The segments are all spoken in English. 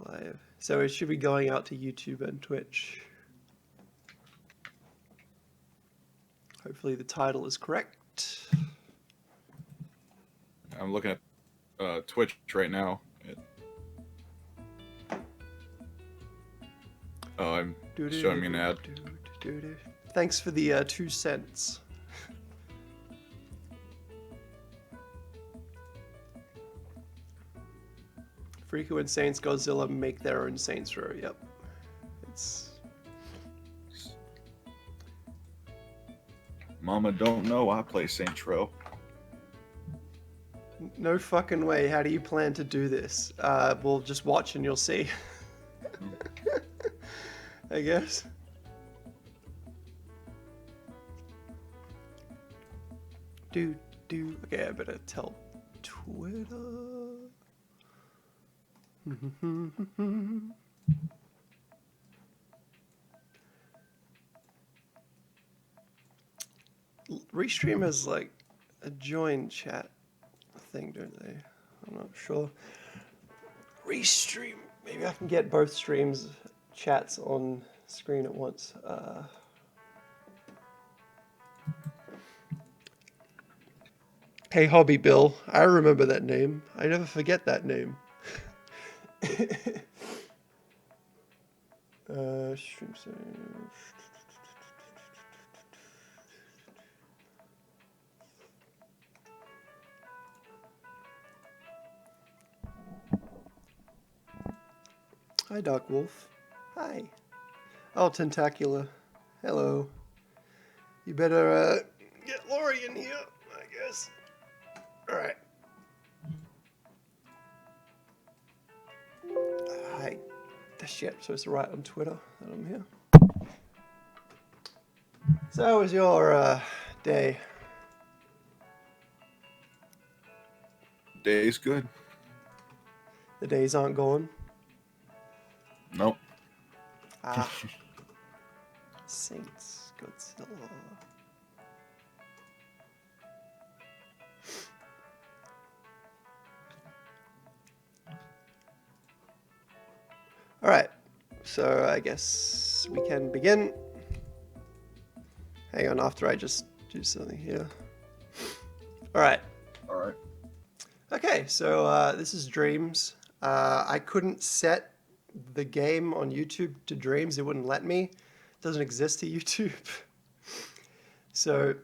Live. So it should be going out to YouTube and Twitch. Hopefully the title is correct. I'm looking at Twitch right now. Oh, I'm showing me an ad. Thanks for the 2 cents. Freako and Saintsgodzilla make their own Saints Row. Yep. It's... Mama don't know I play Saints Row. No fucking way. How do you plan to do this? We'll just watch and you'll see. I guess. Okay, I better tell Twitter. Restream has like a join chat thing, don't they? I'm not sure. Restream. Maybe I can get both streams chats on screen at once. Hey Hobby Bill, I remember that name. I never forget that name. Stream setting. Hi, Dark Wolf. Hi. Oh, Tentacular. Hello. You better get Lori in here, I guess. Alright. Hi. Shit, I'm supposed to write on Twitter that I'm here. So how was your day? Day's good. The days aren't gone? Nope. Ah. Saintsgodzilla. Alright, so I guess we can begin. Hang on, after I just do something here. Alright. Alright. Okay, so this is Dreams. I couldn't set the game on YouTube to Dreams. It wouldn't let me. It doesn't exist to YouTube. So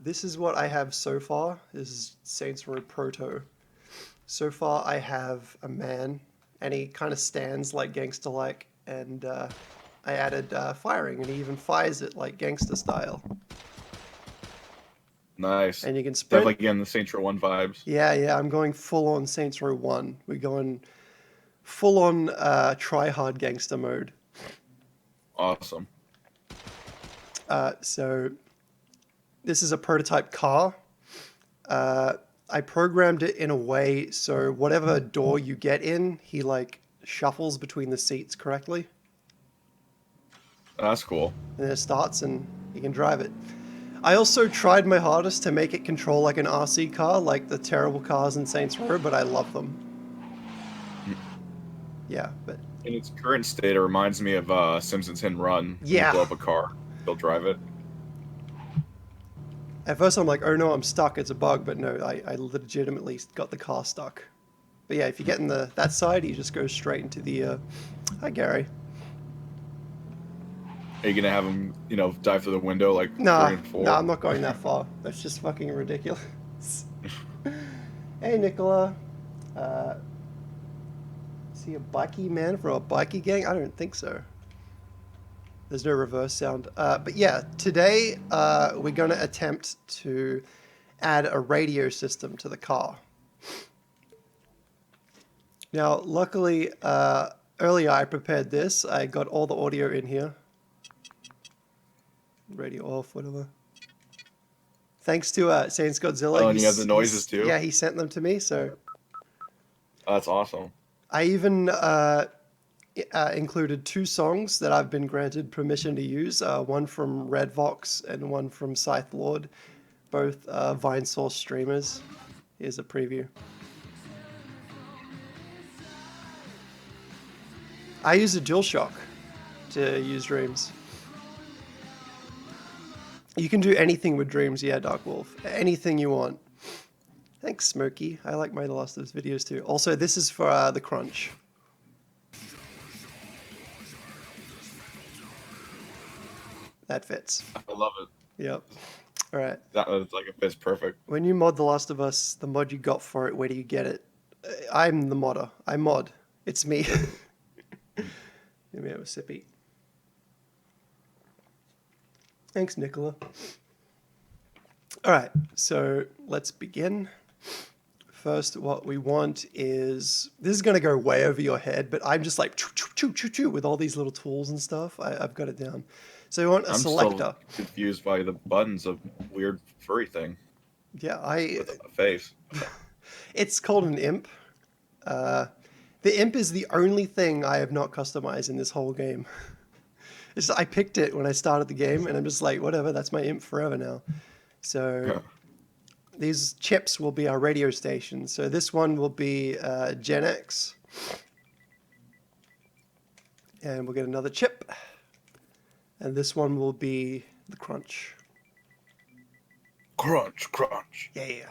this is what I have so far. This is Saints Row Proto. So far I have a man, and he kind of stands like gangster-like, and I added firing, and he even fires it like gangster style. Nice. And you can sprint. Definitely getting the Saints Row 1 vibes. Yeah, I'm going full-on Saints Row 1. We're going full-on try-hard gangster mode. Awesome. So this is a prototype car. I programmed it in a way so whatever door you get in, he like shuffles between the seats correctly. That's cool. And then it starts and you can drive it. I also tried my hardest to make it control like an RC car, like the terrible cars in Saints Row, but I love them. Yeah, but... In its current state, it reminds me of Simpsons Hit and Run. Yeah. You blow up a car, you'll drive it. At first I'm like, oh no, I'm stuck, it's a bug, but no, I legitimately got the car stuck. But yeah, if you get in that side, you just go straight into the... Hi, Gary. Are you gonna have him, dive through the window like 3 and 4? Nah, I'm not going that far. That's just fucking ridiculous. Hey, Nicola. Is he a bikey man for a bikey gang? I don't think so. There's no reverse sound. But yeah, today we're going to attempt to add a radio system to the car. Now, luckily, earlier I prepared this. I got all the audio in here. Radio off, whatever. Thanks to Saintsgodzilla. Oh, and you have the noises too? Yeah, he sent them to me, so... Oh, that's awesome. I even included 2 songs that I've been granted permission to use. One from Red Vox and one from Scythe Lord. Both VineSource streamers. Here's a preview. I use a DualShock to use Dreams. You can do anything with Dreams, yeah, Dark Wolf. Anything you want. Thanks, Smokey. I like my Last of Us videos too. Also, this is for the crunch. That fits. I love it. Yep. All right. That was like it fits perfect. When you mod The Last of Us, the mod you got for it, where do you get it? I'm the modder. I mod. It's me. Let me have a sippy. Thanks, Nicola. All right, so let's begin. First, what we want is, this is going to go way over your head, but I'm just like choo, choo, choo, choo, choo, with all these little tools and stuff. I've got it down. So you want a selector. I'm still confused by the buttons of weird furry thing. Yeah, with a face. It's called an imp. The imp is the only thing I have not customized in this whole game. I picked it when I started the game, and I'm just like, whatever, that's my imp forever now. So these chips will be our radio stations. So this one will be Gen X. And we'll get another chip. And this one will be the crunch. Crunch, crunch. Yeah.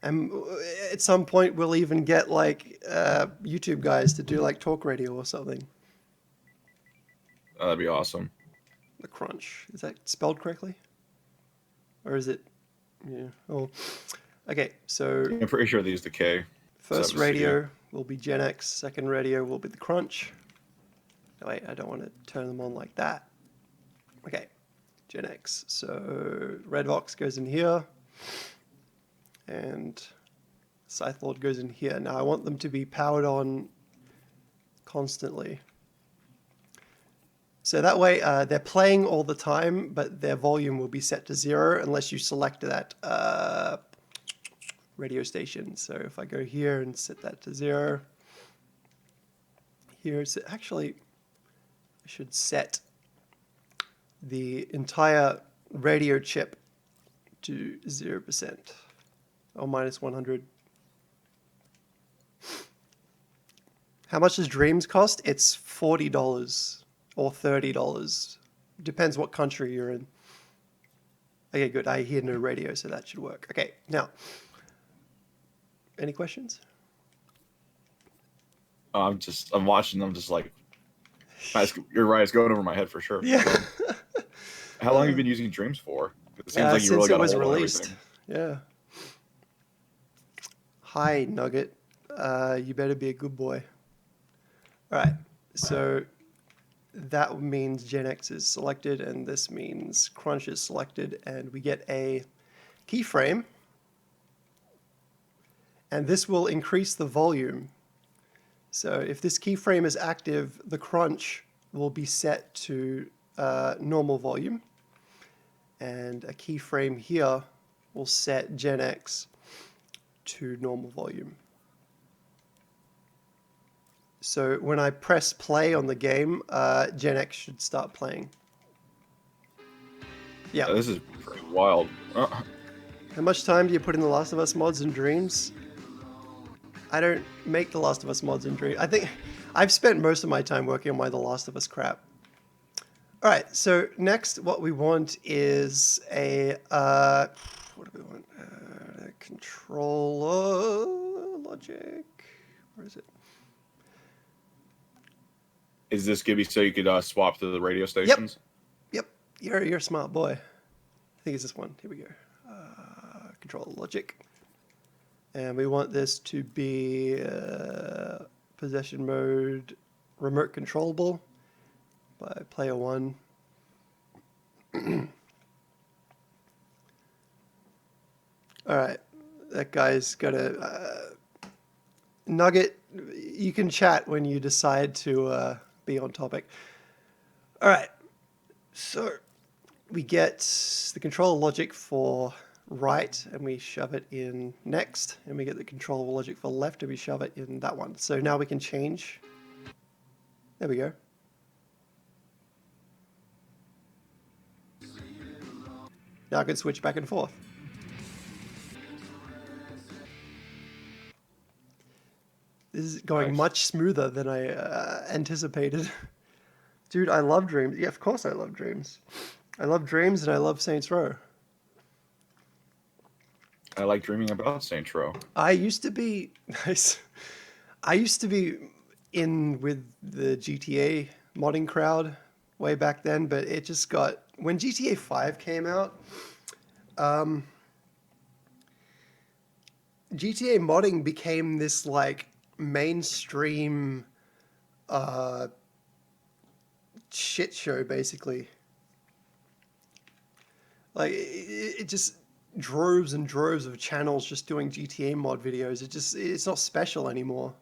And at some point, we'll even get like YouTube guys to do like talk radio or something. That'd be awesome. The crunch. Is that spelled correctly? Or is it? Yeah. Oh. Okay, so. I'm pretty sure these the K. First radio will be Gen X. Second radio will be the crunch. Oh, wait, I don't want to turn them on like that. Okay, Gen X. So red box goes in here. And Scythe Lord goes in here. Now I want them to be powered on constantly. So that way they're playing all the time, but their volume will be set to 0 unless you select that radio station. So if I go here and set that to 0, here's actually, I should set the entire radio chip to 0%. Or minus 100. How much does Dreams cost? It's $40 or $30. Depends what country you're in. Okay, good. I hear no radio, so that should work. Okay, now, any questions? I'm watching them just like, you're right, it's going over my head for sure. Yeah. How long have you been using Dreams for? It seems like you since really it got was a hold released. on Yeah. Hi, Nugget. You better be a good boy. All right, so that means Gen X is selected, and this means Crunch is selected, and we get a keyframe, and this will increase the volume. So if this keyframe is active, the Crunch will be set to normal volume, and a keyframe here will set Gen X to normal volume. So when I press play on the game, Gen X should start playing. Yeah. This is pretty wild. How much time do you put in the Last of Us mods and Dreams? I don't make the Last of Us mods and Dreams. I think I've spent most of my time working on my The Last of Us crap. All right, so next what we want is a, what do we want? Controller logic. Where is it? Is this gonna be so you could swap to the radio stations? Yep. You're a smart boy. I think it's this one. Here we go. Controller logic. And we want this to be possession mode, remote controllable by player 1. All right, that guy's got a Nugget. You can chat when you decide to be on topic. All right, so we get the controller logic for right, and we shove it in next, and we get the controller logic for left, and we shove it in that one. So now we can change. There we go. Now I can switch back and forth. This is going Nice. much smoother than I anticipated. Dude, I love Dreams. Yeah, of course I love Dreams. I love Dreams and I love Saints Row. I like dreaming about Saints Row. I used to be I used to be in with the GTA modding crowd way back then, but it just got when GTA 5 came out, GTA modding became this like mainstream uh shit show basically. Like it just droves and droves of channels just doing GTA mod videos. It's not special anymore.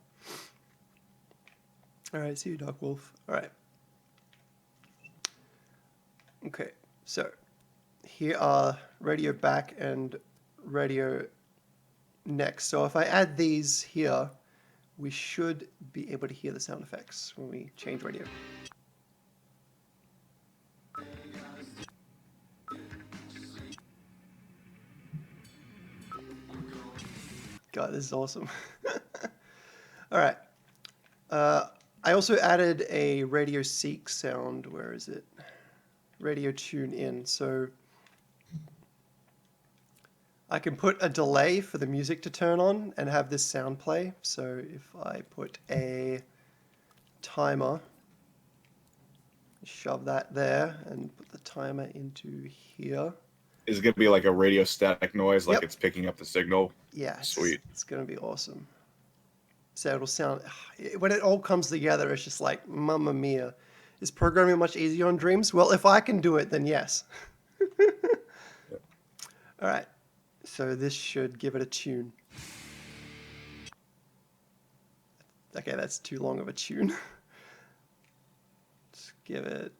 All right, see you, Dark Wolf. All right. Okay, so here are radio back and radio next. So if I add these here, we should be able to hear the sound effects when we change radio. God, this is awesome. All right. I also added a radio seek sound. Where is it? Radio tune in. So I can put a delay for the music to turn on and have this sound play. So if I put a timer, shove that there and put the timer into here. Is it gonna be like a radio static noise, like Yep. it's picking up the signal? Yeah, Sweet. it's going to be awesome. So it'll sound, when it all comes together, it's just like, mamma mia. Is programming much easier on Dreams? Well, if I can do it, then yes. All right. So this should give it a tune. Okay, that's too long of a tune. Let's give it.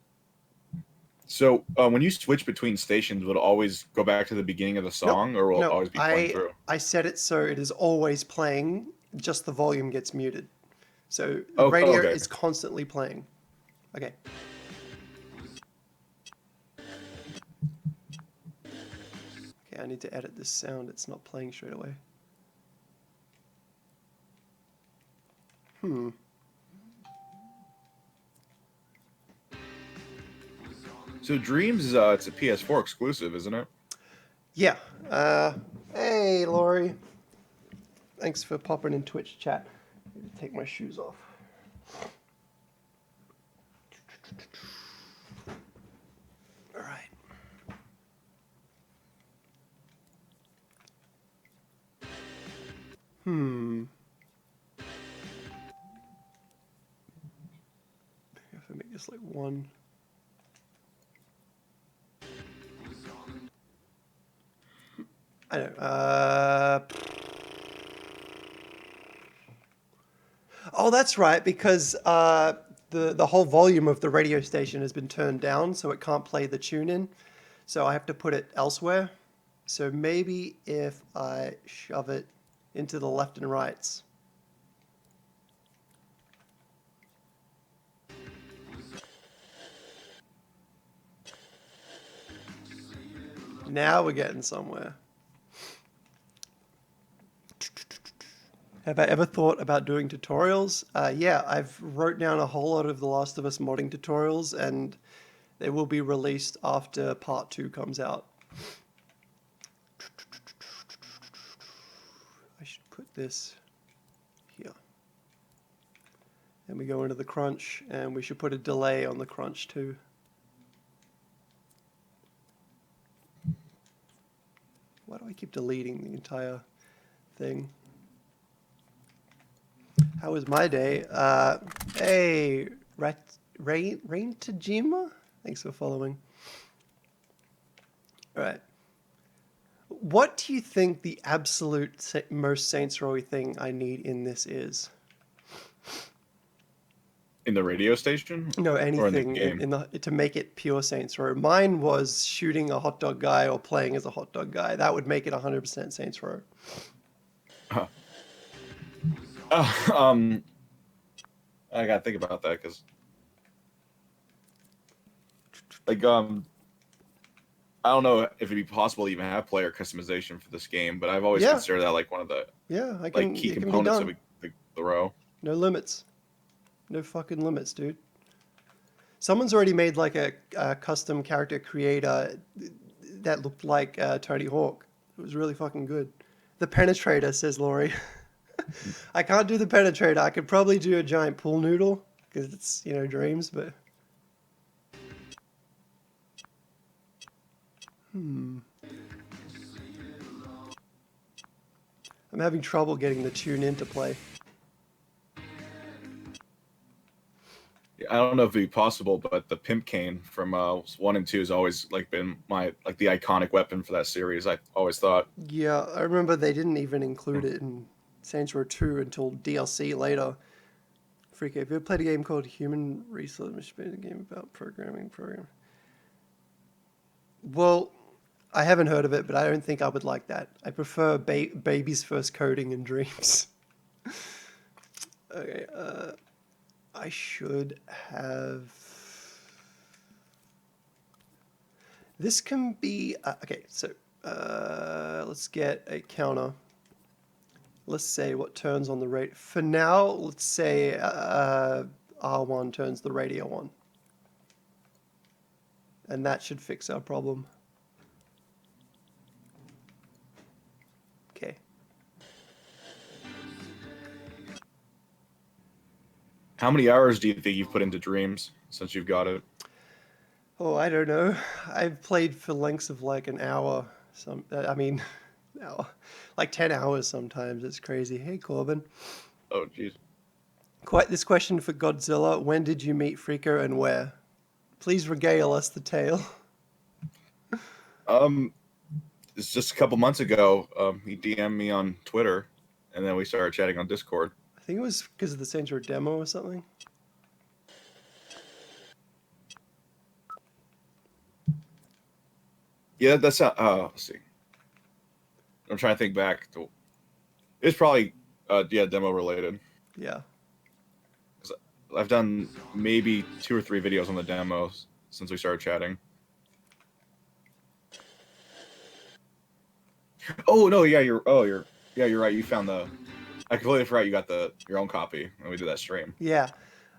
So when you switch between stations, will it always go back to the beginning of the song, or will it always be playing through? I set it so it is always playing, just the volume gets muted. So the Oh, radio okay. is constantly playing. Okay. Okay, I need to edit this sound. It's not playing straight away. So Dreams, it's a PS4 exclusive, isn't it? Yeah. Hey, Lori. Thanks for popping in Twitch chat. I need to take my shoes off. All right. If I make this like one. I know. Oh, that's right, because the whole volume of the radio station has been turned down, so it can't play the tune in. So I have to put it elsewhere. So maybe if I shove it into the left and rights. Now we're getting somewhere. Have I ever thought about doing tutorials? Yeah, I've wrote down a whole lot of The Last of Us modding tutorials, and they will be released after part 2 comes out. I should put this here. And we go into the crunch, and we should put a delay on the crunch too. Why do I keep deleting the entire thing? How was my day? Hey, Rain Tajima? Thanks for following. All right. What do you think the absolute most Saints Row thing I need in this is? In the radio station? No, Or anything in the game? to make it pure Saints Row. Mine was shooting a hot dog guy or playing as a hot dog guy. That would make it 100% Saints Row. I gotta think about that because, like, I don't know if it'd be possible to even have player customization for this game, but I've always Yeah. considered that like one of the Yeah, like key it can be components done. of the row. No limits. No fucking limits, dude. Someone's already made like a custom character creator that looked like Tony Hawk. It was really fucking good. The Penetrator, says Laurie. I can't do the Penetrator. I could probably do a giant pool noodle because it's, you know, dreams, but... I'm having trouble getting the tune in to play. I don't know if it'd be possible, but the pimp cane from 1 and 2 has always like been my like the iconic weapon for that series. I always thought. Yeah, I remember they didn't even include it in Saints Row 2 until DLC later. Freako, have you ever played a game called Human Resource? Which is a game about programming. Well, I haven't heard of it, but I don't think I would like that. I prefer baby's first coding in Dreams. Okay, I should have... This can be... okay, so let's get a counter. Let's say what turns on the radio. For now, let's say R1 turns the radio on. And that should fix our problem. Okay. How many hours do you think you've put into Dreams since you've got it? Oh, I don't know. I've played for lengths of like an hour. Hour. Like 10 hours sometimes. It's crazy. Hey, Corbin. Oh, jeez. Quite this question for Godzilla. When did you meet Freako and where? Please regale us the tale. It's just a couple months ago. He DM'd me on Twitter, and then we started chatting on Discord. I think it was because of the Saints Row demo or something. Yeah, that's not. Let's see. I'm trying to think back. It's probably demo related. Yeah. I've done maybe 2 or 3 videos on the demos since we started chatting. Oh no, yeah, you're right. You found I completely forgot you got your own copy when we did that stream. Yeah.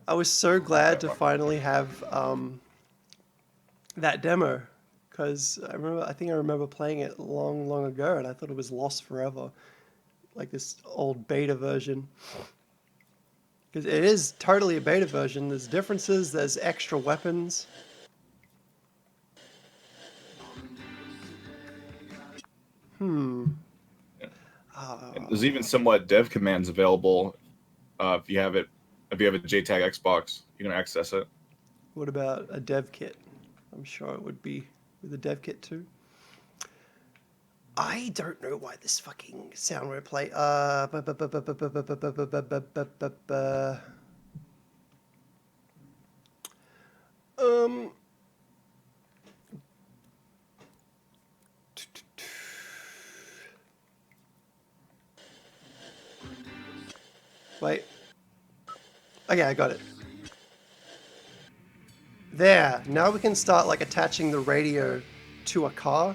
I was so glad to finally have that demo because I think I remember playing it long ago and I thought it was lost forever. Like this old beta version. Because it is totally a beta version. There's differences, there's extra weapons. There's even somewhat dev commands available if you have a JTAG Xbox, you can access it. What about a dev kit? I'm sure it would be with a dev kit too. I don't know why this fucking sound won't play. Wait. Okay, I got it. There. Now we can start like attaching the radio to a car.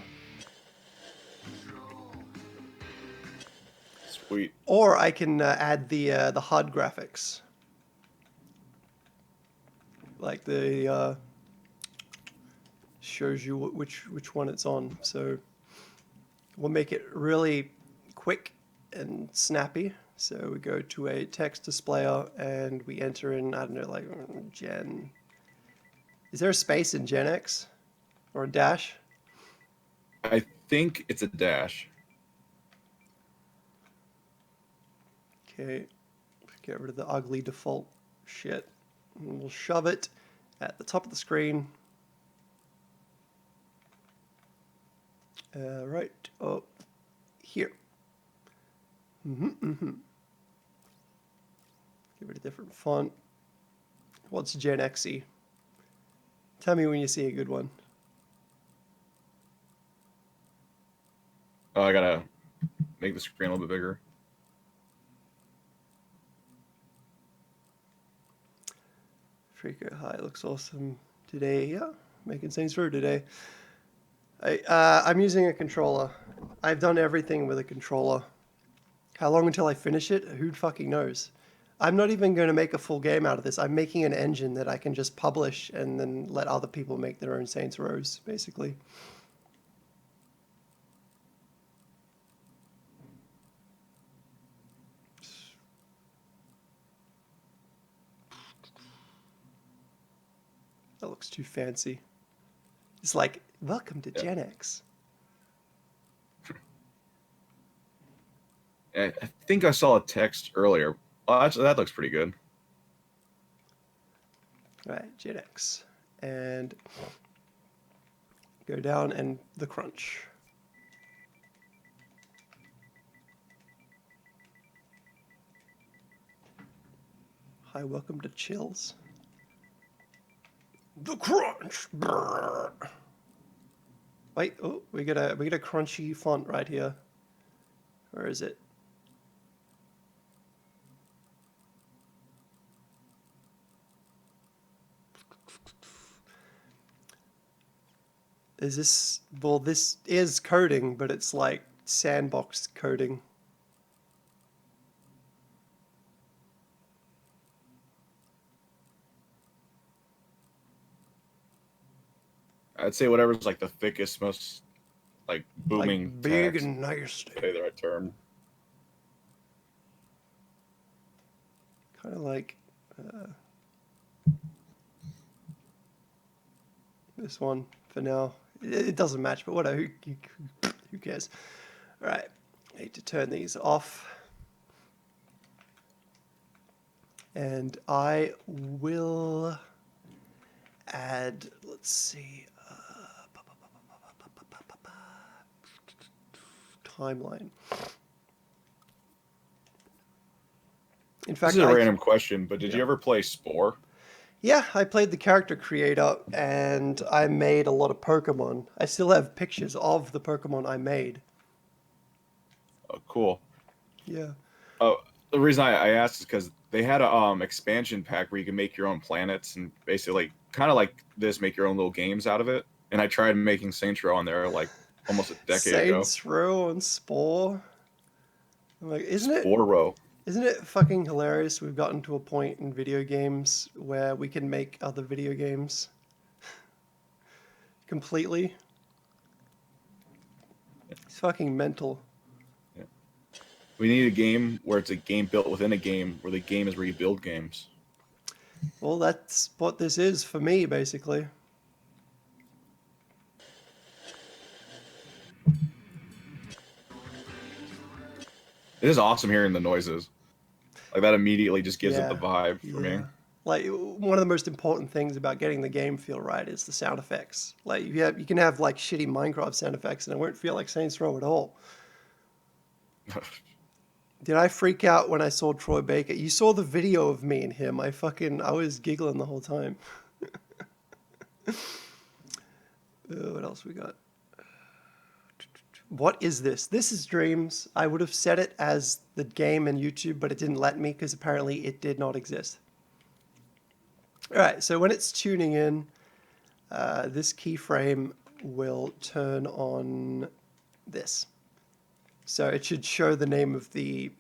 Sweet. Or I can add the HUD graphics. Like the shows you which one it's on. So we'll make it really quick and snappy. So we go to a text displayer and we enter in, I don't know, like Gen. Is there a space in Gen X or a dash? I think it's a dash. Okay, get rid of the ugly default shit. And we'll shove it at the top of the screen. Right up here. Give it a different font. What's Gen X-y? Tell me when you see a good one. Oh, I gotta make the screen a little bit bigger. Freako, hi, looks awesome today. Yeah, making Saints Row today. I'm using a controller. I've done everything with a controller. How long until I finish it? Who fucking knows? I'm not even going to make a full game out of this. I'm making an engine that I can just publish and then let other people make their own Saints Rows, basically. That looks too fancy. It's like, welcome to Yeah. Gen X. I think I saw a text earlier. Oh, actually, that looks pretty good. All right, Gen X. And go down and the crunch. Hi, welcome to Chills. The crunch. Brrr. Wait, oh, we get a crunchy font right here. Where is it? Is this, well, this is coding, but it's like sandbox coding. I'd say whatever's like the thickest, most like Like booming big text. and nasty. Say the right term. Kind of like this one for now. It doesn't match, but whatever. Who cares? All right, I need to turn these off. And I will add, let's see, timeline. In This fact, is a random question, but did you ever play Spore? Yeah, I played the character creator and I made a lot of Pokemon. I still have pictures of the Pokemon I made. Oh, cool. Yeah. Oh, the reason I asked is because they had a expansion pack where you can make your own planets and basically kind of like this, make your own little games out of it. And I tried making Saints Row on there like almost a decade ago. Saints Row and Spore. I'm like, Spore Row. isn't it fucking hilarious we've gotten to a point in video games where we can make other video games completely? It's fucking mental. Yeah. We need a game where it's a game built within a game where the game is where you build games. Well, that's what this is for me, basically. It is awesome hearing the noises. Like that immediately just gives it the vibe for me. Like one of the most important things about getting the game feel right is the sound effects. Like you can have like shitty Minecraft sound effects and it won't feel like Saints Row at all. Did I freak out when I saw Troy Baker? You saw the video of me and him. I was giggling the whole time. What else we got? What is this? This is Dreams. I would have set it as the game in YouTube, but it didn't let me because apparently it did not exist. All right, so when it's tuning in, this keyframe will turn on this. So it should show the name of the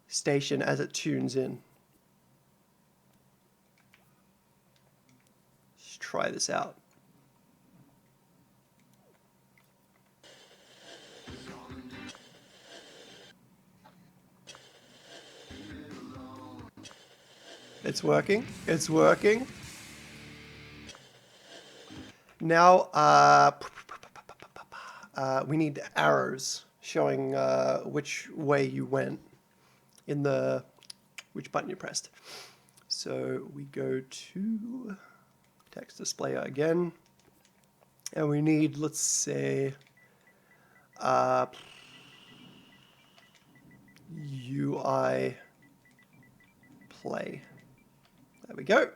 station as it tunes in. Let's try this out. It's working. It's working. Now, we need arrows showing which way you went in which button you pressed. So we go to text displayer again, and we need, let's say, UI play. There we go.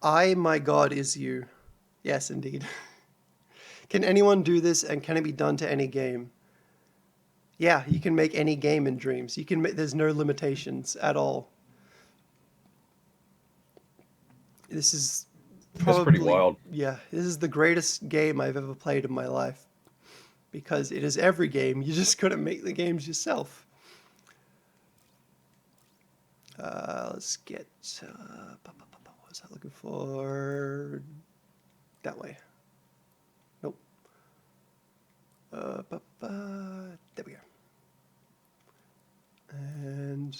I, my God, is you. Yes, indeed. Can anyone do this, and can it be done to any game? Yeah, you can make any game in Dreams. You can there's no limitations at all. This is probably, It's pretty wild. yeah, this is the greatest game I've ever played in my life. because it is every game. You just got to make the games yourself. Let's get, what was I looking for? That way. Nope. There we go. And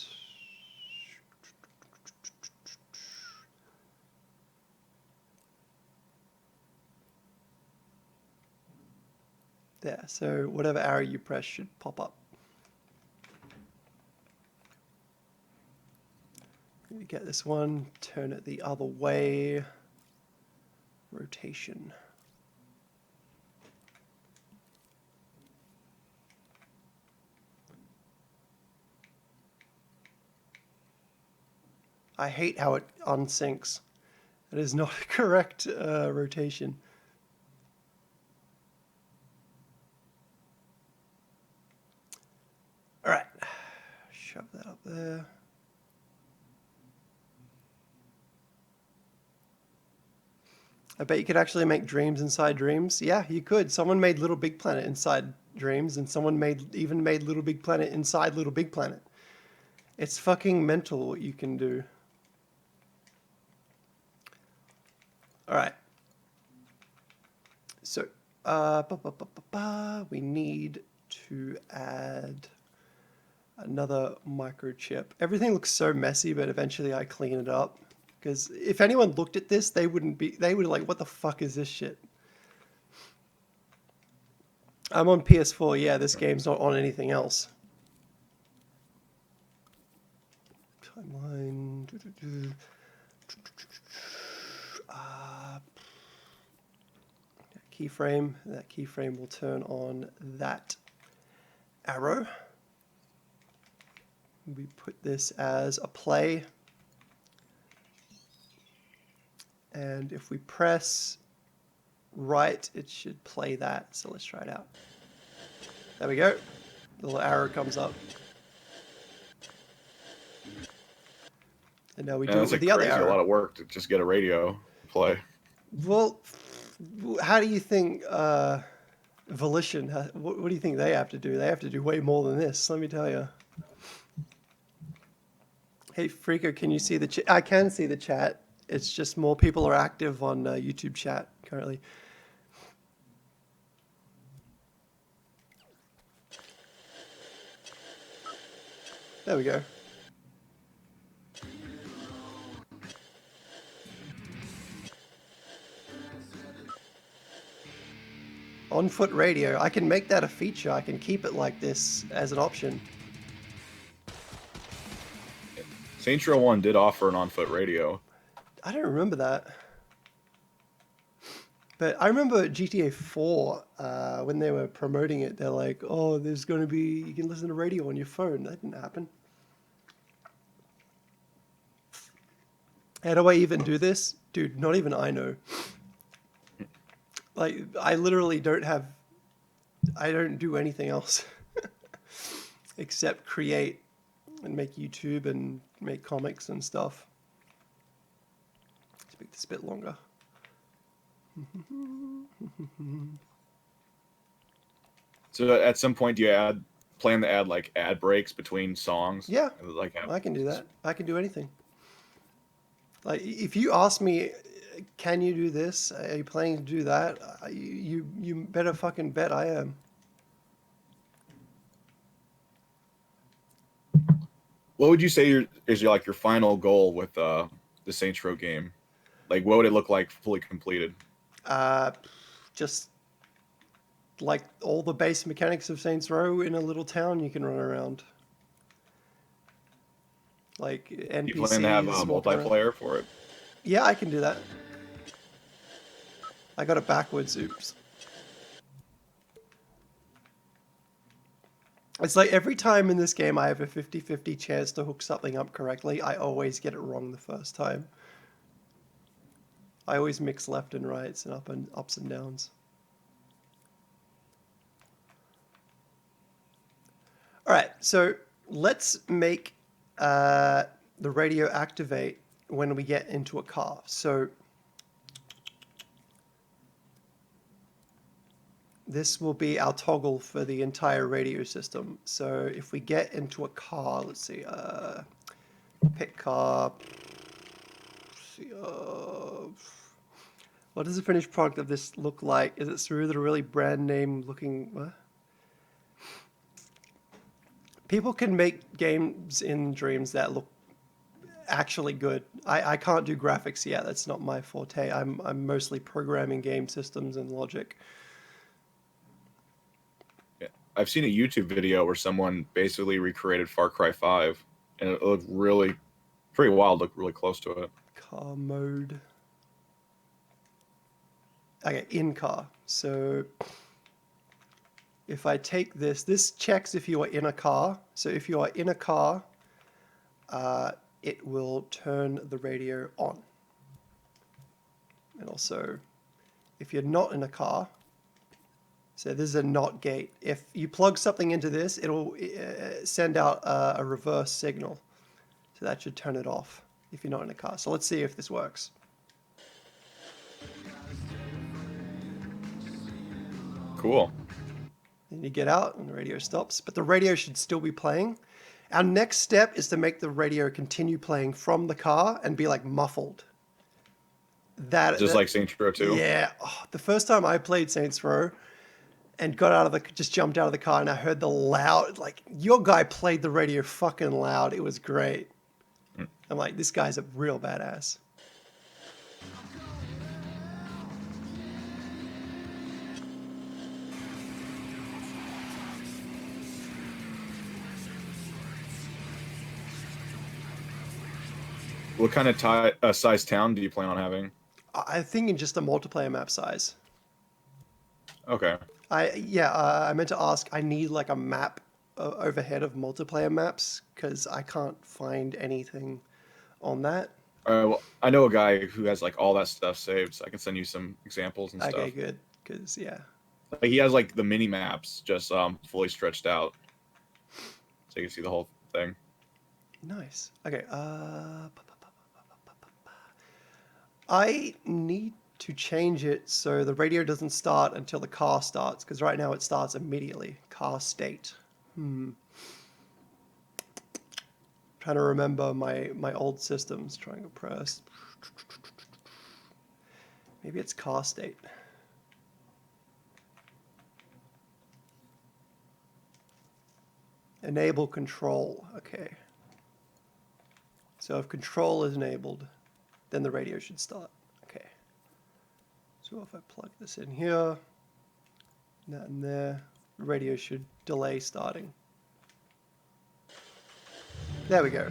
there, so whatever arrow you press should pop up. You get this one, turn it the other way, rotation. I hate how it unsyncs. It is not a correct rotation. All right, shove that up there. I bet you could actually make dreams inside dreams. Yeah, you could. Someone made Little Big Planet inside dreams, and someone even made Little Big Planet inside Little Big Planet. It's fucking mental what you can do. All right. So, we need to add another microchip. Everything looks so messy, but eventually I clean it up. Because if anyone looked at this, they would like, what the fuck is this shit? I'm on PS4, yeah, this game's not on anything else. Timeline. Keyframe. That keyframe will turn on that arrow. We put this as a play. And if we press right, it should play that. So let's try it out. There we go. The little arrow comes up. And now we do it with the other arrow. A lot of work to just get a radio play. Well, how do you think Volition, what do you think they have to do? They have to do way more than this, let me tell you. Hey, Freako, can you see the chat? I can see the chat. It's just more people are active on YouTube chat currently. There we go. On foot radio. I can make that a feature. I can keep it like this as an option. Saints Row 1 did offer an on-foot radio. I don't remember that. But I remember GTA 4, when they were promoting it, they're like, oh, there's going to be, you can listen to radio on your phone. That didn't happen. How do I even do this? Dude, not even I know. Like, I literally I don't do anything else except create and make YouTube and make comics and stuff. Let's make this a bit longer. So at some point, do you plan to add like ad breaks between songs? Yeah, like I can do that. I can do anything. Like, if you ask me, can you do this? Are you planning to do that? You better fucking bet I am. What would you say is your final goal with the Saints Row game? Like, what would it look like fully completed? Just like all the base mechanics of Saints Row in a little town you can run around. Like NPCs. You plan to have a multiplayer for it? Yeah, I can do that. I got it backwards, oops. It's like every time in this game I have a 50-50 chance to hook something up correctly, I always get it wrong the first time. I always mix left and rights and ups and downs. All right, so let's make the radio activate when we get into a car. So This will be our toggle for the entire radio system. So if we get into a car, let's see, pick car. See, what does the finished product of this look like? Is it smooth or really brand name looking? What? People can make games in Dreams that look actually good. I can't do graphics yet. That's not my forte. I'm mostly programming game systems and logic. Yeah. I've seen a YouTube video where someone basically recreated Far Cry 5, and it looked really pretty wild. Looked really close to it. Car mode. Okay, in car. So if I take this checks if you are in a car. So if you are in a car, it will turn the radio on. And also, if you're not in a car, so this is a not gate. If you plug something into this, it'll send out a reverse signal. So that should turn it off if you're not in a car. So let's see if this works. Cool. Then you get out and the radio stops, but the radio should still be playing. Our next step is to make the radio continue playing from the car and be like muffled. Just like Saints Row 2. Yeah. Oh, the first time I played Saints Row and just jumped out of the car and I heard the loud, like your guy played the radio fucking loud. It was great. I'm like, this guy's a real badass. What kind of size town do you plan on having? I think in just a multiplayer map size. Okay. I meant to ask. I need like a map overhead of multiplayer maps because I can't find anything on that. Well, I know a guy who has like all that stuff saved, so I can send you some examples and stuff. Okay, good. Because Like, he has like the mini maps just fully stretched out, so you can see the whole thing. Nice. Okay. I need to change it so the radio doesn't start until the car starts, because right now it starts immediately. Car state. Trying to remember my old systems. Triangle press. Maybe it's car state. Enable control. Okay. So if control is enabled, then the radio should start. Okay. So if I plug this in here, that in there, the radio should delay starting. There we go.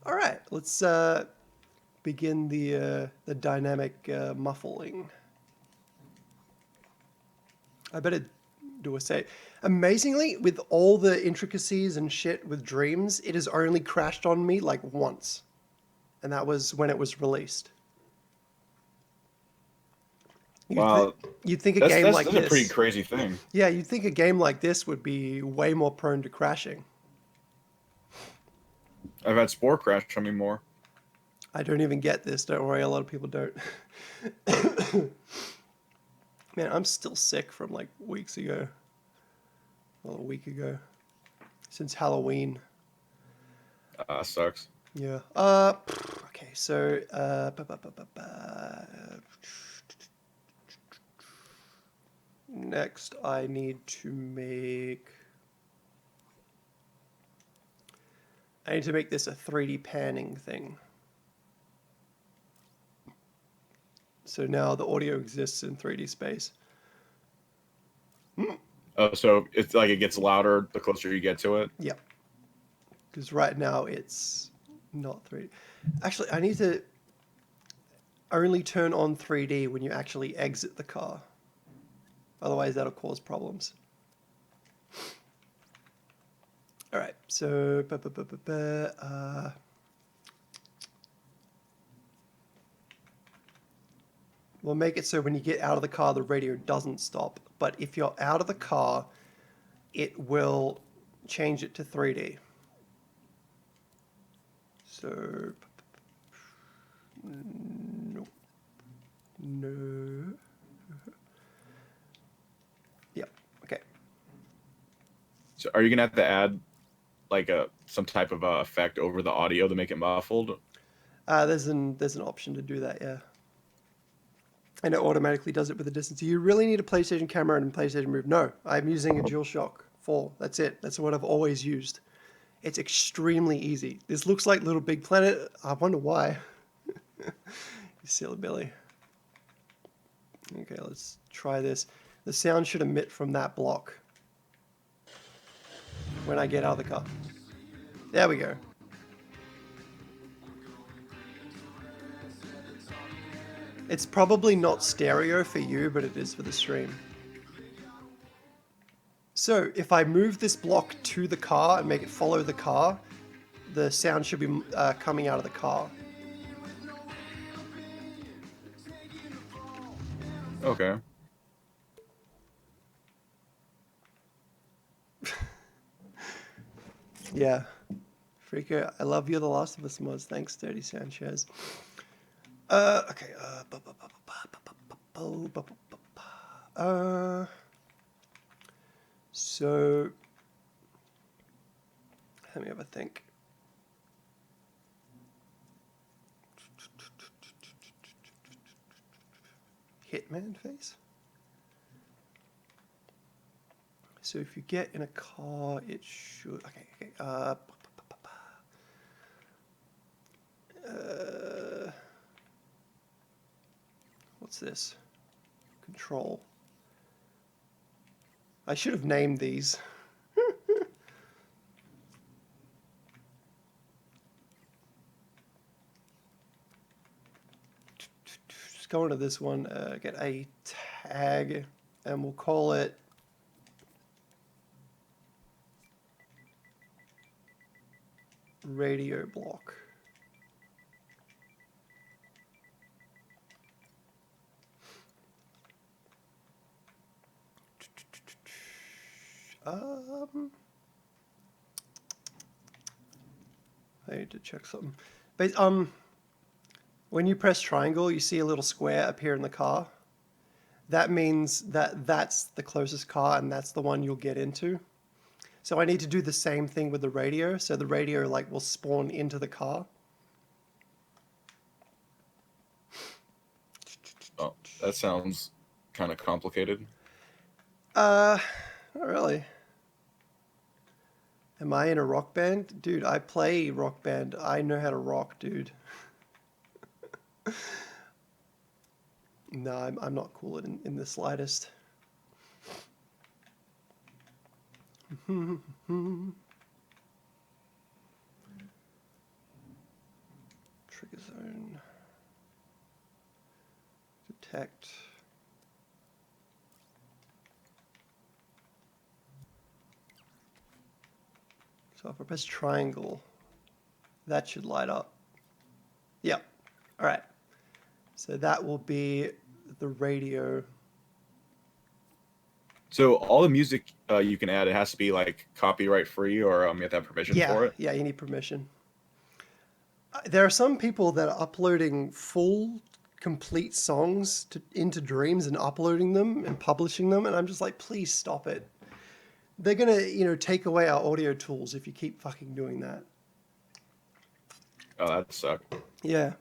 All right, let's begin the dynamic muffling. I better do a say. Amazingly, with all the intricacies and shit with Dreams, it has only crashed on me like once. And that was when it was released. Wow. You'd think a game like this... That's a pretty crazy thing. Yeah, you'd think a game like this would be way more prone to crashing. I've had Spore crash on me more. I don't even get this. Don't worry, a lot of people don't. Man, I'm still sick from like weeks ago. Well, a week ago. Since Halloween. Sucks. Yeah. Okay, so next I need to make this a 3D panning thing. So now the audio exists in 3D space. Oh, so it's like it gets louder the closer you get to it? Yep. Because right now it's not 3D. Actually, I need to only turn on 3D when you actually exit the car. Otherwise, that'll cause problems. All right, so... we'll make it so when you get out of the car, the radio doesn't stop. But if you're out of the car, it will change it to 3D. So, no, no. Yep. Okay. So are you gonna have to add like some type of effect over the audio to make it muffled? There's an option to do that. Yeah. And it automatically does it with the distance. Do you really need a PlayStation camera and a PlayStation Move? No, I'm using a DualShock 4. That's it. That's what I've always used. It's extremely easy. This looks like Little Big Planet. I wonder why. You silly Billy. Okay, let's try this. The sound should emit from that block when I get out of the car. There we go. It's probably not stereo for you, but it is for the stream. So if I move this block to the car and make it follow the car, the sound should be coming out of the car. Okay. Yeah. Freako, I love you, The Last of Us mods. Thanks, Dirty Sanchez. Okay. So let me have a think. Hitman face? So if you get in a car, it should. Okay. What's this? Control. I should have named these. Just go into this one, get a tag, and we'll call it radio block. I need to check something. But when you press triangle, you see a little square appear in the car. That means that that's the closest car and that's the one you'll get into. So I need to do the same thing with the radio. So the radio like will spawn into the car. Oh, that sounds kind of complicated. Not really. Am I in a rock band? Dude, I play rock band. I know how to rock, dude. No, I'm not cool in the slightest. Trigger zone. Detect. So if I press triangle, that should light up. Yep. All right. So that will be the radio. So all the music you can add, it has to be like copyright free, or you have to have permission for it. Yeah, you need permission. There are some people that are uploading full, complete songs into Dreams and uploading them and publishing them, and I'm just like, please stop it. They're gonna, take away our audio tools if you keep fucking doing that. Oh, that sucks. Yeah.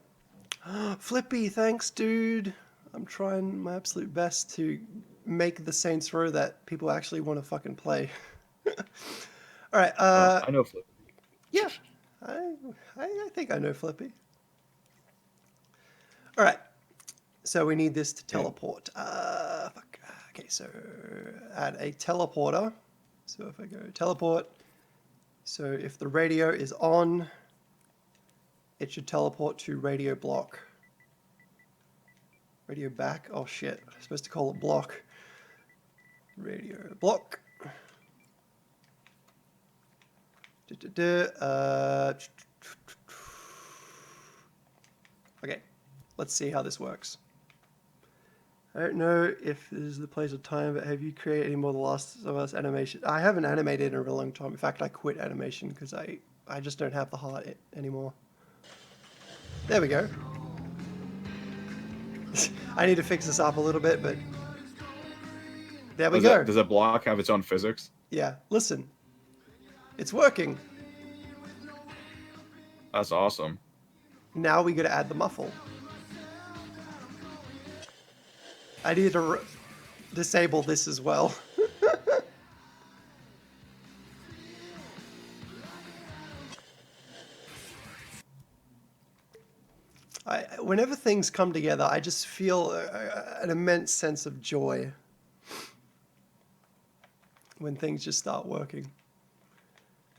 Flippy, thanks, dude. I'm trying my absolute best to make the Saints Row that people actually want to fucking play. All right. I know. Yeah, I think I know Flippy. All right. So we need this to teleport. Fuck. Okay, so add a teleporter. So if I go teleport, so if the radio is on, it should teleport to radio block. Radio back? Oh shit, I'm supposed to call it block. Radio block. Okay, let's see how this works. I don't know if this is the place or time, but have you created any more The Last of Us animation? I haven't animated in a real long time. In fact, I quit animation because I just don't have the heart anymore. There we go. I need to fix this up a little bit, but there we go. Does that block have its own physics? Yeah, listen. It's working. That's awesome. Now we got to add the muffle. I need to disable this as well. Whenever things come together, I just feel an immense sense of joy when things just start working.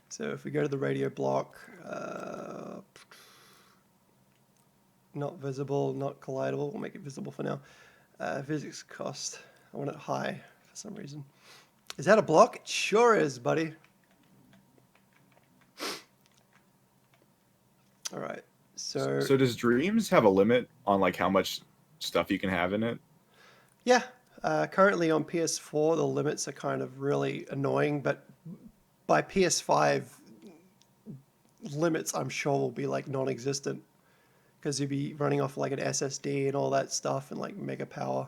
So if we go to the radio block, not visible, not collidable, we'll make it visible for now. Physics cost, I want it high for some reason. Is that a block? It sure is, buddy. All right. So does Dreams have a limit on like how much stuff you can have in it? yeah, currently on PS4 the limits are kind of really annoying, but by PS5 limits I'm sure will be like non-existent because you'll be running off like an SSD and all that stuff and like mega power.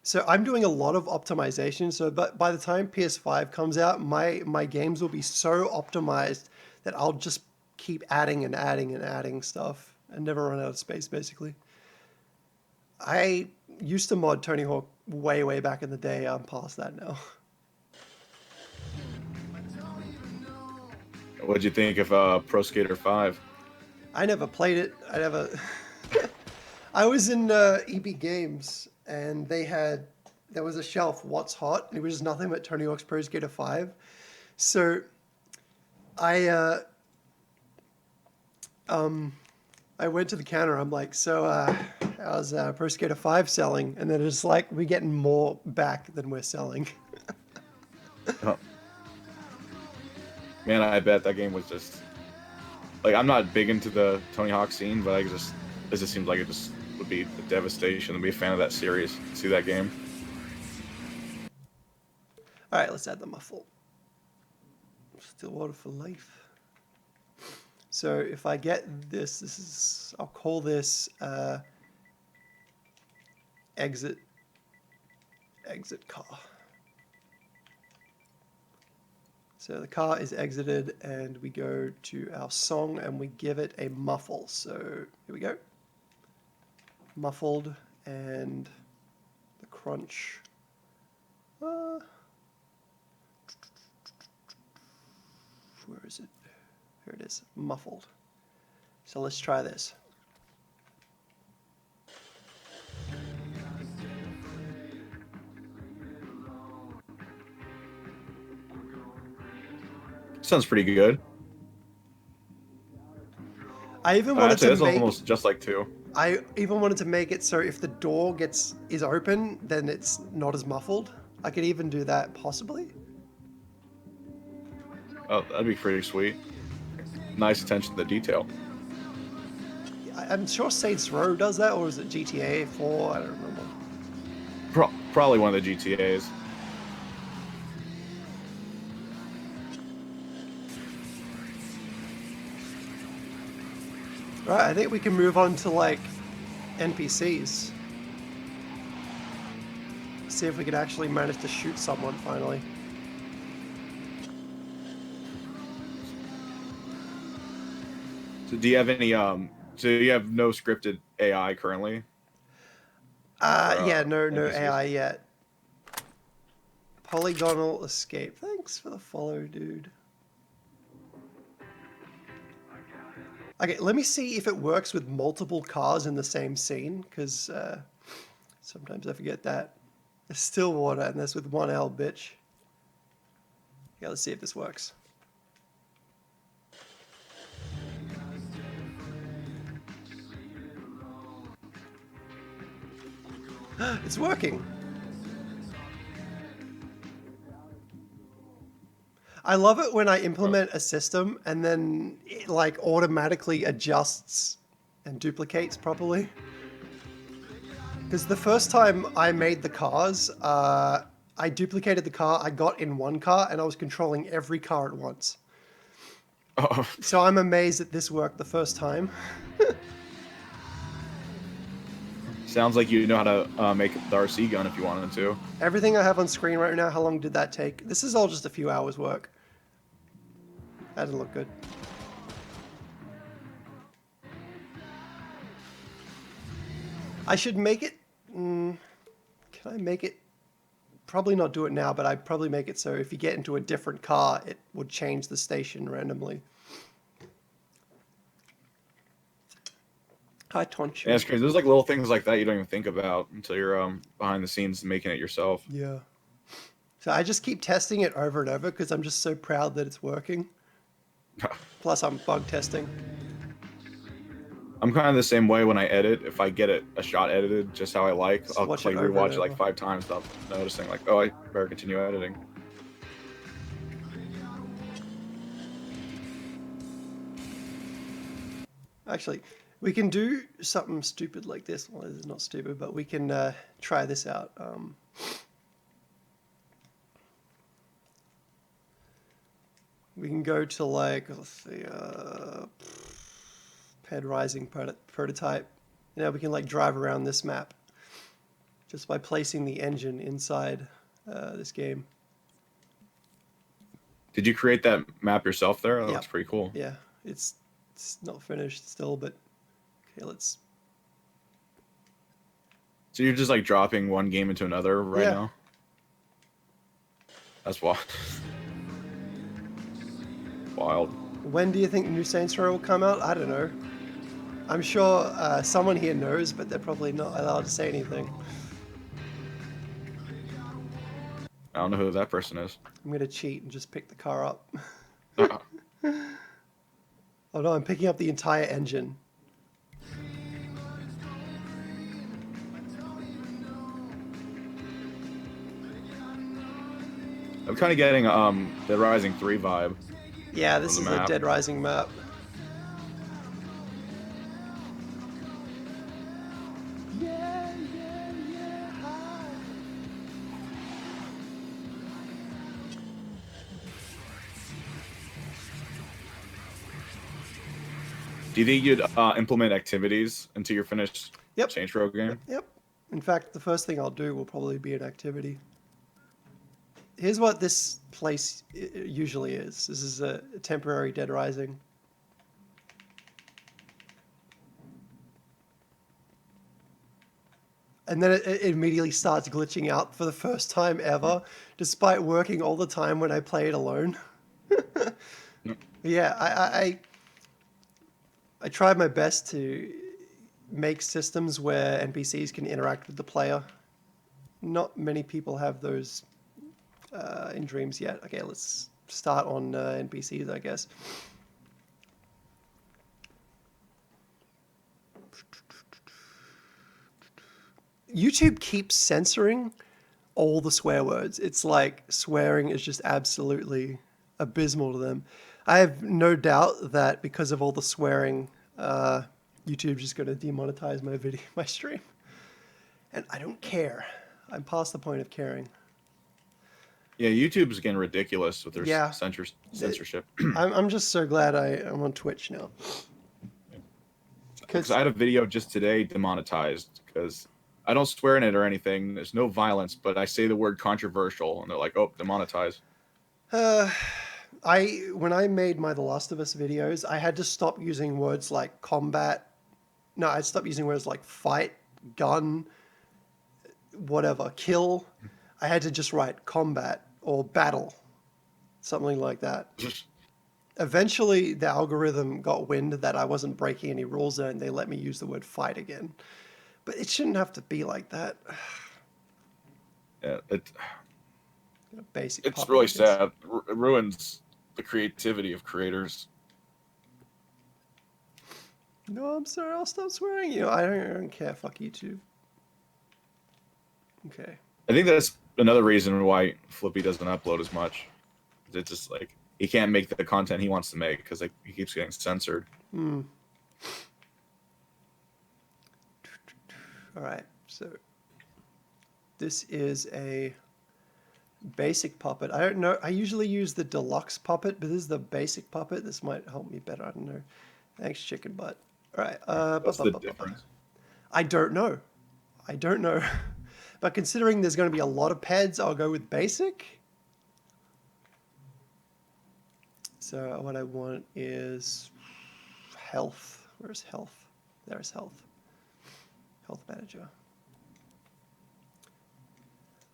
So I'm doing a lot of optimization. So but by the time PS5 comes out, my games will be so optimized that I'll just keep adding and adding and adding stuff and never run out of space, basically. I used to mod Tony Hawk way back in the day. I'm past that now. What'd you think of Pro Skater 5? I never played it. I was in EB Games and there was a shelf, What's Hot, and it was nothing but Tony Hawk's Pro Skater 5. So I went to the counter. I'm like, so how's Pro Skater 5 selling? And then it's like, we're getting more back than we're selling. Oh. Man, I bet that game was just like, I'm not big into the Tony Hawk scene, but it just seems like it just would be a devastation to be a fan of that series. See that game? All right, let's add the muffle. Stillwater for life. So if I get this, I'll call this exit car. So the car is exited and we go to our song and we give it a muffle. So here we go. Muffled and the crunch. Where is it? Here it is, muffled. So let's try this. Sounds pretty good. I even wanted to it's make almost just like 2. I even wanted to make it so if the door is open, then it's not as muffled. I could even do that possibly. Oh, that'd be pretty sweet. Nice attention to detail. I'm sure Saints Row does that, or is it GTA 4? I don't remember. Probably one of the GTAs. Right, I think we can move on to like NPCs. See if we can actually manage to shoot someone finally. So do you have any so you have no scripted AI currently? Yeah, no NPCs? AI yet. Polygonal escape. Thanks for the follow, dude. Okay, let me see if it works with multiple cars in the same scene, because sometimes I forget that. There's Stillwater, and that's with one L, bitch. Yeah, let's see if this works. It's working. I love it when I implement a system and then it like automatically adjusts and duplicates properly. Because the first time I made the cars, I duplicated the car I got in one car, and I was controlling every car at once. Oh, So I'm amazed that this worked the first time. sounds like you know how to make the RC gun if you wanted to. Everything I have on screen right now, how long did that take? This is all just a few hours work. That doesn't look good. I should make it... can I make it... Probably not do it now, but I'd probably make it so if you get into a different car, it would change the station randomly. Hi, Tonchu. Yeah, it's crazy. There's like little things like that you don't even think about until you're behind the scenes making it yourself. Yeah. So I just keep testing it over and over because I'm just so proud that it's working. Plus, I'm bug testing. I'm kind of the same way when I edit. If I get it a shot edited just how I like, Just I'll watch like it over rewatch and it like over. 5 times without noticing. Like, oh, I better continue editing. Actually, we can do something stupid like this. Well, it's not stupid, but we can try this out. We can go to like, let's see, Ped Rising prototype. You know, we can like drive around this map just by placing the engine inside this game. Did you create that map yourself there? That Yep. looks pretty cool. Yeah, it's not finished still, but okay, let's. So you're just like dropping one game into another right Yeah. now? That's wild. Wild. When do you think new Saints Row will come out? I don't know. I'm sure someone here knows, but they're probably not allowed to say anything. I don't know who that person is. I'm gonna cheat and just pick the car up. Uh, Oh no, I'm picking up the entire engine. I'm kind of getting the Rising 3 vibe. Yeah, this On is the a map. Dead Rising map. Do you think you'd implement activities into your finished Yep. Saints Row game? Yep. In fact, the first thing I'll do will probably be an activity. Here's what this place usually is. This is a temporary Dead Rising. And then it immediately starts glitching out for the first time ever, despite working all the time when I play it alone. Yeah, I tried my best to make systems where NPCs can interact with the player. Not many people have those in Dreams yet. Okay, let's start on NPCs, I guess. YouTube keeps censoring all the swear words. It's like swearing is just absolutely abysmal to them. I have no doubt that because of all the swearing, YouTube's just going to demonetize my video, my stream. And I don't care. I'm past the point of caring. Yeah, YouTube's getting ridiculous with their Yeah. censorship. I'm just so glad I'm on Twitch now. Because I had a video just today demonetized because I don't swear in it or anything. There's no violence, but I say the word controversial, and they're like, "Oh, demonetized." When I made my The Last of Us videos, I had to stop using words like combat. No, I stopped using words like fight, gun, whatever, kill. I had to just write combat or battle, something like that. Eventually, the algorithm got wind that I wasn't breaking any rules and they let me use the word fight again. But it shouldn't have to be like that. Yeah, Basic. it's really sad. It ruins the creativity of creators. No, I'm sorry. I'll stop swearing. You know, I don't care. Fuck YouTube. Okay. I think that's another reason why Flippy doesn't upload as much. It's just like he can't make the content he wants to make because like he keeps getting censored. All right. So this is a basic puppet. I don't know. I usually use the deluxe puppet, but this is the basic puppet. This might help me better. I don't know. Thanks, chicken butt. All right. What's the difference? I don't know. I don't know. But considering there's going to be a lot of pads, I'll go with basic. So what I want is health. Where's health? There's health. Health manager.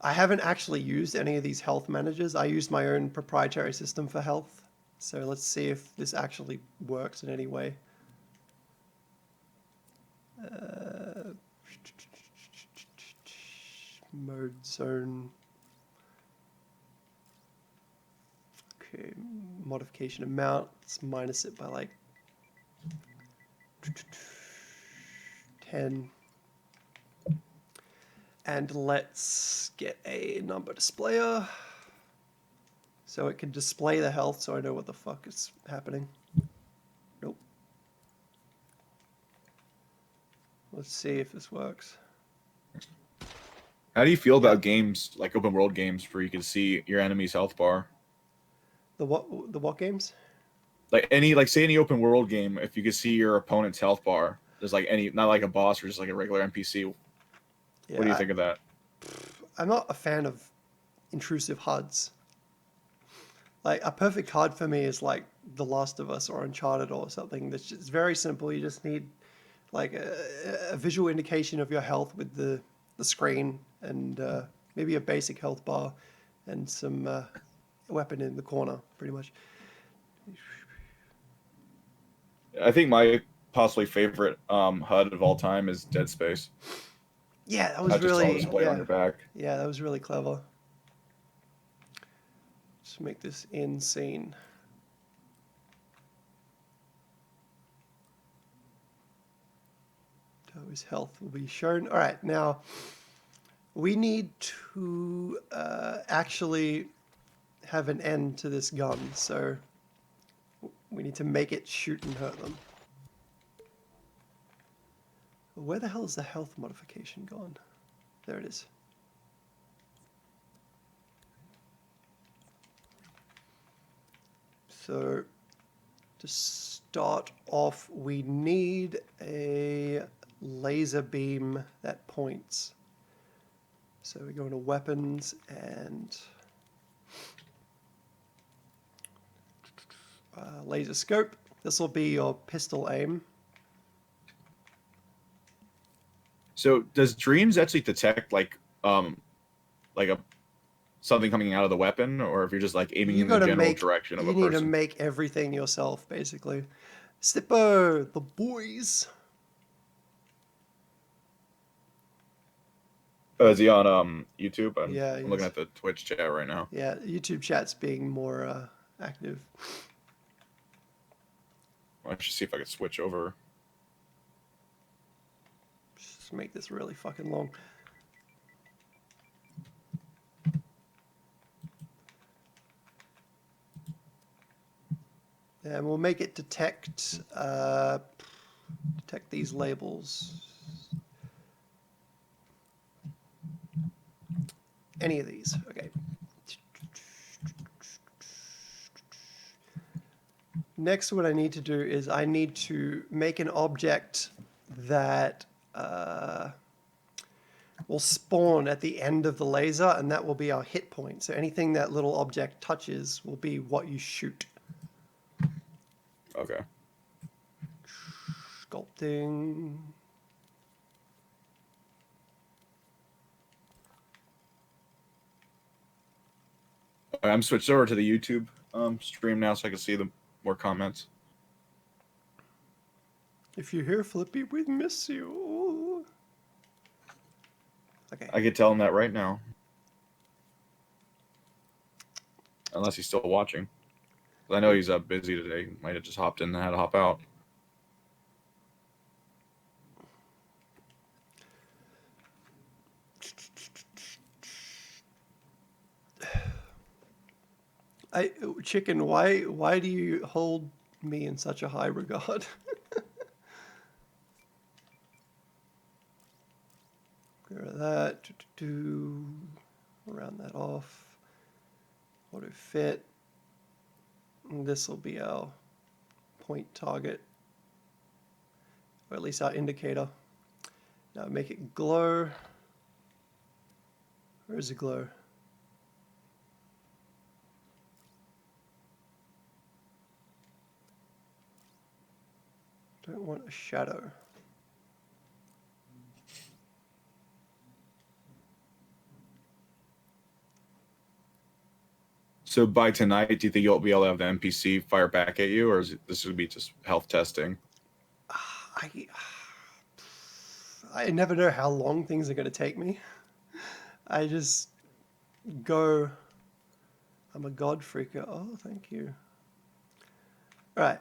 I haven't actually used any of these health managers. I use my own proprietary system for health. So let's see if this actually works in any way. Mode zone. Okay, modification amount. Let's minus it by like 10. And let's get a number displayer so it can display the health so I know what the fuck is happening. Nope. Let's see if this works. How do you feel about games like open world games where you can see your enemy's health bar? The what games? Like say any open world game, if you could see your opponent's health bar, there's like not like a boss or just like a regular NPC. Yeah, What do you think of that? I'm not a fan of intrusive HUDs. Like a perfect HUD for me is like The Last of Us or Uncharted or something that's just very simple. You just need like a visual indication of your health with the screen and maybe a basic health bar and some weapon in the corner, pretty much. I think my possibly favorite HUD of all time is Dead Space. Yeah, that was Not just all really display on your back. Yeah, that was really clever. Just make this insane. So his health will be shown. All right, now we need to actually have an end to this gun, so we need to make it shoot and hurt them. Where the hell is the health modification gone? There it is. So to start off, we need a laser beam that points. So we go into weapons and laser scope. This will be your pistol aim. So does Dreams actually detect like a something coming out of the weapon, or if you're just like aiming in the general direction of a person? You need to make everything yourself, basically. Sippo, the boys. Is he on YouTube? Yeah, I'm looking at the Twitch chat right now. Yeah, YouTube chat's being more active. I should see if I could switch over. Just make this really fucking long. And we'll make it detect these labels. Any of these, okay. Next, what I need to do is I need to make an object that will spawn at the end of the laser, and that will be our hit point. So anything that little object touches will be what you shoot. Okay. Sculpting. I'm switched over to the YouTube stream now so I can see the more comments. If you're here, Flippy, we miss you. Okay. I could tell him that right now. Unless he's still watching. I know he's busy today. He might have just hopped in and had to hop out. Chicken, why do you hold me in such a high regard? that. Round that off. Auto fit. This will be our point target, or at least our indicator. Now make it glow. Where is it glow? Don't want a shadow. So by tonight, do you think you'll be able to have the NPC fire back at you, or is this going to be just health testing? I never know how long things are going to take me. I just go. I'm a god freaker. Oh, thank you. All right.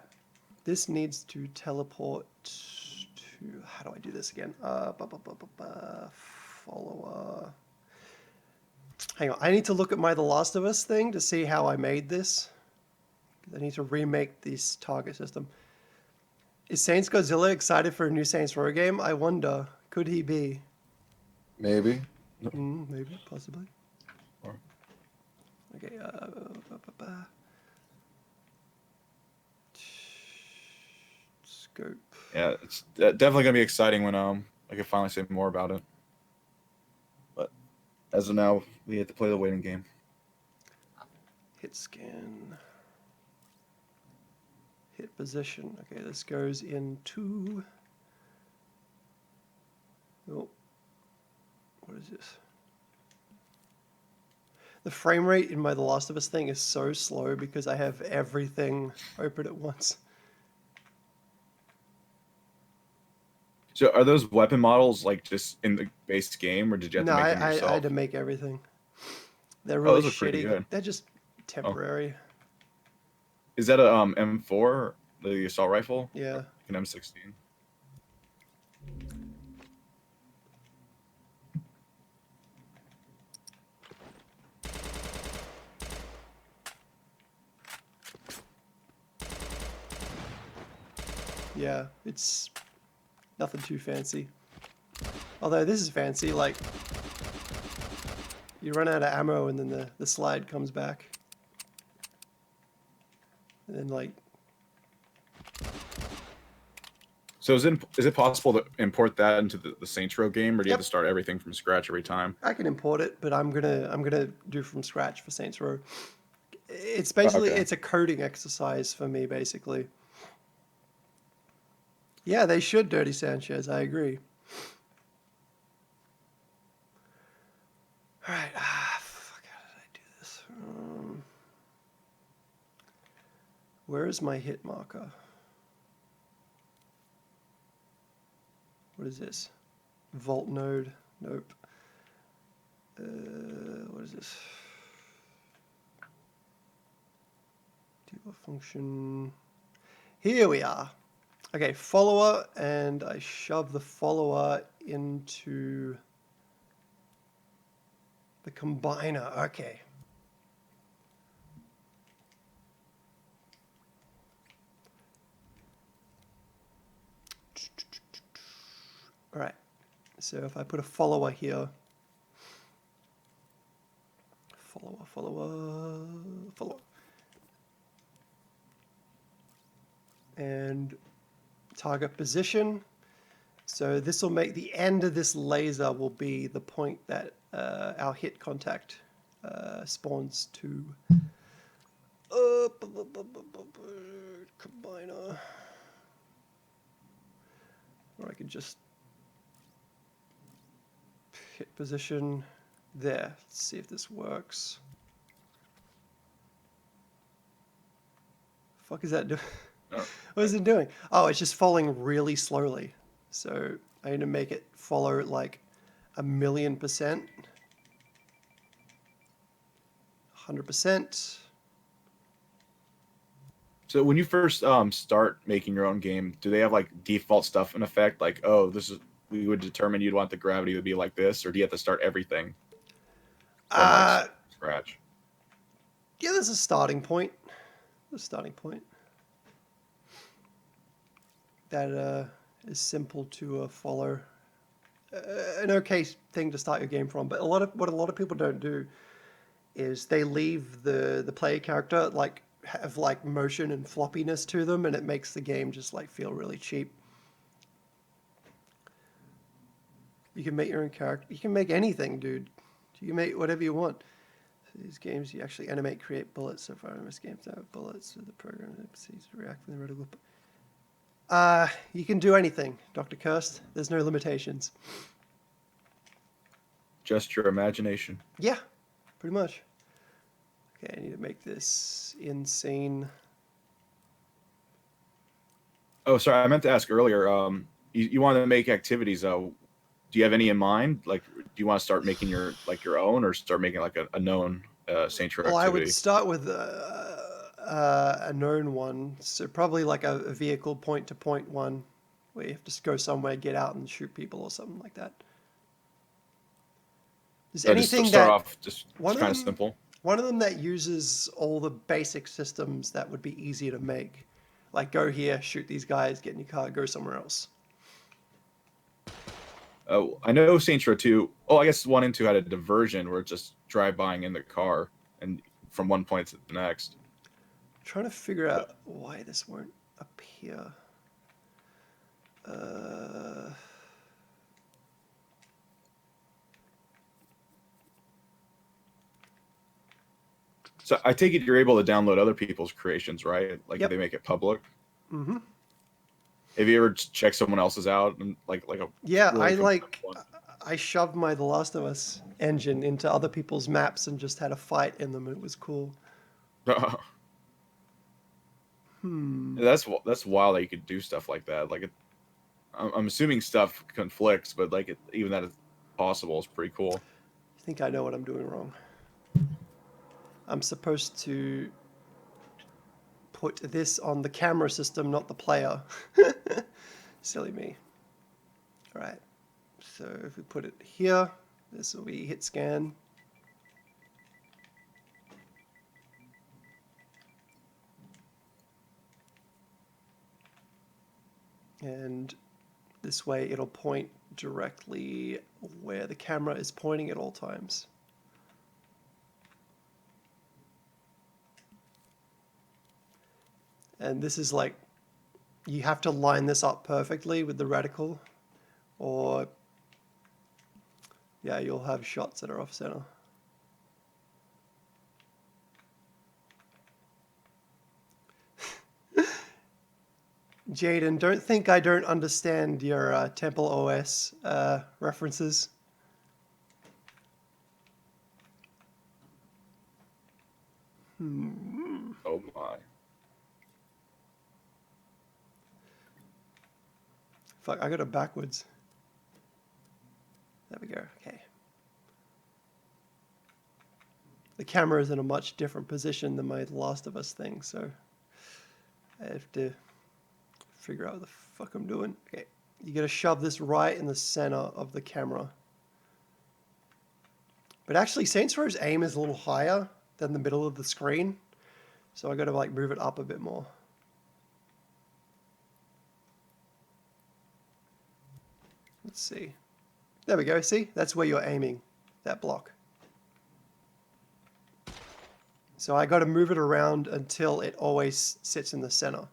This needs to teleport to. How do I do this again? Follower. Hang on. I need to look at my The Last of Us thing to see how I made this. I need to remake this target system. Is Saintsgodzilla excited for a new Saints Row game? I wonder. Could he be? Maybe. Maybe, possibly. Or- Okay. Scope. Yeah, it's definitely gonna be exciting when I can finally say more about it. But as of now, we have to play the waiting game. Hit scan. Hit position. Okay, this goes into. Oh, what is this? The frame rate in my The Last of Us thing is so slow because I have everything open at once. So are those weapon models like just in the base game, or did you have No, to make them I yourself? had to make everything. They're Oh, really those are pretty shitty. good. They're just temporary. Is that a M4, the assault rifle? Yeah. Or an M16? Yeah, it's nothing too fancy. Although this is fancy, like you run out of ammo and then the slide comes back. And then like So is it possible to import that into the Saints Row game, or do you have Yep. to start everything from scratch every time? I can import it, but I'm gonna do from scratch for Saints Row. It's basically Okay. it's a coding exercise for me, basically. Yeah, they should, Dirty Sanchez. I agree. All right. Fuck, how did I do this? Where is my hit marker? What is this? Vault node. Nope. What is this? Dealer function. Here we are. Okay, follower, and I shove the follower into the combiner. Okay. All right. So if I put a follower here, follower, and target position. So this will make the end of this laser will be the point that our hit contact spawns to. Combiner. Or I could just hit position there. Let's see if this works. Fuck is that doing? Oh. What is it doing? Oh, it's just falling really slowly. So I need to make it follow like 1,000,000%. 100%. So when you first start making your own game, do they have like default stuff in effect? Like, oh, this is we would determine you'd want the gravity to be like this, or do you have to start everything from like scratch? Yeah, there's a starting point. The starting point. That is simple to follow. an okay thing to start your game from. But what a lot of people don't do is they leave the player character like have like motion and floppiness to them, and it makes the game just like feel really cheap. You can make your own character. You can make anything, dude. You can make whatever you want. So these games, you actually animate, create bullets. So far, most games don't have bullets. So the program NPCs react when they're ready. You can do anything, Dr. Kirst. There's no limitations. Just your imagination. Yeah, pretty much. Okay, I need to make this insane. Oh, sorry, I meant to ask earlier. You wanted to make activities. Do you have any in mind? Like, do you want to start making your own, or start making like a known Saints Row Well, I would activity? start with a known one. So probably like a vehicle point-to-point one, where you have to go somewhere, get out, and shoot people or something like that. There's Just anything start that off just one of kind of them simple. one of them that uses all the basic systems that would be easier to make, like go here, shoot these guys, get in your car, go somewhere else. I know Saints Row 2. Oh, I guess 1 and 2 had a diversion where it's just drive-bying in the car and from one point to the next. I'm trying to figure out why this won't appear. Uh, So I take it you're able to download other people's creations, right? Like yep. they make it public. Mm-hmm. Have you ever checked someone else's out and like a Yeah, really complex one? I shoved my The Last of Us engine into other people's maps and just had a fight in them. It was cool. That's wild that you could do stuff like that. Like I'm assuming stuff conflicts, but like even that is possible is pretty cool. I think I know what I'm doing wrong. I'm supposed to put this on the camera system, not the player. Silly me. All right. So if we put it here, this will be hit scan. And this way it'll point directly where the camera is pointing at all times. And this is like, you have to line this up perfectly with the reticle, or yeah, you'll have shots that are off center. Jaden, don't think I don't understand your Temple OS references. Oh my. Fuck, I got it backwards. There we go, okay. The camera is in a much different position than my Last of Us thing, so I have to figure out what the fuck I'm doing. Okay, you gotta shove this right in the center of the camera. But actually, Saints Row's aim is a little higher than the middle of the screen, so I gotta like move it up a bit more. Let's see. There we go, see? That's where you're aiming, that block. So I gotta move it around until it always sits in the center.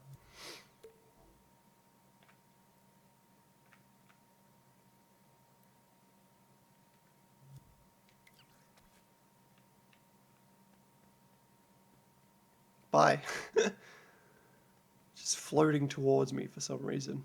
Bye. Just floating towards me for some reason.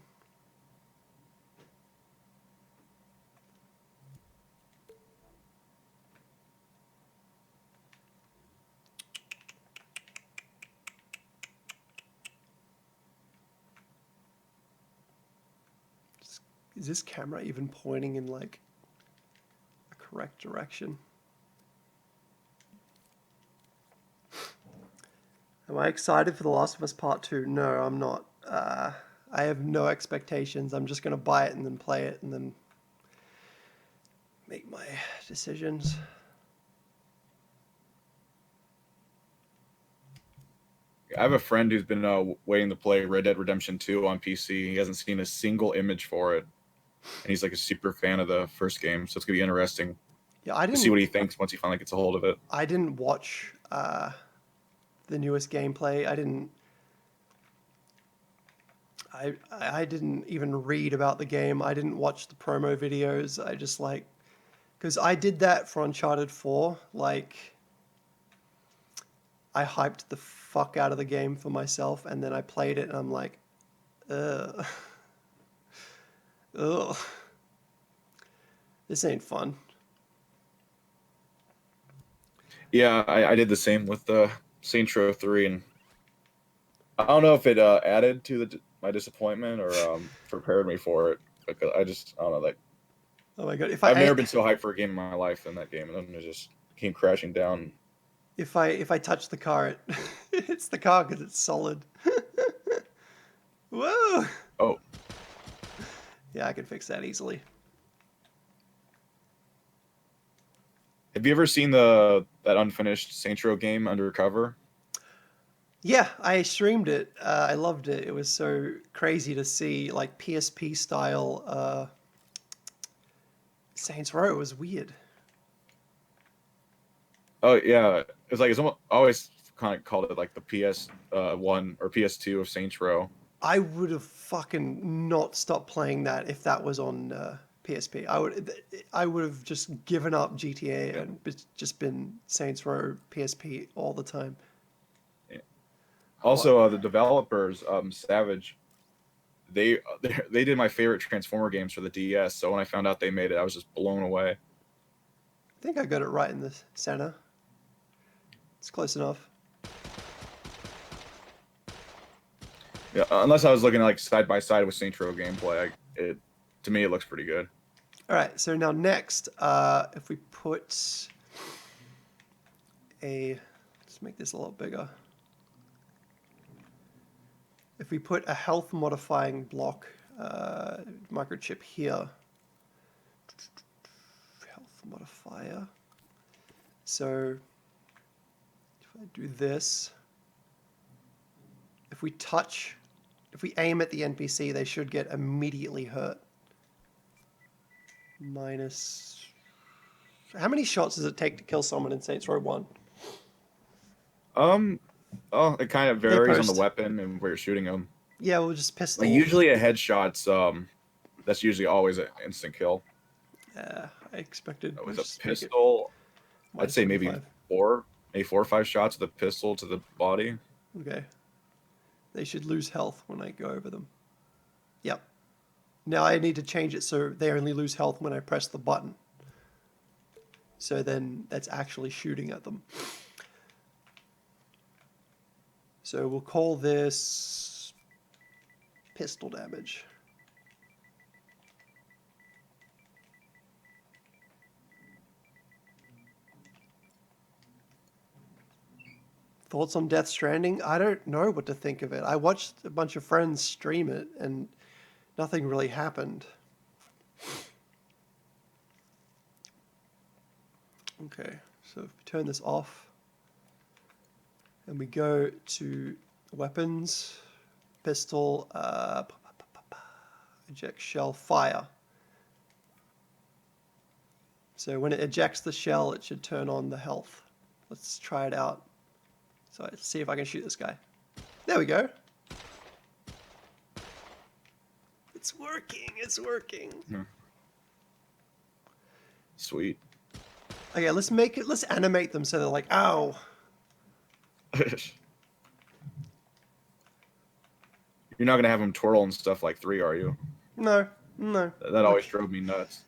Is this camera even pointing in like a correct direction? Am I excited for The Last of Us Part 2? No, I'm not. I have no expectations. I'm just going to buy it and then play it and then make my decisions. I have a friend who's been waiting to play Red Dead Redemption 2 on PC. He hasn't seen a single image for it. and he's like a super fan of the first game, so it's gonna be interesting Yeah, I to see what didn't he thinks once he finally gets a hold of it. I didn't watch the newest gameplay. I didn't even read about the game. I didn't watch the promo videos. I just like because I did that for Uncharted 4. Like I hyped the fuck out of the game for myself, and then I played it, and I'm like, ugh, ugh, this ain't fun. Yeah, I did the same with the Saints Row 3, and I don't know if it added to my disappointment or prepared me for it. Because I don't know, like Oh my god, I've never been so hyped for a game in my life than that game, and then it just came crashing down. if I touch the car, it hits the car because it's solid. Whoa! Oh, Yeah, I can fix that easily. have you ever seen that unfinished Saints Row game Undercover? Yeah, I streamed it. I loved it. It was so crazy to see like PSP style Saints Row. It was weird. Oh yeah, it's like it's almost I always kind of called it like the PS1 or PS2 of Saints Row. I would have fucking not stopped playing that if that was on PSP. I would have just given up GTA Yeah. and just been Saints Row PSP all the time. Yeah. Oh, I Also, the developers, Savage, they did my favorite Transformer games for the DS. So when I found out they made it, I was just blown away. think I got it right in the center. It's close enough. Yeah, unless I was looking like side by side with Saints Row gameplay, it to me it looks pretty good. All right, so now next, if we put let's make this a lot bigger. If we put a health modifying block microchip here, health modifier. So if I do this, if we aim at the NPC, they should get immediately hurt. Minus. How many shots does it take to kill someone in Saints Row 1? Um, oh, it kind of They varies on the post. weapon and where you're shooting them. Yeah, we'll just Like pistol. usually a headshot's that's usually always an instant kill. I expected. With Let's a just make it pistol, I'd minus say maybe 25. maybe 4 or 5 shots with a pistol to the body. Okay. They should lose health when I go over them. Yep. Now I need to change it so they only lose health when I press the button. So then that's actually shooting at them. So we'll call this pistol damage. Thoughts on Death Stranding? I don't know what to think of it. I watched a bunch of friends stream it and nothing really happened. Okay, so if we turn this off and we go to weapons, pistol, eject shell, fire. So when it ejects the shell, it should turn on the health. Let's try it out. So let's see if I can shoot this guy. There we go. It's working. It's working. Sweet. Okay, let's animate them so they're like, ow. You're not gonna have them twirl and stuff like 3, are you? No, no. That always drove me nuts.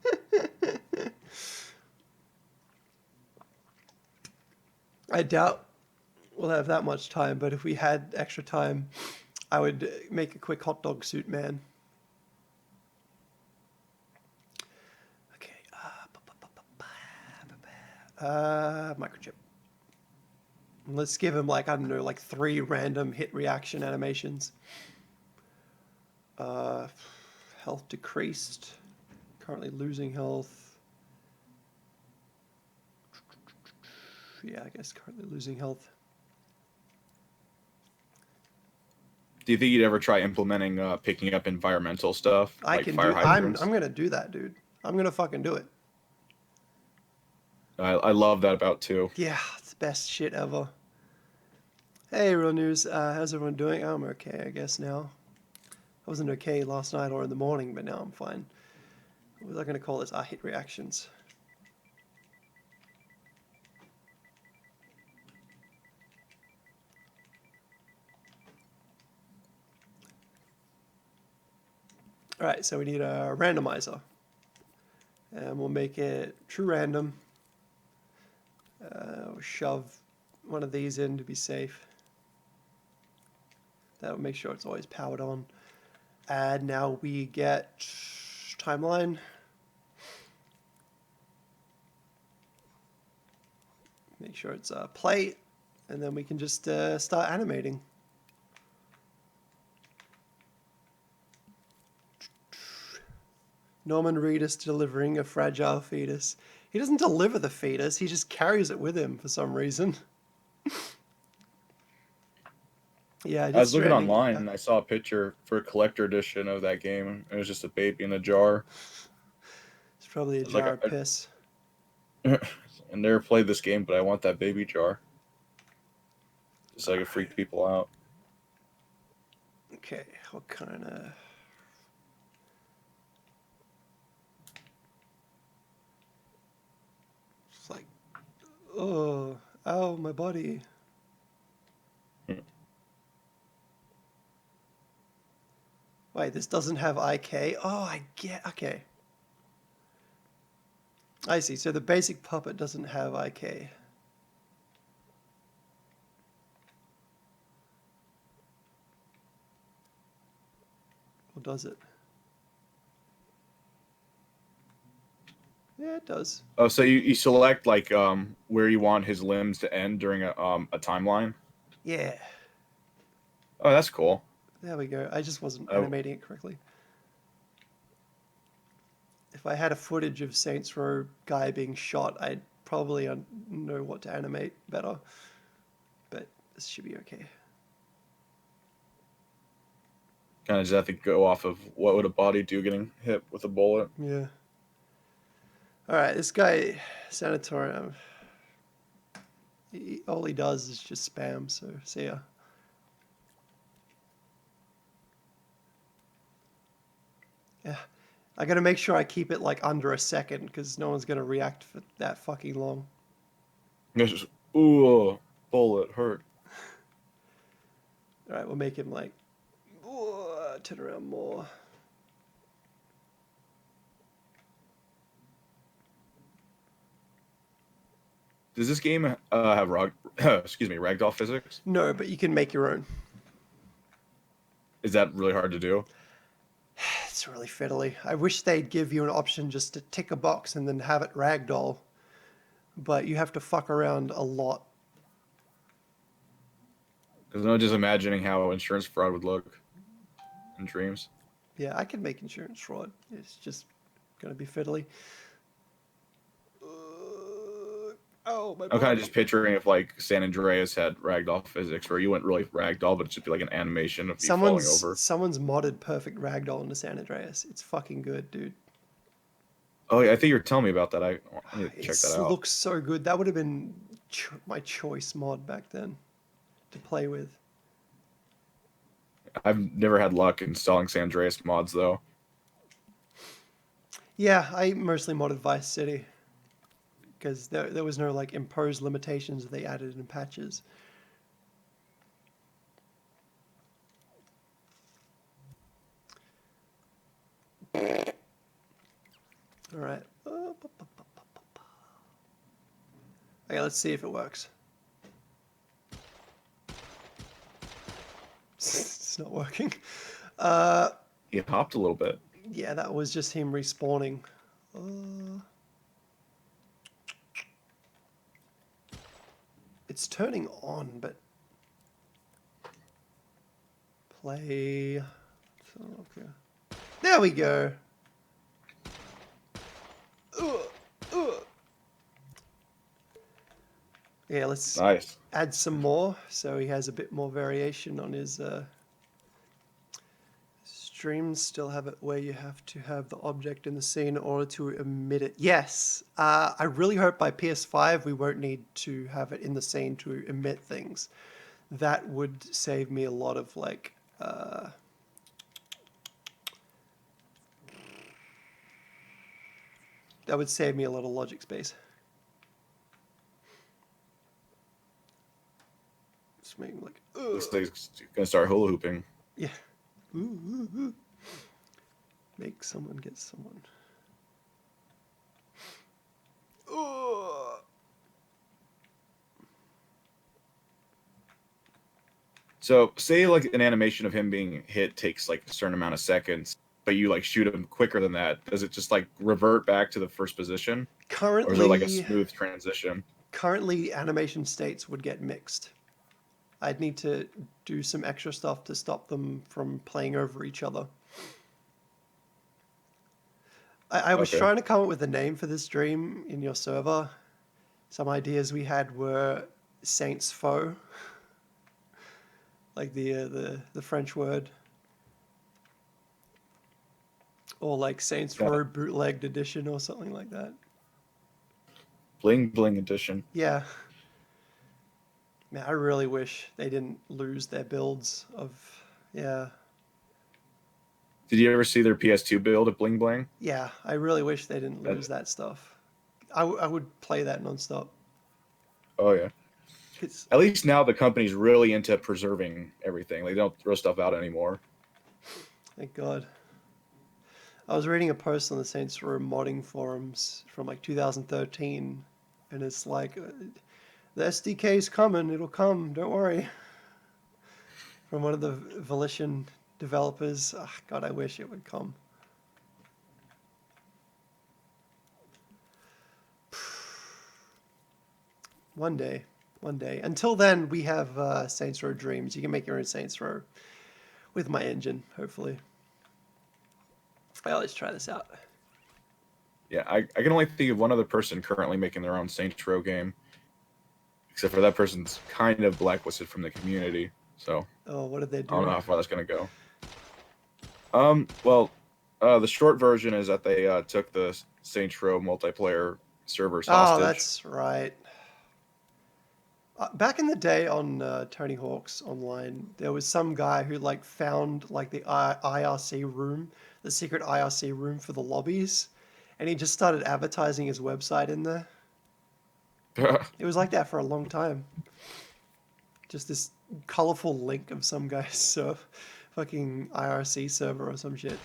I doubt we'll have that much time, but if we had extra time, I would make a quick hot dog suit man. Okay. Microchip. Let's give him like, I don't know, like 3 random hit reaction animations. Health decreased. Currently losing health. Yeah, I guess currently losing health. Do you think you'd ever try implementing picking up environmental stuff I like can fire do. I'm hydrants? gonna do that, dude. I'm gonna fucking do it. I love that about too. Yeah, it's the best shit ever. Hey, real news. How's everyone doing? I'm okay, I guess now. I wasn't okay last night or in the morning, but now I'm fine. What was I gonna call this? Hit reactions. All right, so we need a randomizer, and we'll make it true random. We'll shove one of these in to be safe. That'll make sure it's always powered on. And now we get timeline. Make sure it's play, and then we can just start animating. Norman Reedus delivering a fragile fetus. He doesn't deliver the fetus, he just carries it with him for some reason. Yeah, I Death was looking Stranding. online and I saw a picture for a collector edition of that game. It was just a baby in a jar. It's probably a I was like, jar of piss. I never played this game, but I want that baby jar. Just so I could freak people out. Okay, what kind of... It's like, oh, ow, my body. Wait, this doesn't have IK? Oh, I get, okay. I see, so the basic puppet doesn't have IK. Or does it? Yeah, it does. Oh, so you select like where you want his limbs to end during a timeline? Yeah, Oh, that's cool. there we go. I just wasn't Oh, animating it correctly. If I had a footage of Saints Row guy being shot, I'd probably know what to animate better. But this should be okay. kind of just have to go off of what would a body do getting hit with a bullet. Yeah. All right, this guy, Sanatorium, all he does is just spam, so see ya. Yeah. I gotta make sure I keep it like under a second because no one's gonna react for that fucking long. It's just, ooh, bullet hurt. All right, we'll make him like, turn around more. Does this game have excuse me, ragdoll physics? No, but you can make your own. Is that really hard to do? It's really fiddly. I wish they'd give you an option just to tick a box and then have it ragdoll. But you have to fuck around a lot. Because I'm just imagining how insurance fraud would look in dreams. Yeah, I can make insurance fraud. It's just gonna be fiddly. Oh, my I'm kind of body. just picturing if like San Andreas had ragdoll physics, where you wouldn't really ragdoll, but it'd just be like an animation of you falling over. Someone's modded perfect ragdoll into San Andreas. It's fucking good, dude. Oh yeah, I think you were telling me about that. I need to It check that out. looks so good. That would have been my choice mod back then to play with. I've never had luck installing San Andreas mods though. Yeah, I mostly modded Vice City because there was no like imposed limitations they added in patches. All right. Okay, let's see if it works. It's not working. He hopped a little bit. Yeah, that was just him respawning. Uh, it's turning on, but play. So, okay. There we go. Yeah, let's Nice. add some more so he has a bit more variation on his streams still have it where you have to have the object in the scene in order to emit it. Yes. I really hope by PS5 we won't need to have it in the scene to emit things. That would save me a lot of like that would save me a lot of logic space. Just make like This thing's gonna start hula hooping. yeah. Ooh, ooh, ooh. Make someone get someone. Ugh. So say like an animation of him being hit takes like a certain amount of seconds, but you like shoot him quicker than that. Does it just like revert back to the first position? Or is there like a smooth transition? Currently, animation states would get mixed. I'd need to do some extra stuff to stop them from playing over each other. I was Okay. trying to come up with a name for this dream in your server. Some ideas we had were Saints Foe, like the French word, or like Saints Got Row it. bootlegged edition or something like that. Bling bling edition. Yeah. Man, I really wish they didn't lose their builds of, yeah. Did you ever see their PS2 build of Bling Bling? Yeah, I really wish they didn't lose that stuff. I would play that nonstop. Oh yeah. 'Cause- At least now the company's really into preserving everything. They don't throw stuff out anymore. Thank God. I was reading a post on the Saints Row modding forums from like 2013, and it's like, the SDK's coming, it'll come, don't worry. From one of the Volition developers. Oh, God, I wish it would come. One day. One day. Until then, we have Saints Row Dreams. You can make your own Saints Row with my engine, hopefully. Well, let's try this out. Yeah, I can only think of one other person currently making their own Saints Row game. Except for that person's kind of blacklisted from the community. So Oh, what did they I don't know do? how far that's gonna go. Well, the short version is that they took the Saints Row multiplayer servers Oh, hostage. that's right. Back in the day on Tony Hawk's Online, there was some guy who like found like the IRC room, the secret IRC room for the lobbies, and he just started advertising his website in there. It was like that for a long time. Just this colorful link of some guy's fucking IRC server or some shit.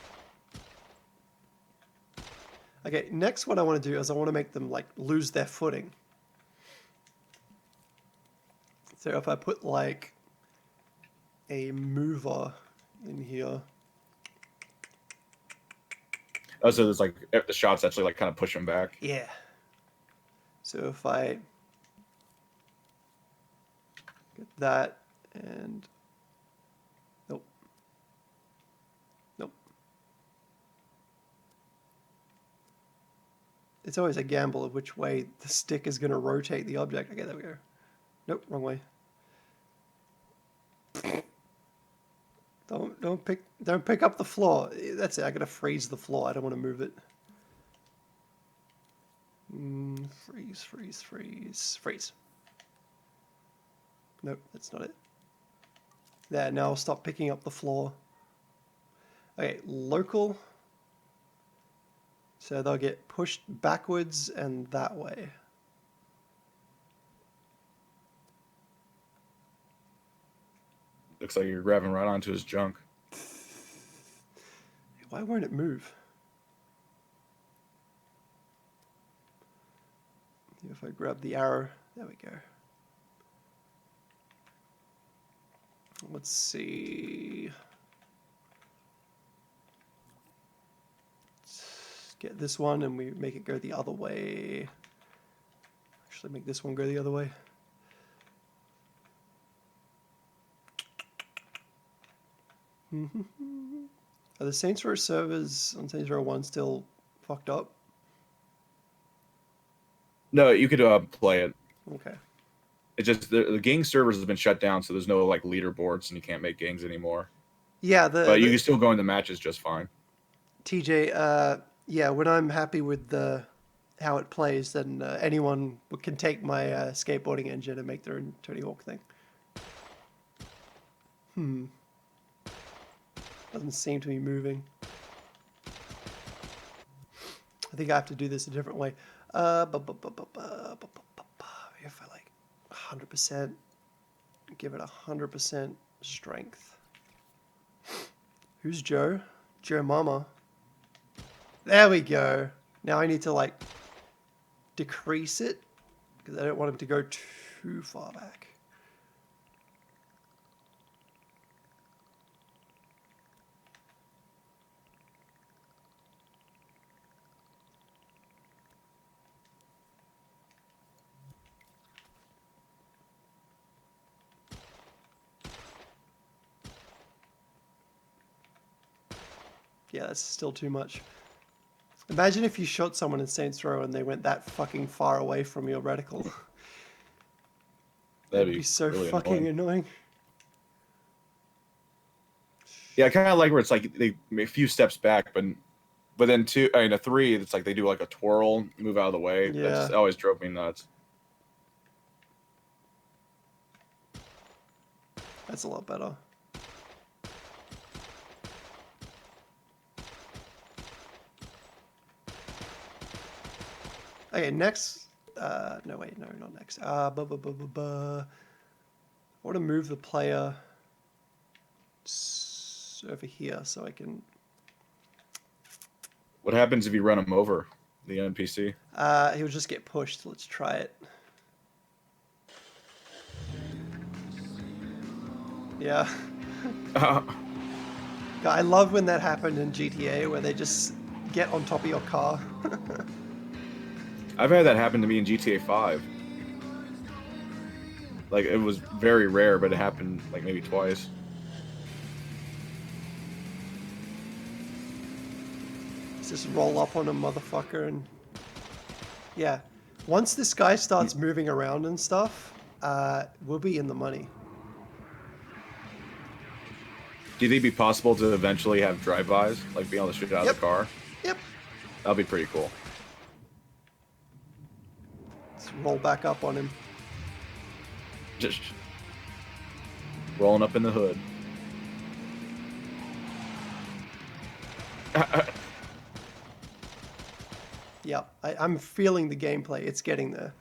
Okay, next what I want to do is I want to make them like lose their footing. So if I put like a mover in here. Oh, so there's like the shots actually like kind of push them back. Yeah. So if I get that and nope. Nope. It's always a gamble of which way the stick is going to rotate the object. Okay, there we go. Nope, wrong way. Don't pick up the floor. That's it. I gotta freeze the floor. I don't want to move it. Freeze. Nope, that's not it. There. Now I'll stop picking up the floor. Okay, local. So they'll get pushed backwards and that way. Looks like you're grabbing right onto his junk. Why won't it move? If I grab the arrow, there we go. Let's see. Let's get this one and we make it go the other way. Actually, make this one go the other way. Are the Saints Row servers on Saints Row 1 still fucked up? No, you could play it. Okay. It's just the gang servers have been shut down, so there's no like leaderboards and you can't make gangs anymore. Yeah, but you can still go into matches just fine. TJ, yeah, when I'm happy with the how it plays, then anyone can take my skateboarding engine and make their own Tony Hawk thing. Doesn't seem to be moving. I think I have to do this a different way. If I like 100%, give it 100% strength. Who's Joe? Joe Mama. There we go. Now I need to like decrease it because I don't want him to go too far back. Yeah, that's still too much. Imagine if you shot someone in Saints Row and they went that fucking far away from your reticle. That'd That'd be be so really fucking annoying. Yeah, I kind of like where it's like they a few steps back, but then a three, it's like they do like a twirl, move out of the way. That Yeah, just always drove me nuts. that's a lot better. Okay, next. No, wait, no, not next. I want to move the player over here so I can. What happens if you run him over, the NPC? He'll just get pushed. Let's try it. Yeah. I love when that happened in GTA where they just get on top of your car. I've had that happen to me in GTA 5. Like it was very rare, but it happened like maybe twice. Just roll up on a motherfucker and yeah. Once this guy starts moving around and stuff, we'll be in the money. Do you think it'd be possible to eventually have drive-bys, like being able to shoot out of the car? Yep. That'd be pretty cool. Let's roll back up on him. Just rolling up in the hood. Yep. I'm feeling the gameplay. It's getting there.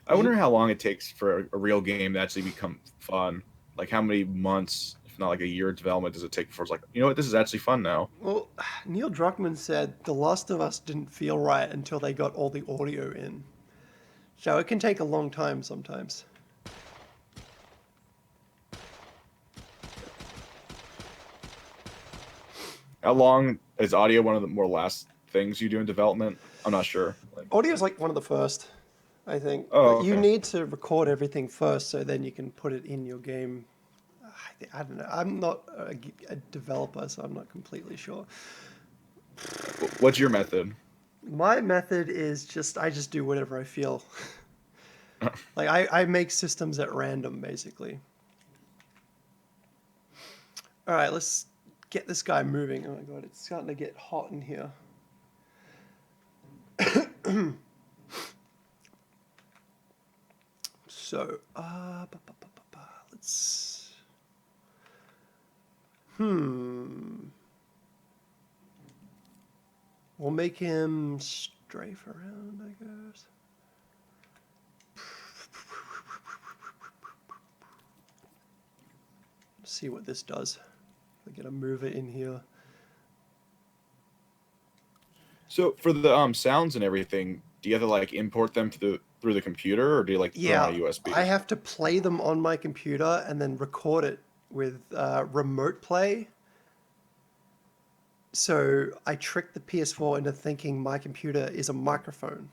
I wonder how long it takes for a real game to actually become fun. Like how many months, if not like a year of development, does it take before it's like, you know what, this is actually fun now? Well, Neil Druckmann said The Last of Us didn't feel right until they got all the audio in. So it can take a long time sometimes. How long is audio one of the more last things you do in development? I'm not sure. Audio is like one of the first, I think. Oh, But you okay. need to record everything first so then you can put it in your game. I don't know. I'm not a developer, so I'm not completely sure. What's your method? My method is I just do whatever I feel. Like I make systems at random, basically. All right, let's get this guy moving. Oh my god, it's starting to get hot in here. So, let's. We'll make him strafe around, I guess. See what this does. I gotta move it in here. So for the sounds and everything, do you have to like import them through the computer, or do you like throw them on a USB? I have to play them on my computer and then record it with remote play. So I tricked the PS4 into thinking my computer is a microphone.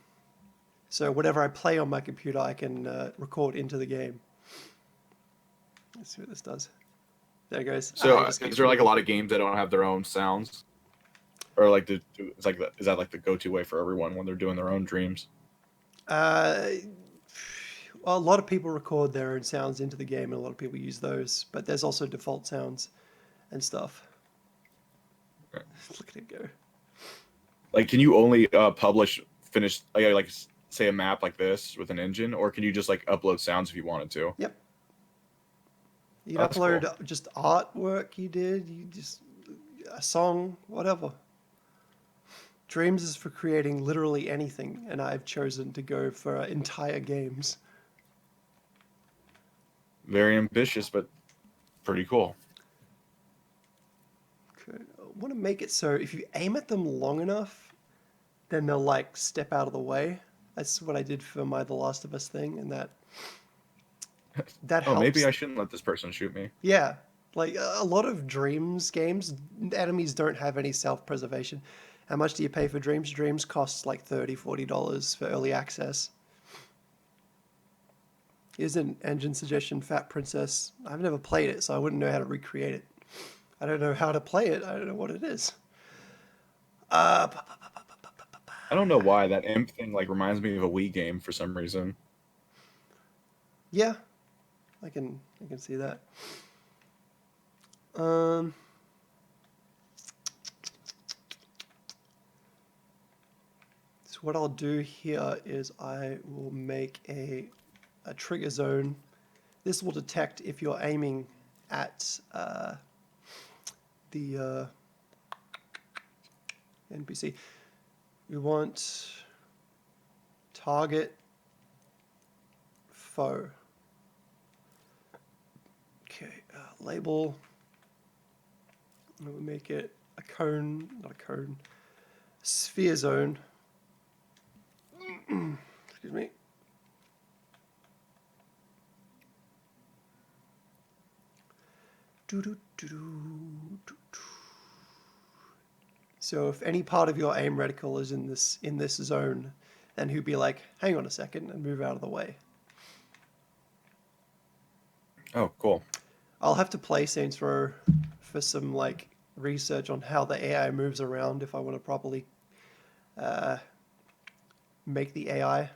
So whatever I play on my computer, I can record into the game. Let's see what this does. There it goes. So is there like a lot of games that don't have their own sounds, or like is that like the go-to way for everyone when they're doing their own dreams? Uh, well, a lot of people record their own sounds into the game, and a lot of people use those. But there's also default sounds and stuff. Right. Look at it go. Like, can you only publish finished like say a map like this with an engine, or can you just like upload sounds if you wanted to? Yep. You Oh, can that's cool. upload just artwork you did, you just a song, whatever. Dreams is for creating literally anything, and I've chosen to go for entire games. Very ambitious, but pretty cool. Okay. I want to make it so if you aim at them long enough, then they'll like step out of the way. That's what I did for my The Last of Us thing, and that Oh, maybe helps. I shouldn't let this person shoot me. Yeah, like a lot of Dreams games, enemies don't have any self-preservation. How much do you pay for Dreams? Dreams costs like $30, $40 for early access. Here's an engine suggestion, Fat Princess. I've never played it, so I wouldn't know how to recreate it. I don't know how to play it. I don't know what it is. Uh, I don't know why that imp thing like reminds me of a Wii game for some reason. yeah, I can see that. Um, so what I'll do here is I will make a trigger zone. This will detect if you're aiming at the NPC. We want target foe. Okay, label. We'll make it a cone, not a cone, sphere zone. Excuse me. So if any part of your aim reticle is in this zone, then he'd be like, hang on a second, and move out of the way. Oh, cool. I'll have to play Saints Row for some like research on how the AI moves around if I want to properly make the AI.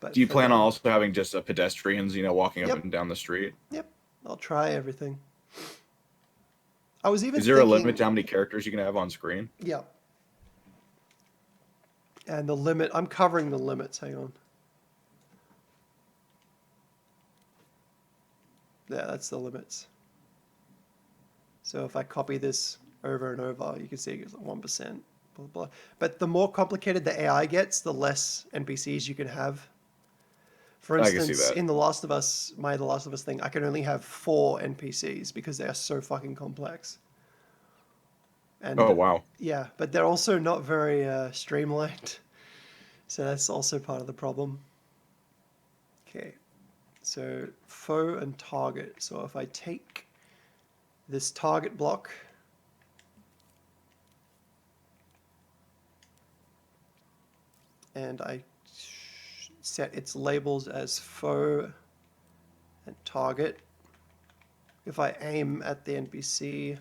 But Do you for plan on now, also having just pedestrians, walking up yep, and down the street? yep, I'll try everything. I was even Is there a limit thinking, to how many characters you can have on screen? yeah, and the limit, I'm covering the limits, hang on. Yeah, that's the limits. So if I copy this over and over, you can see it's 1%, blah, blah. But the more complicated the AI gets, the less NPCs you can have. For I can see instance, that. in The Last of Us, my The Last of Us thing, I can only have 4 NPCs because they are so fucking complex. Oh, And wow. yeah, but they're also not very streamlined. So that's also part of the problem. Okay, so foe and target. So if I take this target block and I set its labels as foe and target, if I aim at the NPC,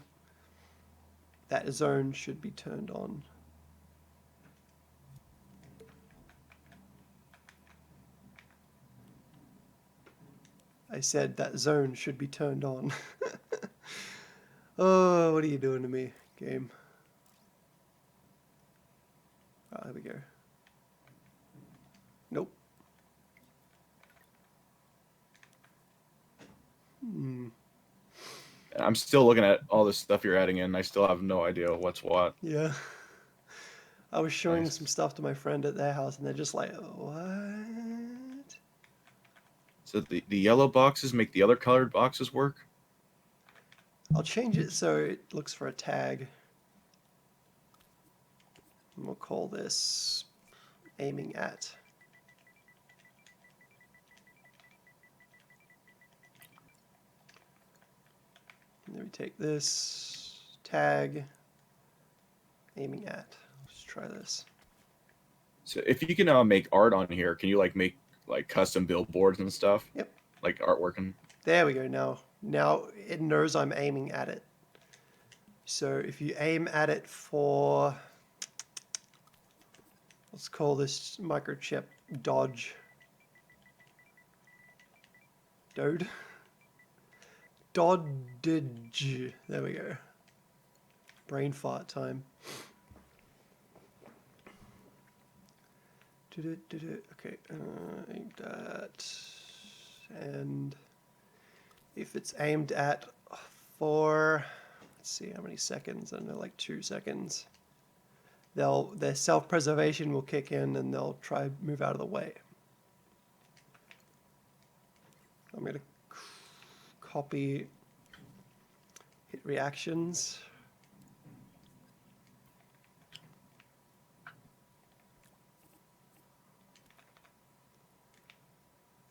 that zone should be turned on. I said that zone should be turned on. Oh, what are you doing to me, game? Oh, there we go. Nope. Hmm. I'm still looking at all this stuff you're adding in. I still have no idea what's what. Yeah. I was showing some Nice. stuff to my friend at their house, and they're just like, what? So the yellow boxes make the other colored boxes work? I'll change it so it looks for a tag. And we'll call this aiming at. And then we take this tag, aiming at. Let's try this. So if you can make art on here, can you like make like custom billboards and stuff? Yep. Like artwork and There we go. Now it knows I'm aiming at it. So if you aim at it for Let's call this microchip Dodge. Dode? Dodge. There we go. Brain fart time. Okay, aimed at, and if it's aimed at for, let's see how many seconds. I don't know, like 2 seconds. Their self-preservation will kick in, and they'll try to move out of the way. I'm gonna copy, hit reactions.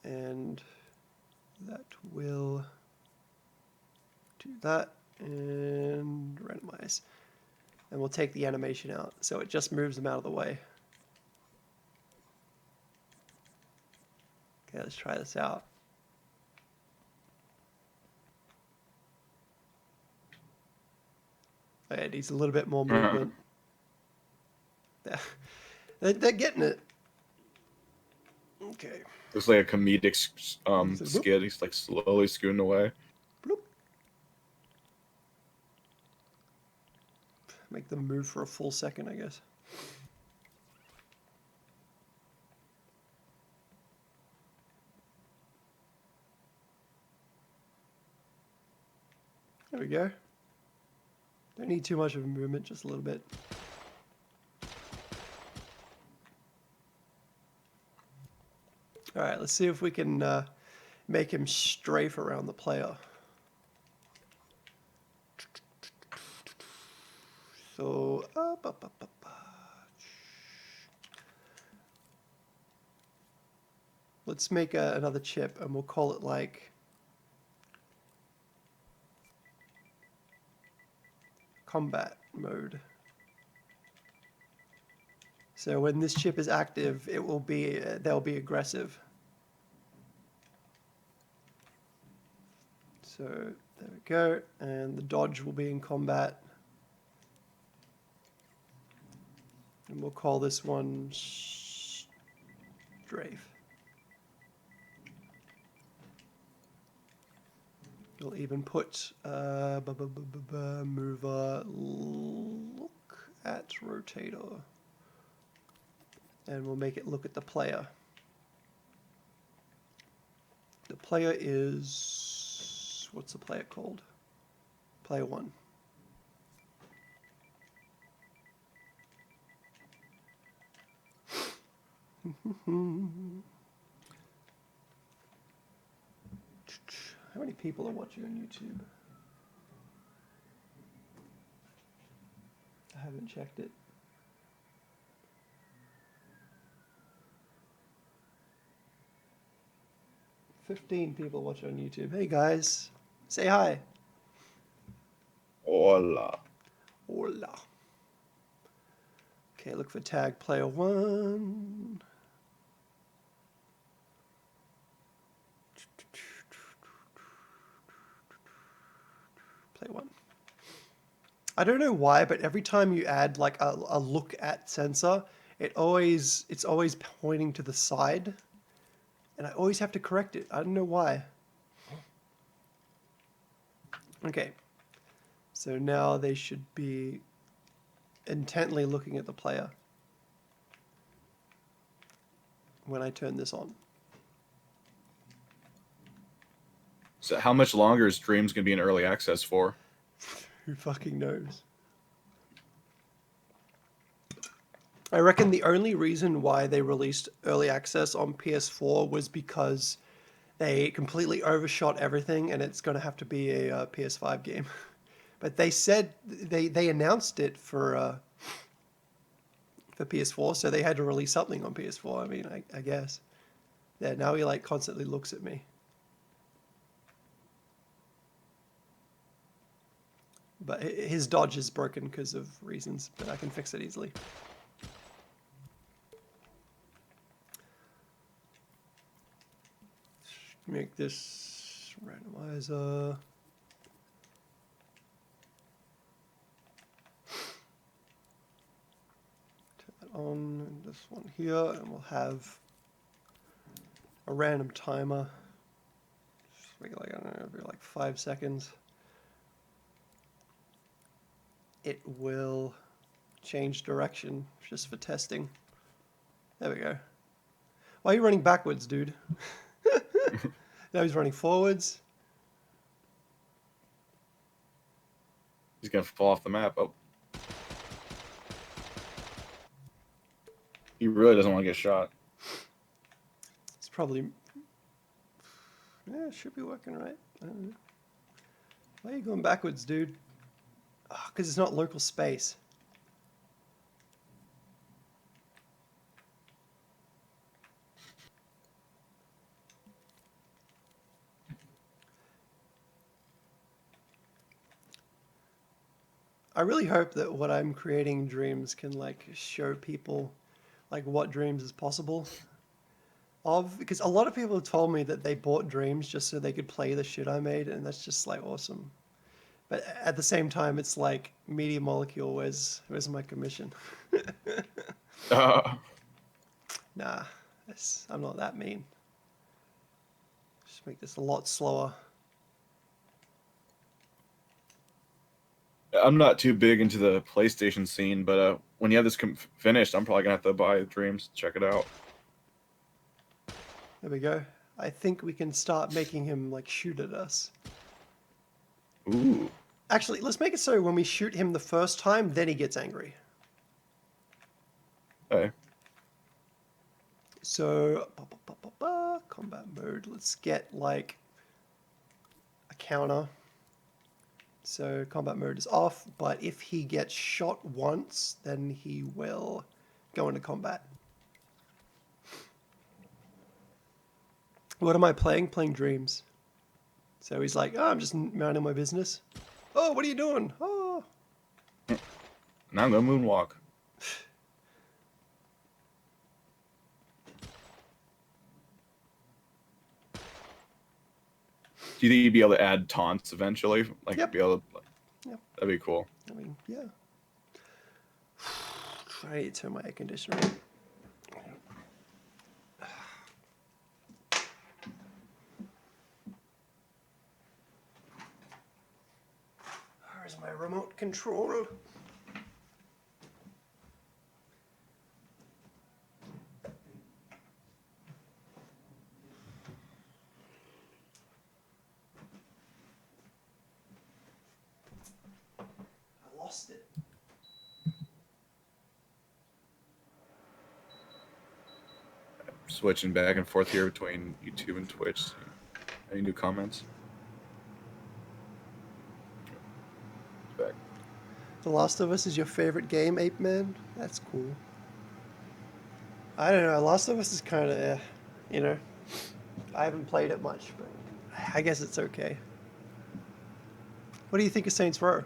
And that will do that, and randomize. And we'll take the animation out, so it just moves them out of the way. Okay, let's try this out. Okay, it needs a little bit more movement. They're getting it. Okay. Looks like a comedic skid. He's like slowly scooting away. Bloop. Make them move for a full second, I guess. There we go. Don't need too much of a movement, just a little bit. All right, let's see if we can make him strafe around the player. So, let's make another chip, and we'll call it like combat mode. So when this chip is active, it will be they'll be aggressive. So there we go, and the dodge will be in combat. And we'll call this one strafe. We'll even put mover look at rotator. And we'll make it look at the player. The player is, what's the player called? Player 1. How many people are watching on YouTube? I haven't checked it. 15 people watching on YouTube. Hey guys, say hi. Hola. Hola. Okay, look for tag player 1. Player 1. I don't know why, but every time you add like a look at sensor, it's always pointing to the side. And I always have to correct it. I don't know why. Okay. So now they should be intently looking at the player when I turn this on. So how much longer is Dreams going to be in early access for? Who fucking knows? I reckon the only reason why they released early access on PS4 was because they completely overshot everything, and it's going to have to be a PS5 game. But they said they announced it for PS4, so they had to release something on PS4. I mean, I guess. Yeah, now he like constantly looks at me. But his dodge is broken because of reasons, but I can fix it easily. Make this randomizer. Turn that on this one here, and we'll have a random timer. Just make it like, I don't know, every like 5 seconds. It will change direction just for testing. There we go. Why are you running backwards, dude? Now he's running forwards. He's gonna fall off the map. Oh. He really doesn't want to get shot. It's probably... Yeah, it should be working right. I don't know. Why are you going backwards, dude? Oh, because it's not local space. I really hope that what I'm creating Dreams can like show people like what Dreams is possible of, because a lot of people have told me that they bought Dreams just so they could play the shit I made, and that's just like awesome. But at the same time, it's like Media Molecule, where's my commission? Nah, I'm not that mean. Just make this a lot slower. I'm not too big into the PlayStation scene, but when you have this finished, I'm probably gonna have to buy Dreams, check it out. There we go. I think we can start making him like shoot at us. Ooh. Actually, let's make it so when we shoot him the first time, then he gets angry. Okay. So, combat mode. Let's get like a counter. So combat mode is off, but if he gets shot once, then he will go into combat. What am I playing? Playing Dreams. So he's like, oh, I'm just minding my business. Oh, what are you doing? Oh. Now I'm gonna moonwalk. Do you think you'd be able to add taunts eventually? Like, Yep. be able to, Yep. That'd be cool. I mean, yeah. Try to turn my air conditioner on. Where's my remote control? I lost it. Switching back and forth here between YouTube and Twitch. Any new comments? Back. The Last of Us is your favorite game, Ape Man? That's cool. I don't know. Last of Us is kind of, you know, I haven't played it much, but I guess it's okay. What do you think of Saints Row?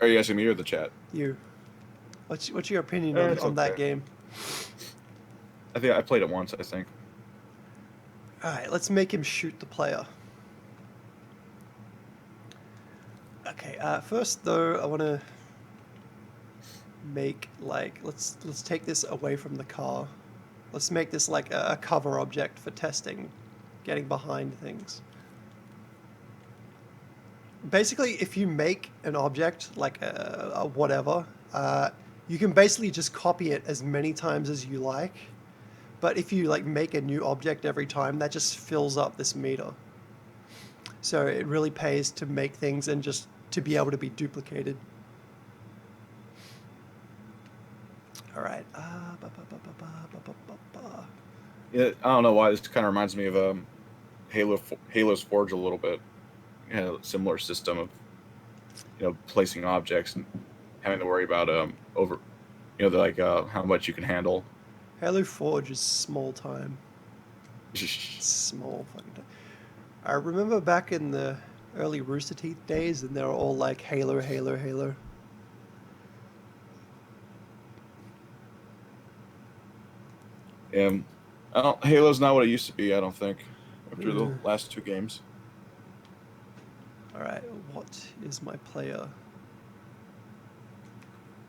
Are you asking me or the chat? You. What's your opinion on that okay. game? I think I played it once, I think. Alright, let's make him shoot the player. Okay, first though, I want to make like, let's take this away from the car. Let's make this like a cover object for testing, getting behind things. Basically, if you make an object, like a whatever, you can basically just copy it as many times as you like. But if you like make a new object every time, that just fills up this meter. So it really pays to make things and just to be able to be duplicated. All right. Yeah, I don't know why this kind of reminds me of Halo's Forge a little bit. You know, similar system of placing objects and having to worry about how much you can handle. Halo Forge is small time. Small fucking time. I remember back in the early Rooster Teeth days, and they were all like Halo, Halo, Halo. Halo's not what it used to be, I don't think, after the last two games. All right, what is my player?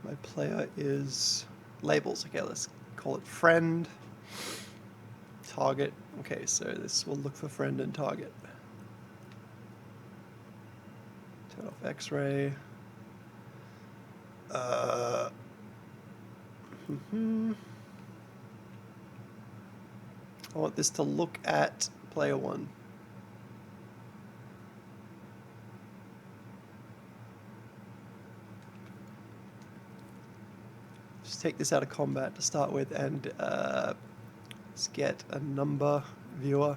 My player is labels. Okay, let's call it friend. Target. Okay, so this will look for friend and target. Turn off X-ray. I want this to look at player 1. Just take this out of combat to start with, and let's get a number viewer.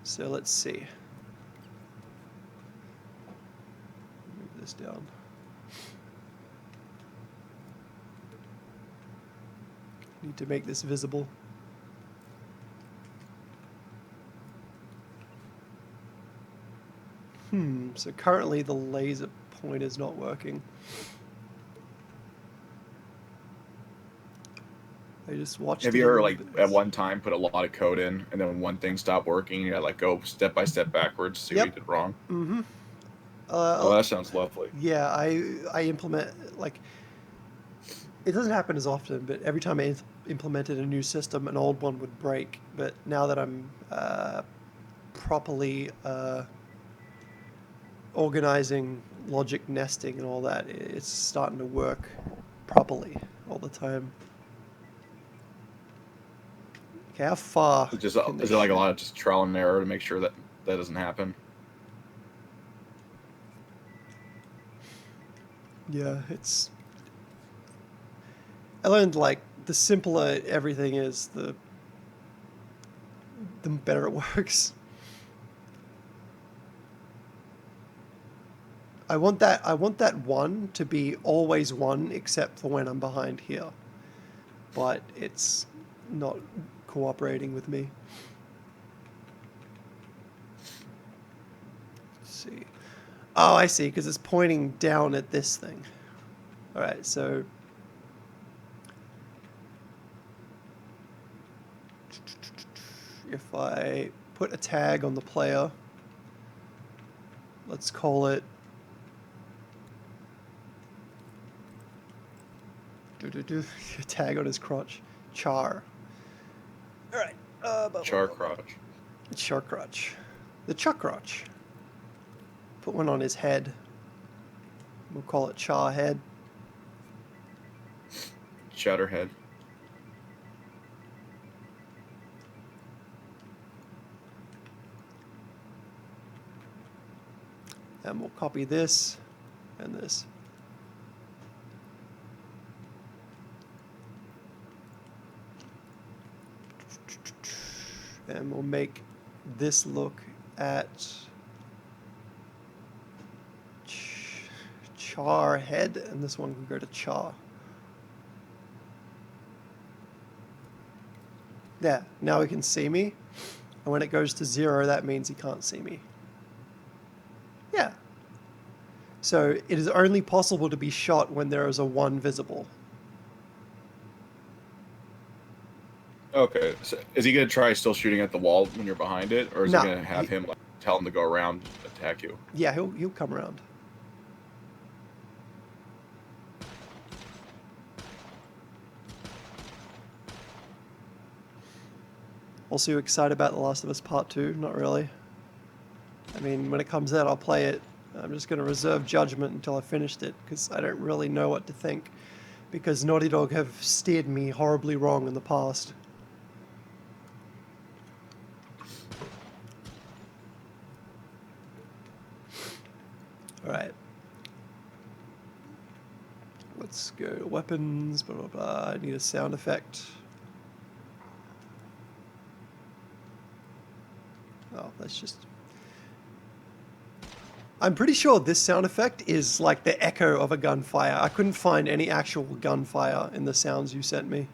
So let's see. Move this down. Need to make this visible. So currently the laser pointer is not working. I just watched. Have you ever like at one time put a lot of code in, and then one thing stopped working, and you gotta like go step by step backwards, see what you did wrong? Mm-hmm. Oh, that sounds lovely. Yeah, I implement, like, it doesn't happen as often, but every time I implemented a new system, an old one would break. But now that I'm properly organizing logic nesting and all that, it's starting to work properly all the time. Okay, how far? Is it like a lot of just trial and error to make sure that that doesn't happen? Yeah, it's. I learned, like, the simpler everything is, the better it works. I want that 1 to be always 1 except for when I'm behind here. But it's not cooperating with me. Let's see. Oh, I see, because it's pointing down at this thing. Alright, so if I put a tag on the player, let's call it tag on his crotch, char. All right, Char crotch. char crotch, the chuck crotch. Put one on his head. We'll call it char head. Chatterhead. And we'll copy this and this. And we'll make this look at char head, and this one can go to char. Yeah, now he can see me. And when it goes to 0, that means he can't see me. Yeah. So it is only possible to be shot when there is a 1 visible. Okay, so is he gonna try still shooting at the wall when you're behind it, or is he gonna have him like tell him to go around and attack you? Yeah, he'll come around. Also excited about The Last of Us Part 2? Not really. I mean, when it comes out, I'll play it. I'm just going to reserve judgment until I finished it, because I don't really know what to think. Because Naughty Dog have steered me horribly wrong in the past. Alright. Let's go to weapons, blah blah blah. I need a sound effect. Oh, that's just... I'm pretty sure this sound effect is like the echo of a gunfire. I couldn't find any actual gunfire in the sounds you sent me.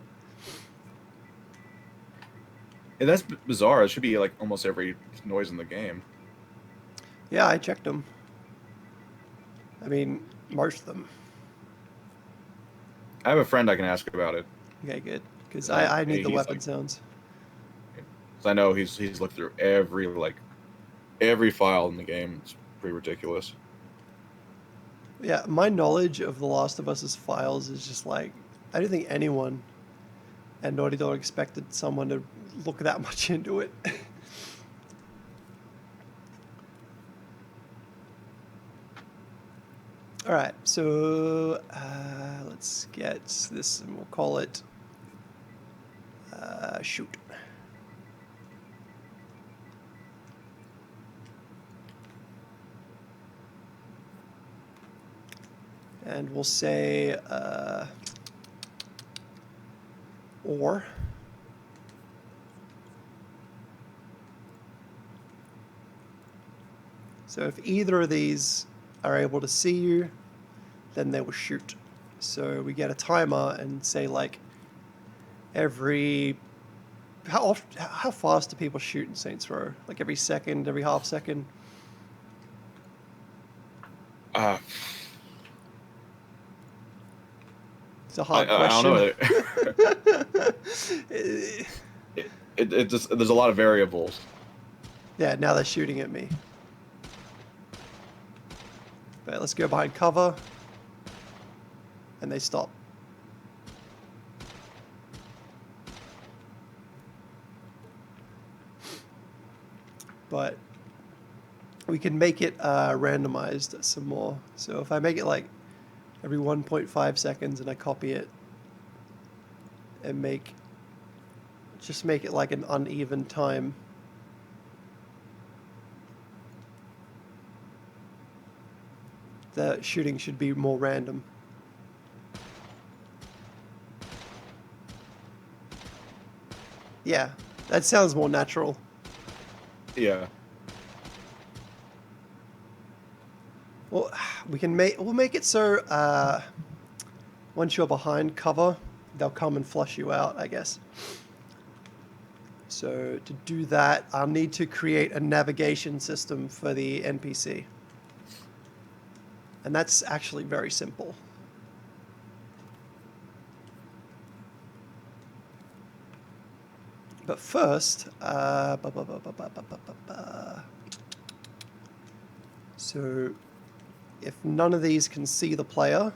Yeah, that's bizarre. It should be like almost every noise in the game. Yeah, I checked them. I mean, most of them. I have a friend I can ask about it. Okay, good. Because I need the weapon like, sounds. Cause I know he's looked through every file in the game. It's pretty ridiculous. Yeah, my knowledge of The Last of Us's files is just like, I don't think anyone at Naughty Dog expected someone to look that much into it. All right, so let's get this and we'll call it shoot. And we'll say or. So if either of these are able to see you, then they will shoot. So we get a timer and say like every how fast do people shoot in Saints Row? Like every second, every half second? Uh, It's a I hard don't question. know. It just there's a lot of variables. Yeah, now they're shooting at me. But let's go behind cover. And they stop. But we can make it randomized some more. So if I make it like every 1.5 seconds and I copy it and just make it like an uneven time. The shooting should be more random. Yeah, that sounds more natural. Yeah. Well, we'll make it so once you're behind cover, they'll come and flush you out, I guess. So to do that, I'll need to create a navigation system for the NPC. And that's actually very simple. But first, so if none of these can see the player,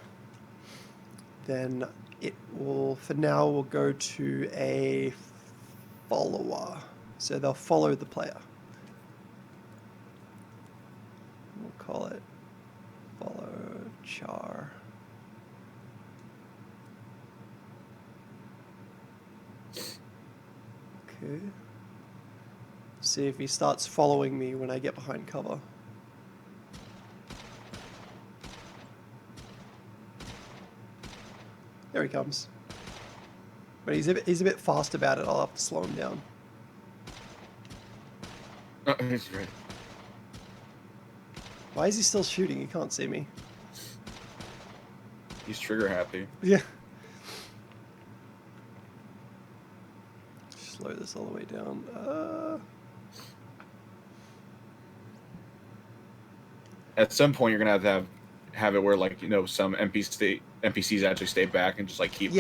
then it will, for now, will go to a follower. So they'll follow the player. We'll call it follow char. Okay. See if he starts following me when I get behind cover. There he comes. But he's a bit fast about it. I'll have to slow him down. Oh, he's right. Why is he still shooting? He can't see me. He's trigger happy. Yeah. Slow this all the way down. At some point, you're gonna have it where like some NPCs actually stay back and just like keep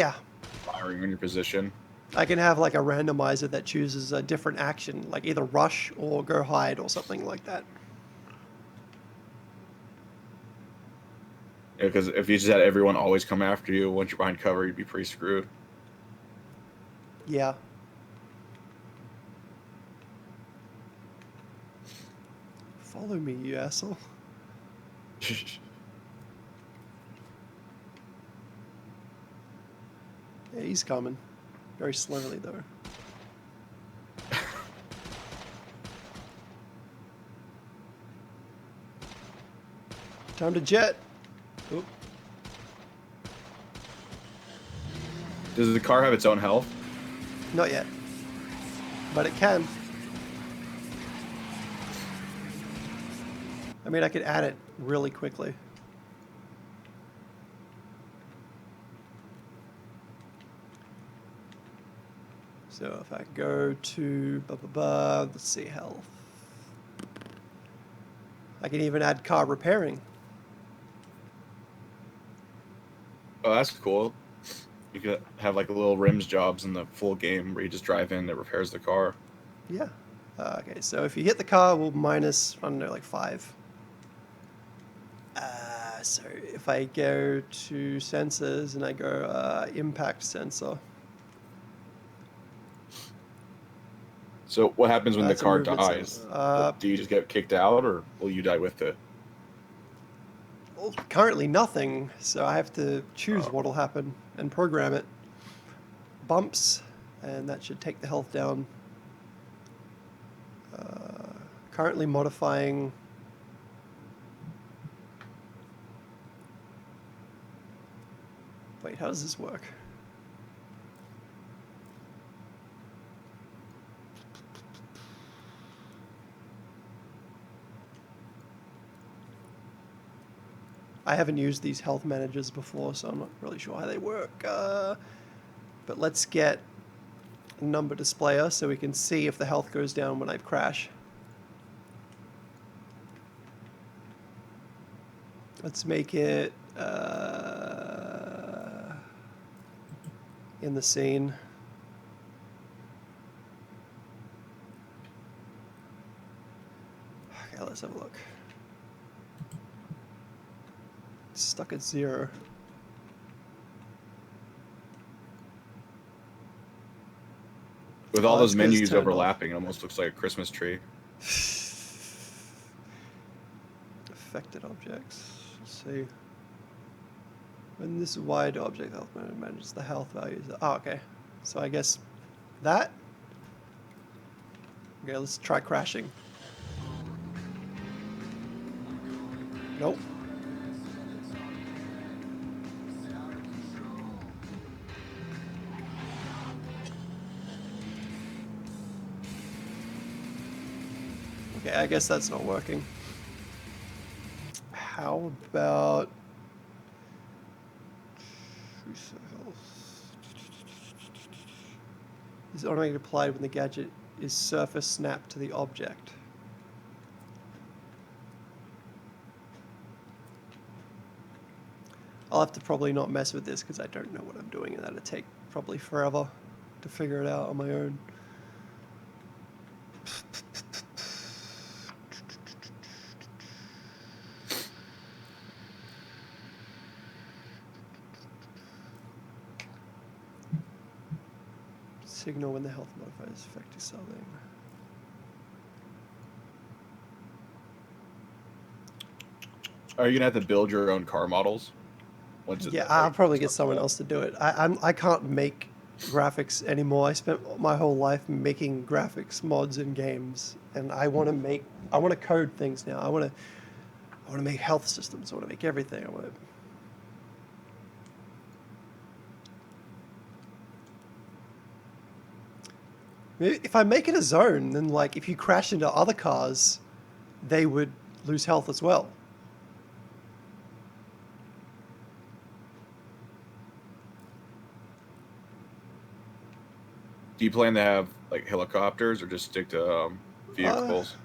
firing in your position. I can have like a randomizer that chooses a different action, like either rush or go hide or something like that. Yeah, because if you just had everyone always come after you once you're behind cover, you'd be pretty screwed. Yeah. Follow me, you asshole. Yeah, he's coming. Very slowly, though. Time to jet. Oop. Does the car have its own health? Not yet. But it can. I mean, I could add it really quickly. So if I go to, let's see, health. I can even add car repairing. Oh, that's cool. You could have like little rims jobs in the full game where you just drive in, it repairs the car. Yeah. Okay, so if you hit the car, we'll minus, I don't know, like 5. So if I go to sensors and I go impact sensor, So what happens when the that's a car movement dies? sensor. Do you just get kicked out, or will you die with it? Well, currently nothing, so I have to choose Oh. what'll happen and program it. Bumps, and that should take the health down. Currently modifying. Wait, how does this work? I haven't used these health managers before, so I'm not really sure how they work. But let's get a number displayer so we can see if the health goes down when I crash. Let's make it in the scene. Okay, let's have a look. It's stuck at 0. With all that's those 'cause it's menus turned off. overlapping, it almost looks like a Christmas tree. Affected objects. Let's see. When this wide object health manager manages the health values. Oh, okay. So I guess that. Okay, let's try crashing. Nope. Okay, I guess that's not working. How about is automatically applied when the gadget is surface snapped to the object? I'll have to probably not mess with this because I don't know what I'm doing, and that'll take probably forever to figure it out on my own. Signal when the health modifier is affecting something. Are you gonna have to build your own car models? Yeah, I'll probably get someone else to do it. I can't make graphics anymore. I spent my whole life making graphics mods in games, and I want to code things now. I want to make health systems. I want to make everything. I want to. If I make it a zone, then like if you crash into other cars, they would lose health as well. Do you plan to have like helicopters, or just stick to vehicles?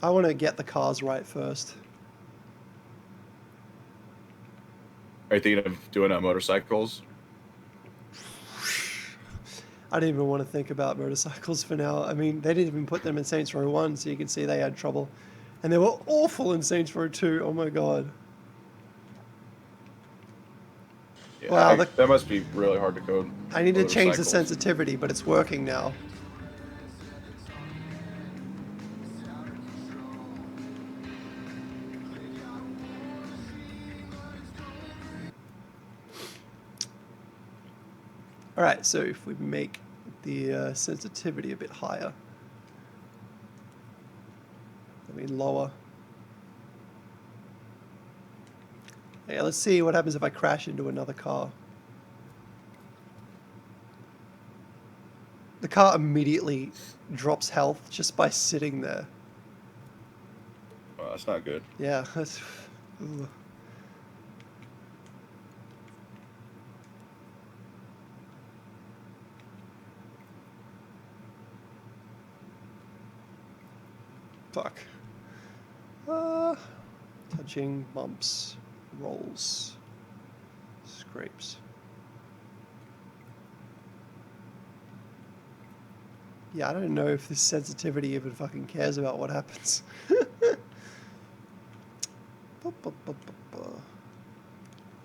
I want to get the cars right first. Are you thinking of doing motorcycles? I didn't even want to think about motorcycles for now. I mean, they didn't even put them in Saints Row 1, so you can see they had trouble. And they were awful in Saints Row 2. Oh my god. Yeah, Wow, that must be really hard to code. I need to change the motorcycles. sensitivity, but it's working now. Alright, so if we make the sensitivity a bit higher. I mean lower. Yeah, let's see what happens if I crash into another car. The car immediately drops health just by sitting there. Oh, that's not good. Yeah, that's... Ugh. Fuck. Touching, bumps, rolls, scrapes. Yeah, I don't know if this sensitivity even fucking cares about what happens.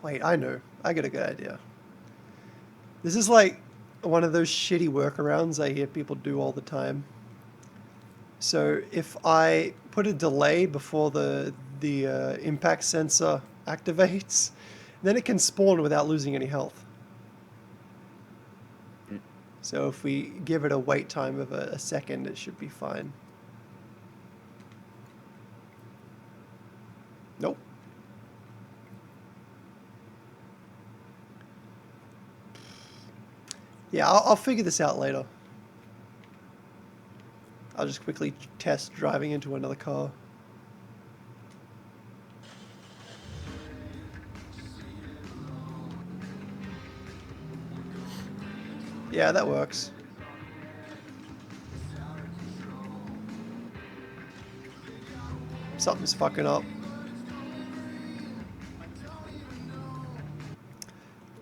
Wait, I know. I got a good idea. This is like one of those shitty workarounds I hear people do all the time. So if I put a delay before the impact sensor activates, then it can spawn without losing any health. So if we give it a wait time of a second, it should be fine. Nope. Yeah, I'll figure this out later. I'll just quickly test driving into another car. Yeah, that works. Something's fucking up.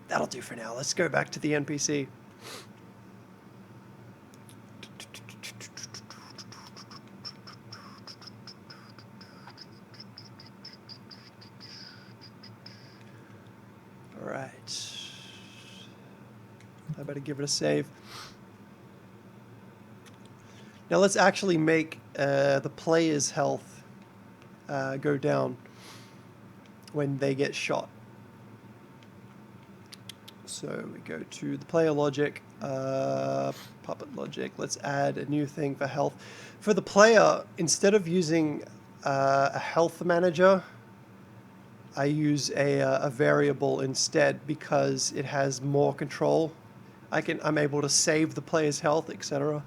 That'll do for now. Let's go back to the NPC. Alright. I better give it a save. Now let's actually make the player's health go down when they get shot. So we go to the player logic, puppet logic. Let's add a new thing for health. For the player, instead of using a health manager, I use a variable instead because it has more control. I'm able to save the player's health, etc.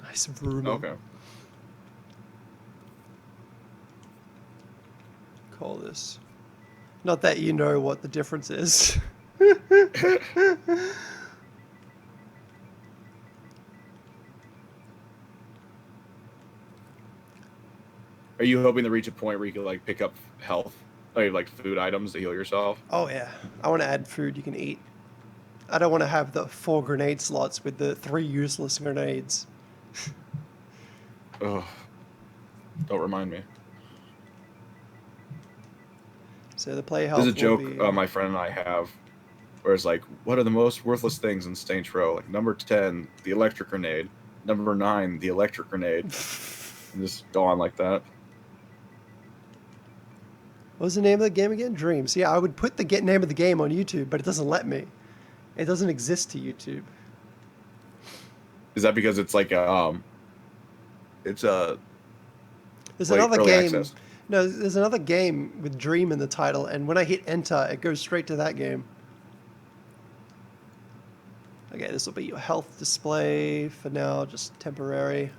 Nice vrooming. Okay. Call this. Not that you know what the difference is. Are you hoping to reach a point where you can like pick up health, like food items to heal yourself? Oh yeah, I want to add food you can eat. I don't want to have the 4 grenade slots with the 3 useless grenades. Ugh. Don't remind me. So the player health There's a joke be... my friend and I have, where it's like, what are the most worthless things in Saints Row? Like number 10, the electric grenade. Number 9, the electric grenade. And just go on like that. What was the name of the game again? Dreams. Yeah, I would put the name of the game on YouTube, but it doesn't let me. It doesn't exist to YouTube. Is that because it's like it's a There's another early game. access? No, there's another game with Dream in the title, and when I hit enter, it goes straight to that game. Okay, this will be your health display for now, just temporary.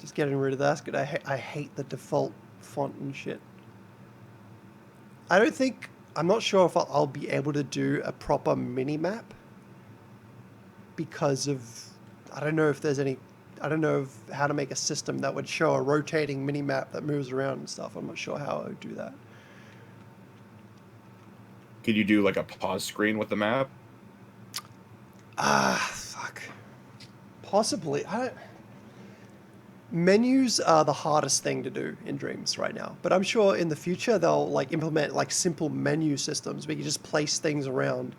Just getting rid of that. Good. I hate the default font and shit. I'm not sure if I'll be able to do a proper mini map because of, I don't know how to make a system that would show a rotating mini map that moves around and stuff. I'm not sure how I would do that. Could you do like a pause screen with the map? Fuck. Possibly. Menus are the hardest thing to do in Dreams right now, but I'm sure in the future they'll like implement like simple menu systems where you just place things around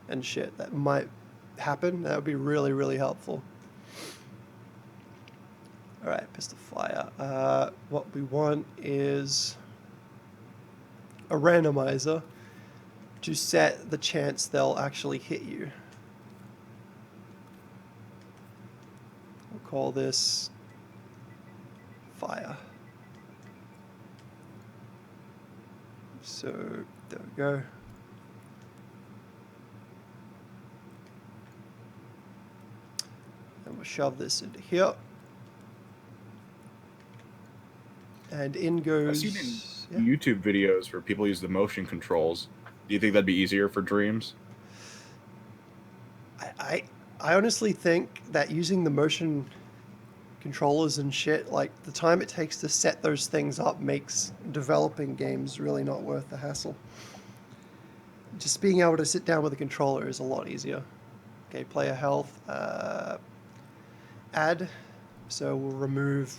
and shit. That might happen. That would be really, really helpful. All right, pistol fire. What we want is a randomizer to set the chance they'll actually hit you. We'll call this fire. So there we go. And we'll shove this into here. And in goes... I've seen in YouTube videos where people use the motion controls. Do you think that'd be easier for Dreams? I honestly think that using the motion controllers and shit, like the time it takes to set those things up makes developing games really not worth the hassle. Just being able to sit down with a controller is a lot easier. Okay, player health, add. So we'll remove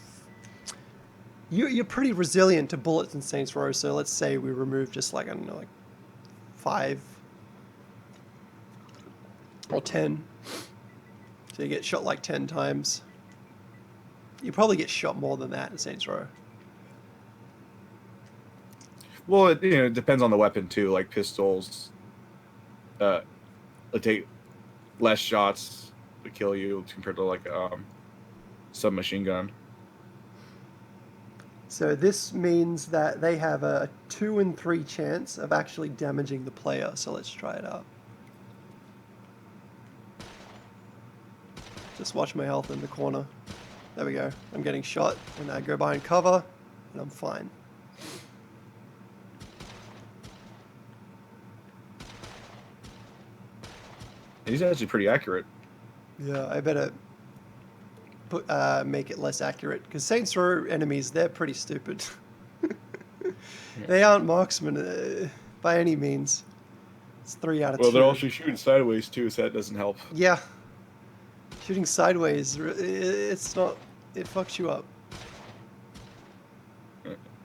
You're pretty resilient to bullets in Saints Row, so let's say we remove just like, I don't know, like 5 or 10. So you get shot like 10 times. You probably get shot more than that in Saints Row. Well, it depends on the weapon too. Like pistols, they take less shots to kill you compared to like submachine gun. So this means that they have a 2 in 3 chance of actually damaging the player. So let's try it out. Just watch my health in the corner. There we go. I'm getting shot, and I go behind cover, and I'm fine. He's actually pretty accurate. Yeah, I better make it less accurate, because Saints Row enemies, they're pretty stupid. They aren't marksmen by any means. It's 3 out of 2. Well, they're also shooting sideways too, so that doesn't help. Yeah. Shooting sideways, it's not... It fucks you up.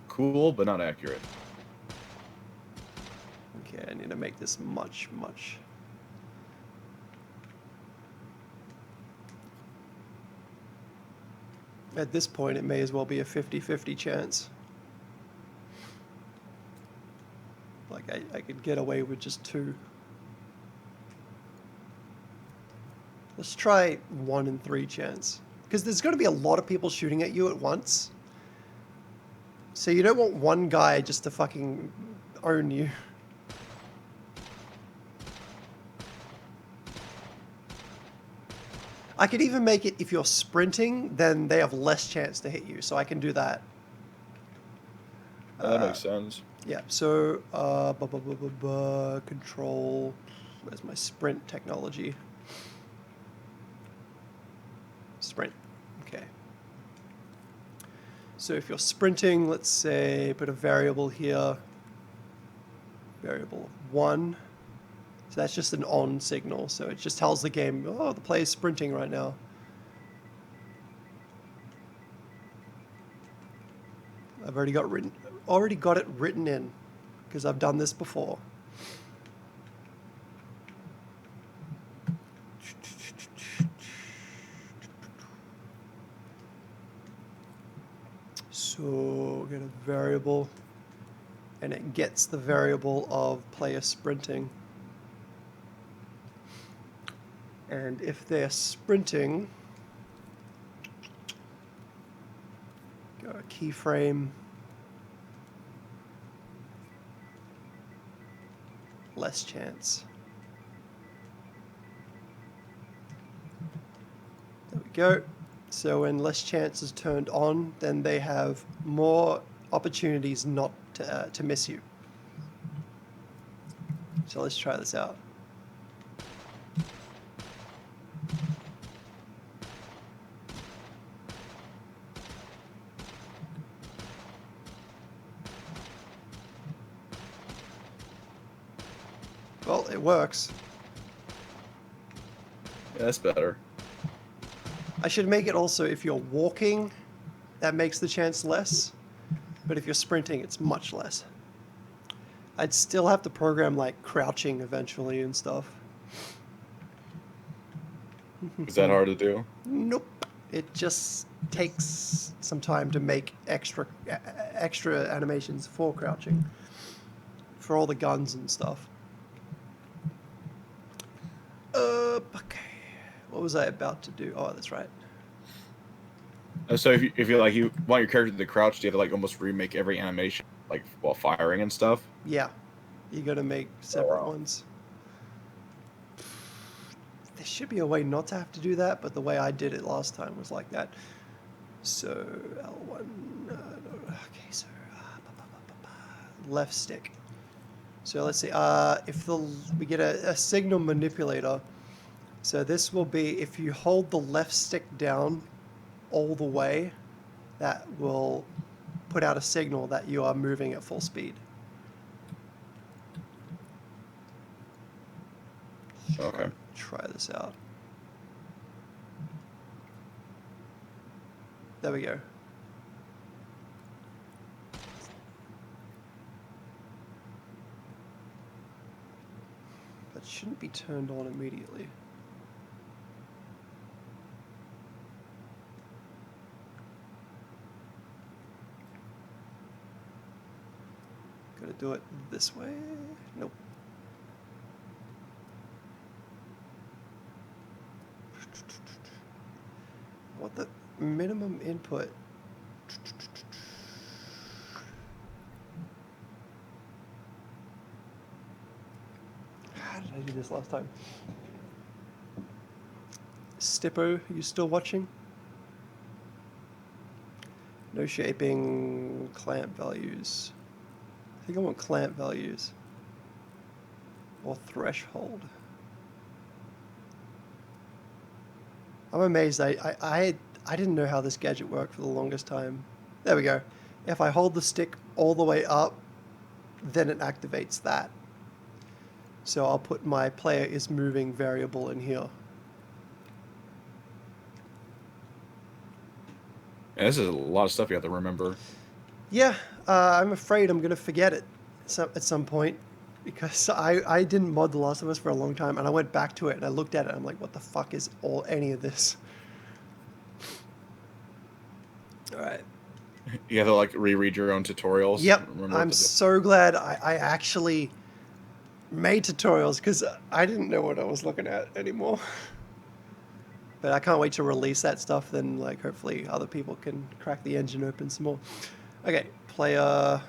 Cool, but not accurate. Okay, I need to make this much. At this point, it may as well be a 50-50 chance. Like, I could get away with just 2. Let's try 1 in 3 chance. Because there's going to be a lot of people shooting at you at once. So you don't want one guy just to fucking own you. I could even make it if you're sprinting, then they have less chance to hit you. So I can do that. That makes sense. Yeah, so control. Where's my sprint technology? Sprint. Okay. So if you're sprinting, let's say put a variable here. Variable of 1. So that's just an on signal. So it just tells the game, oh, the player's sprinting right now. I've already got it written in because I've done this before. So get a variable, and it gets the variable of player sprinting. And if they're sprinting, go keyframe, less chance. There we go. So when less chance is turned on, then they have more opportunities not to miss you. So let's try this out. Well, it works. Yeah, that's better. I should make it also if you're walking, that makes the chance less. But if you're sprinting, it's much less. I'd still have to program like crouching eventually and stuff. Is that hard to do? Nope. It just takes some time to make extra animations for crouching. For all the guns and stuff. Okay. What was I about to do? Oh, that's right. So if you want your character to crouch, do you have to like almost remake every animation like while firing and stuff? Yeah. You gotta make separate ones. There should be a way not to have to do that, but the way I did it last time was like that. So L1. Okay, so left stick. So let's see. If we get a signal manipulator. So this will be if you hold the left stick down all the way, that will put out a signal that you are moving at full speed. Okay. Try this out. There we go. shouldn't be turned on immediately. Gotta do it this way? Nope. What the minimum input? How did I do this last time? Stippo, are you still watching? No shaping, clamp values. I think I want clamp values. Or threshold. I'm amazed. I didn't know how this gadget worked for the longest time. There we go. If I hold the stick all the way up, then it activates that. So I'll put my player is moving variable in here. Yeah, this is a lot of stuff you have to remember. Yeah, I'm afraid I'm going to forget it at some point. Because I didn't mod The Last of Us for a long time, and I went back to it and I looked at it and I'm like, what the fuck is any of this? Alright. You have to like reread your own tutorials. Yep, I'm so glad I actually made tutorials because I didn't know what I was looking at anymore. But I can't wait to release that stuff, then like hopefully other people can crack the engine open some more. Okay, player...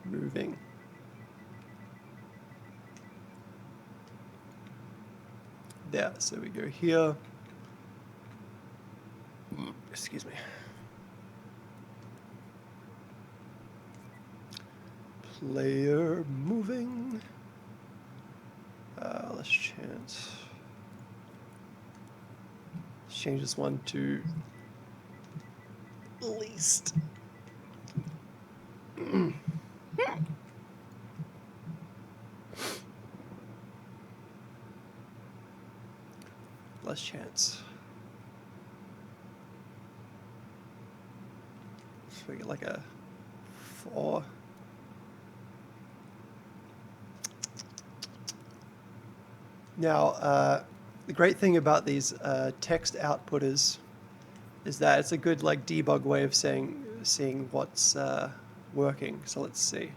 moving. There, so we go here. Excuse me. Player moving. Let's chance. Let's change this one to least. Less chance. So we get like a 4. Now, the great thing about these text outputters is that it's a good like debug way of seeing what's working. So let's see.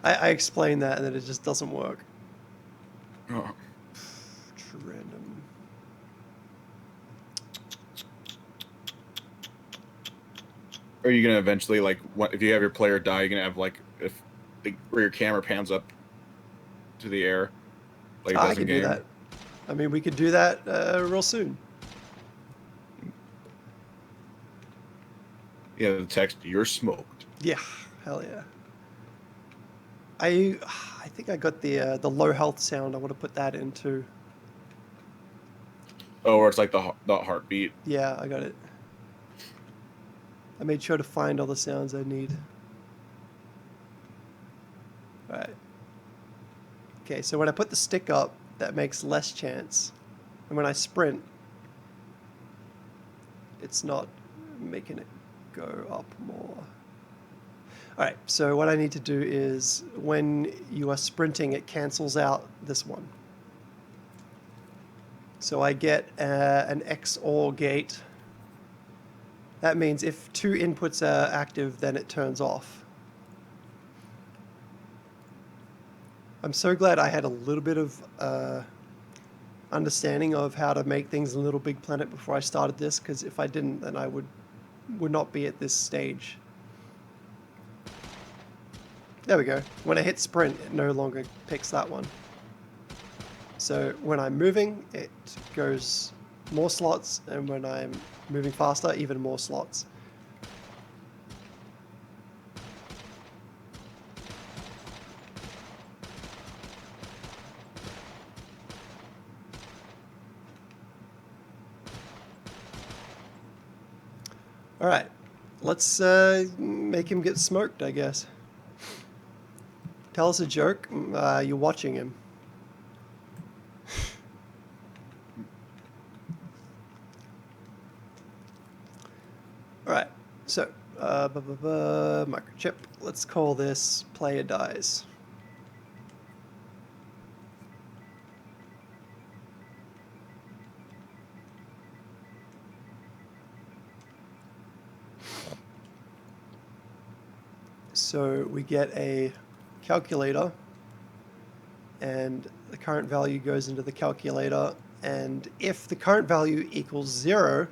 I explained that and then it just doesn't work. Oh. Random. Are you gonna eventually like if you have your player die, you're gonna have like where your camera pans up to the air, like it does I in could game? do that. I mean, we could do that real soon. Yeah, the text, you're smoked. Yeah, hell yeah. I think I got the low health sound. I want to put that into. Oh, where it's like the heartbeat. Yeah, I got it. I made sure to find all the sounds I need. Alright. Okay, so when I put the stick up, that makes less chance. And when I sprint, it's not making it go up more. Alright, so what I need to do is when you are sprinting, it cancels out this one. So I get an XOR gate. That means if 2 inputs are active, then it turns off. I'm so glad I had a little bit of understanding of how to make things in Little Big Planet before I started this, because if I didn't, then I would not be at this stage. There we go. When I hit sprint, it no longer picks that one. So when I'm moving, it goes more slots, and when I'm moving faster, even more slots. Alright, let's make him get smoked, I guess. Tell us a joke. You're watching him. All right. So, microchip. Let's call this player dies. So we get a calculator, and the current value goes into the calculator, and if the current value equals 0,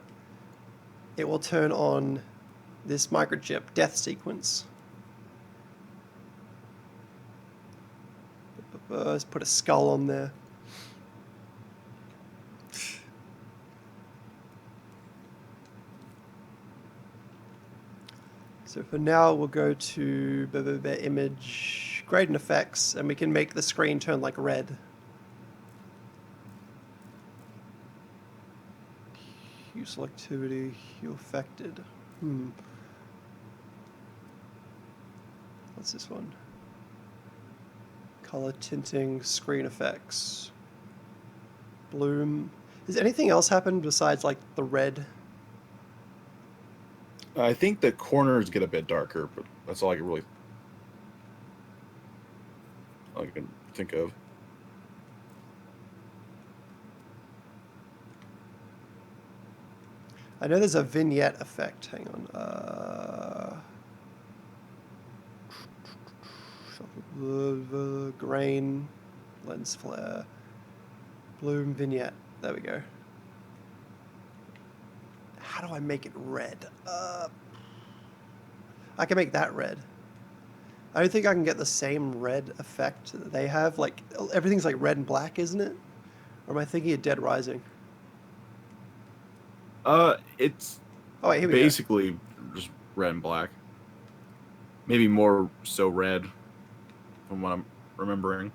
it will turn on this microchip death sequence. Let's put a skull on there. So for now, we'll go to image, gradient effects, and we can make the screen turn like red. Hue selectivity, hue affected. What's this one? Color tinting, screen effects. Bloom. Has anything else happened besides like the red? I think the corners get a bit darker, but that's all I can think of. I know there's a vignette effect. Hang on. Grain, lens flare, bloom, vignette. There we go. How do I make it red? I can make that red. I don't think I can get the same red effect that they have. Like, everything's like red and black, isn't it? Or am I thinking of Dead Rising? It's Oh, wait, here we basically just red and black. Maybe more so red, from what I'm remembering.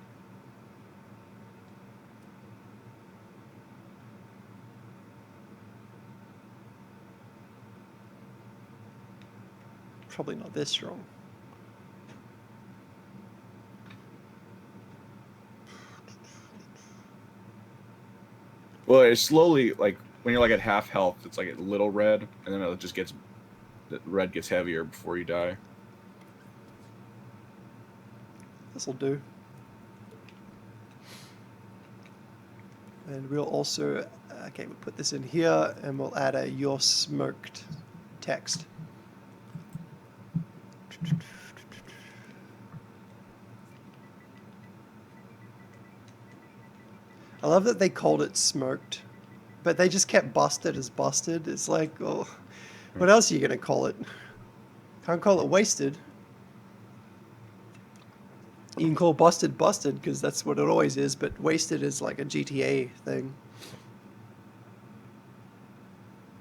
Probably not this strong. Well, it's slowly, like when you're like at half health, it's like a little red, and then it just gets, the red gets heavier before you die. This'll do. And we'll also, okay, we'll put this in here, and we'll add a "you're smoked" text. I love that they called it smoked, but they just kept busted as busted. It's like, oh, what else are you gonna call it? Can't call it wasted. You can call busted busted because that's what it always is, but wasted is like a GTA thing.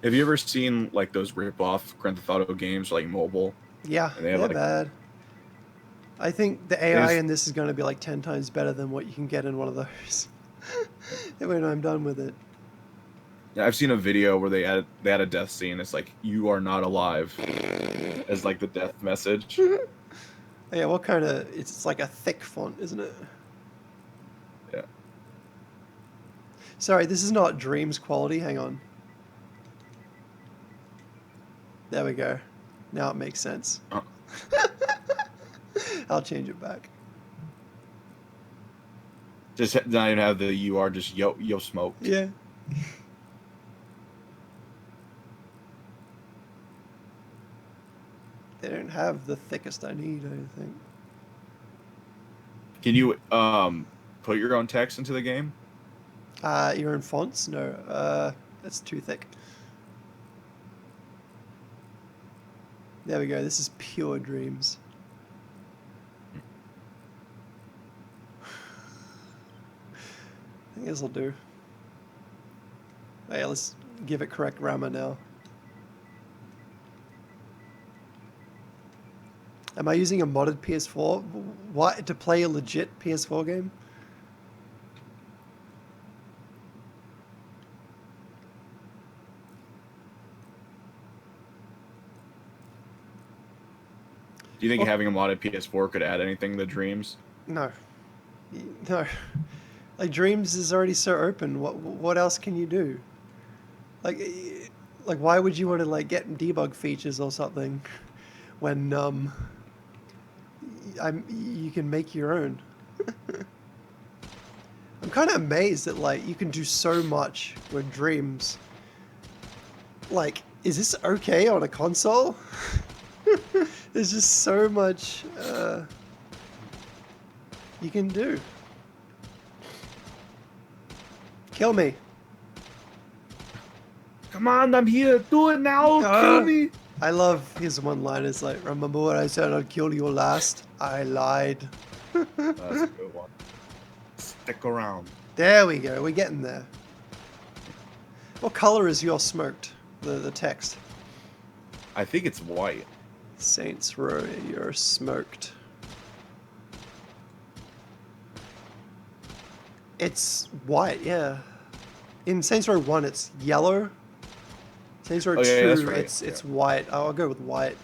Have you ever seen like those rip-off Grand Theft Auto games, like mobile? Yeah, And they have they're like bad. I think the AI in this is going to be like 10 times better than what you can get in one of those when I'm done with it. I've seen a video where they had a death scene. It's like, "You are not alive," as like the death message. Yeah, what kind of... It's like a thick font, isn't it? Yeah. Sorry, this is not Dreams quality. Hang on. There we go. Now it makes sense. Oh. I'll change it back. Just not even have the "you are," just yo smoked. Yeah. They don't have the thickest I need, I don't think. Can you put your own text into the game? Your own fonts? No. That's too thick. There we go. This is pure Dreams. I think this will do. Hey, let's give it correct grammar now. Am I using a modded PS4? What, to play a legit PS4 game? Do you think having a modded PS4 could add anything to Dreams? No. No. Like, Dreams is already so open. What else can you do? Like Like, why would you want to like get debug features or something when you can make your own? I'm kind of amazed that like you can do so much with Dreams. Like, is this okay on a console? There's just so much you can do. Kill me. Come on, I'm here. Do it now. Kill me. I love his one-liners like, remember what I said I'd kill you last? I lied. That's a good one. Stick around. There we go. We're getting there. What color is your smoked? The text. I think it's white. Saints Row, you're smoked. It's white, yeah. In Saints Row 1, it's yellow. Saints Row 2, that's right. it's white. I'll go with white.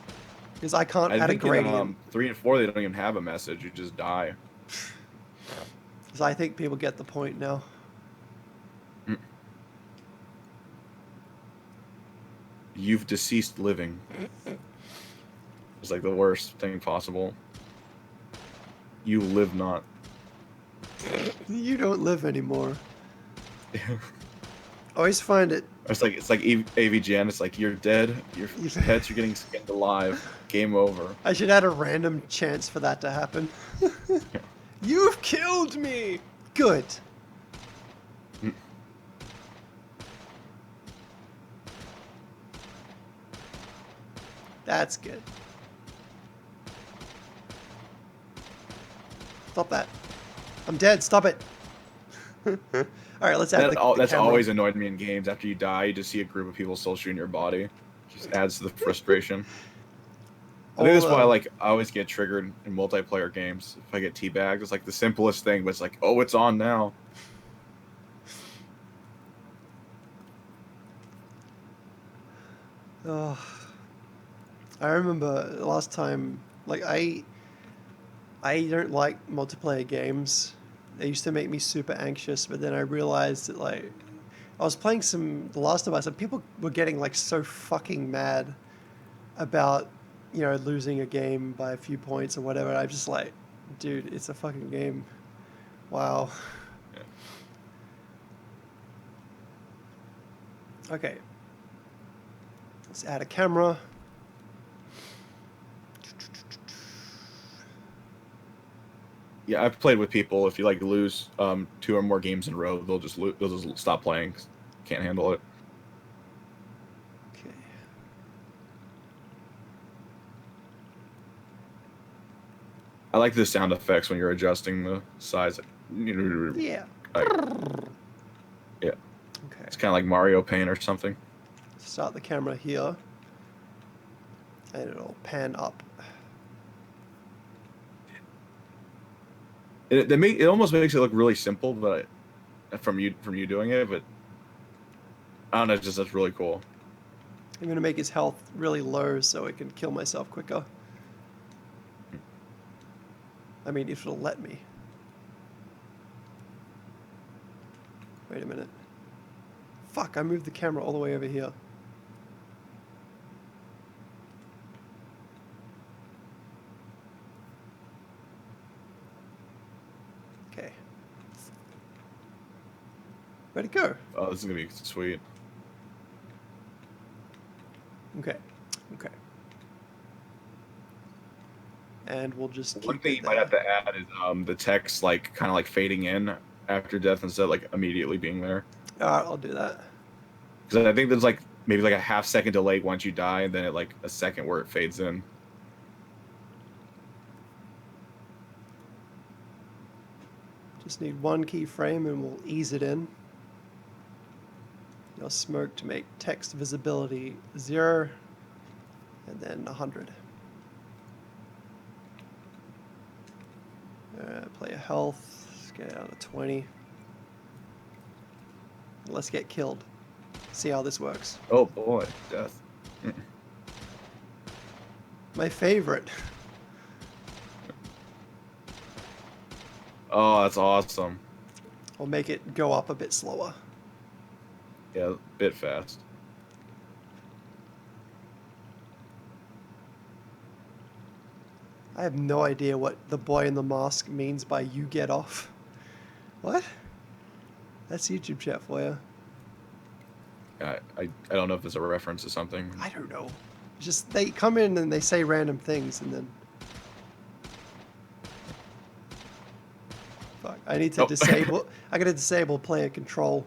Because I can't add a think gradient. in 3 and 4, they don't even have a message. You just die. Because I think people get the point now. You've deceased living. It's like the worst thing possible. You live not. You don't live anymore. Always find it. It's like AVGN. It's like you're dead. Your pets are getting skinned alive. Game over. I should add a random chance for that to happen. You've killed me. Good. That's good. Stop that. I'm dead. Stop it. All right, let's add the That's camera. always annoyed me in games. After you die, you just see a group of people still shooting your body. Just adds to the frustration. I think that's why I always get triggered in multiplayer games. If I get teabagged, it's like the simplest thing, but it's like, oh, it's on now. Oh, I remember the last time, like I don't like multiplayer games. They used to make me super anxious, but then I realized that like I was playing The Last of Us, and people were getting like so fucking mad about, you know, losing a game by a few points or whatever. I'm just like, dude, it's a fucking game. Wow. Yeah. Okay. Let's add a camera. Yeah, I've played with people. If you like lose 2 or more games in a row, they'll just stop playing. Can't handle it. Okay. I like the sound effects when you're adjusting the size. Yeah. Yeah. Okay. It's kind of like Mario Paint or something. Start the camera here, and it'll pan up. It almost makes it look really simple, but from you doing it, but I don't know, that's really cool. I'm gonna make his health really low so I can kill myself quicker. I mean, if it'll let me. Wait a minute. Fuck, I moved the camera all the way over here. Okay. Where'd it go? Oh, this is gonna be sweet. Okay. Okay. And we'll just keep One thing it you might have to add is the text like kind of like fading in after death instead of like immediately being there. Alright, I'll do that. Because I think there's like maybe like a half-second delay once you die, and then it like a second where it fades in. Just need one keyframe and we'll ease it in. Your smoke to make text visibility 0 and then 100. Player health, let's get it down to 20. Let's get killed. See how this works. Oh boy, death. My favorite. Oh, that's awesome. We'll make it go up a bit slower. Yeah, a bit fast. I have no idea what the boy in the mask means by "you get off." What? That's YouTube chat for you. I don't know if there's a reference to something. I don't know. It's just they come in and they say random things and then. Fuck. I need to disable. I gotta disable player control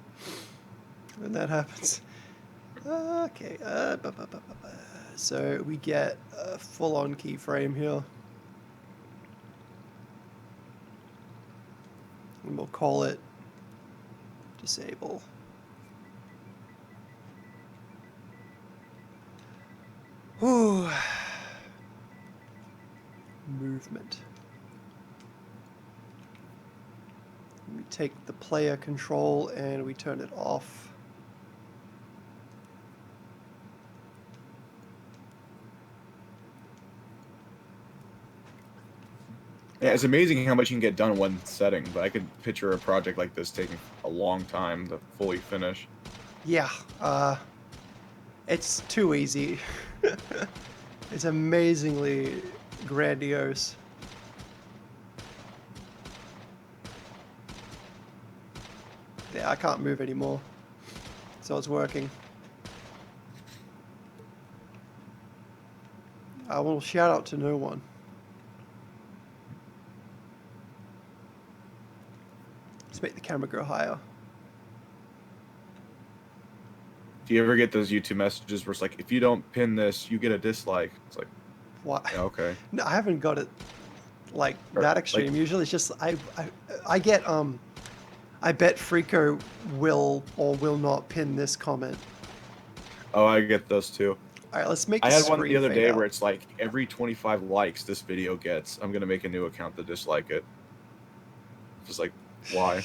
when that happens. Okay. So we get a full-on keyframe here. And we'll call it disable. Ooh. Movement. We take the player control and we turn it off. Yeah, it's amazing how much you can get done in one setting, but I could picture a project like this taking a long time to fully finish. Yeah, it's too easy. It's amazingly grandiose. Yeah, I can't move anymore. So it's working. I will shout out to no one. Let's make the camera go higher. Do you ever get those YouTube messages where it's like, if you don't pin this, you get a dislike? It's like, What? yeah, okay. No, I haven't got it like Or, that extreme. like, Usually it's just I get I bet Freako will or will not pin this comment. oh, I get those too. All right, let's make the I had one the screen other fade day out. where it's like, every 25 likes this video gets, I'm gonna make a new account to dislike it. Just like, why?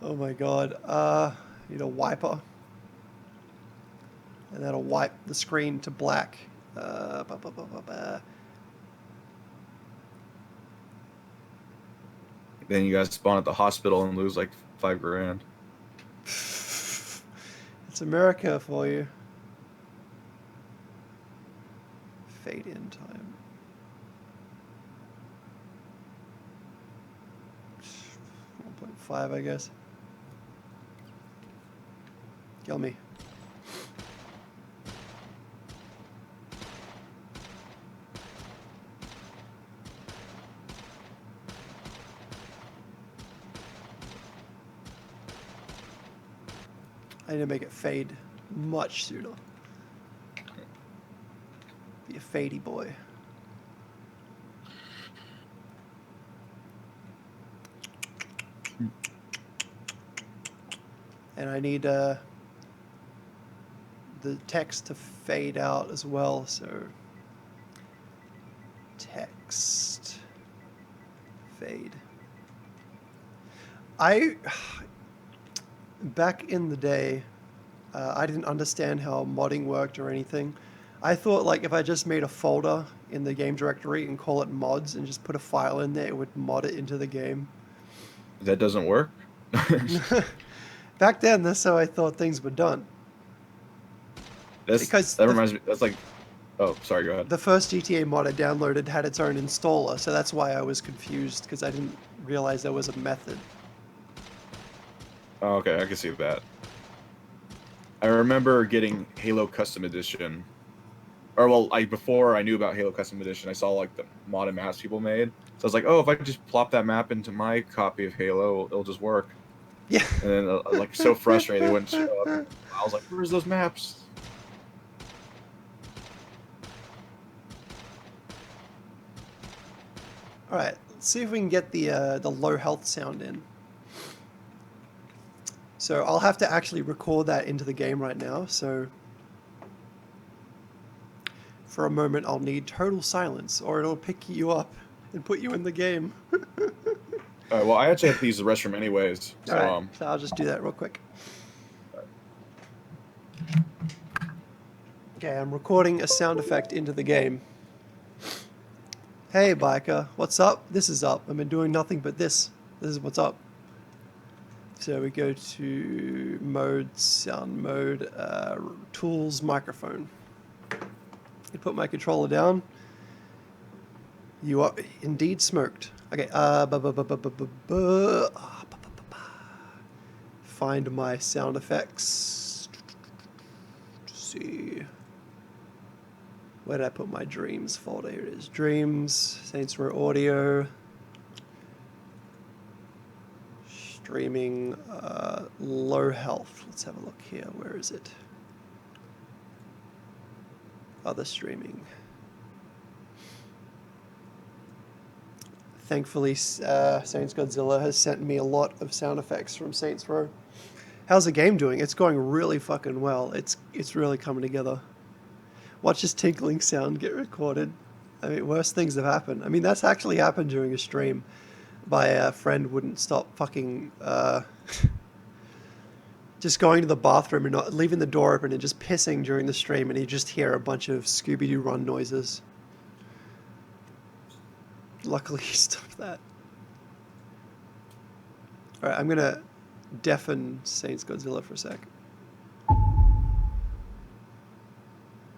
Oh my god. Need a wiper. And that'll wipe the screen to black. Then you guys spawn at the hospital and lose like $5 grand. It's America for you. Fade in time. 1.5, I guess. Kill me. I need to make it fade much sooner. Be a fadey boy. And I need the text to fade out as well, so text fade. Back in the day, I didn't understand how modding worked or anything. I thought like if I just made a folder in the game directory and call it mods and just put a file in there, it would mod it into the game. That doesn't work? Back then, that's how I thought things were done. That reminds me, that's like, oh, sorry, go ahead. The first GTA mod I downloaded had its own installer, so that's why I was confused, because I didn't realize there was a method. Oh, okay, I can see that. I remember getting Halo Custom Edition. Or, well, before I knew about Halo Custom Edition, I saw, like, the modded maps people made. So I was like, oh, if I just plop that map into my copy of Halo, it'll just work. Yeah. And then, like, so frustrated, they wouldn't show up. I was like, where's those maps? All right, let's see if we can get the low health sound in. So I'll have to actually record that into the game right now. So for a moment, I'll need total silence, or it'll pick you up and put you in the game. All right, well, I actually have to use the restroom anyways. So, All right, so I'll just do that real quick. Okay, I'm recording a sound effect into the game. Hey, biker, what's up? This is up. I've been doing nothing but this. This is what's up. So we go to mode, sound mode, tools, microphone. I put my controller down. You are indeed smoked. Okay, find my sound effects. See. Where did I put my dreams folder? Here it is. Dreams, Saints Row Audio. Streaming, low health. Let's have a look here. Where is it? Other streaming. Thankfully, Saintsgodzilla has sent me a lot of sound effects from Saints Row. How's the game doing? It's going really fucking well. It's really coming together. Watch this tinkling sound get recorded. I mean, worse things have happened. I mean, that's actually happened during a stream. My friend wouldn't stop fucking just going to the bathroom and not leaving the door open and just pissing during the stream, and you just hear a bunch of Scooby-Doo run noises. Luckily, he stopped that. All right, I'm gonna deafen Saintsgodzilla for a sec.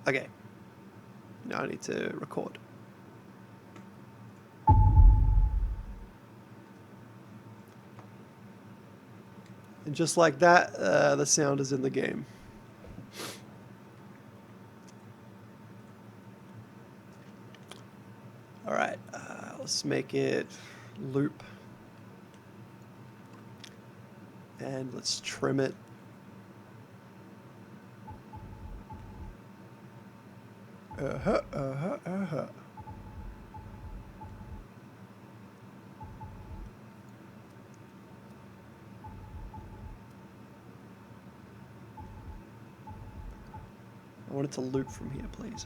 Okay. Now I need to record. And just like that, the sound is in the game. All right, let's make it loop. And let's trim it. I want it to loop from here, please.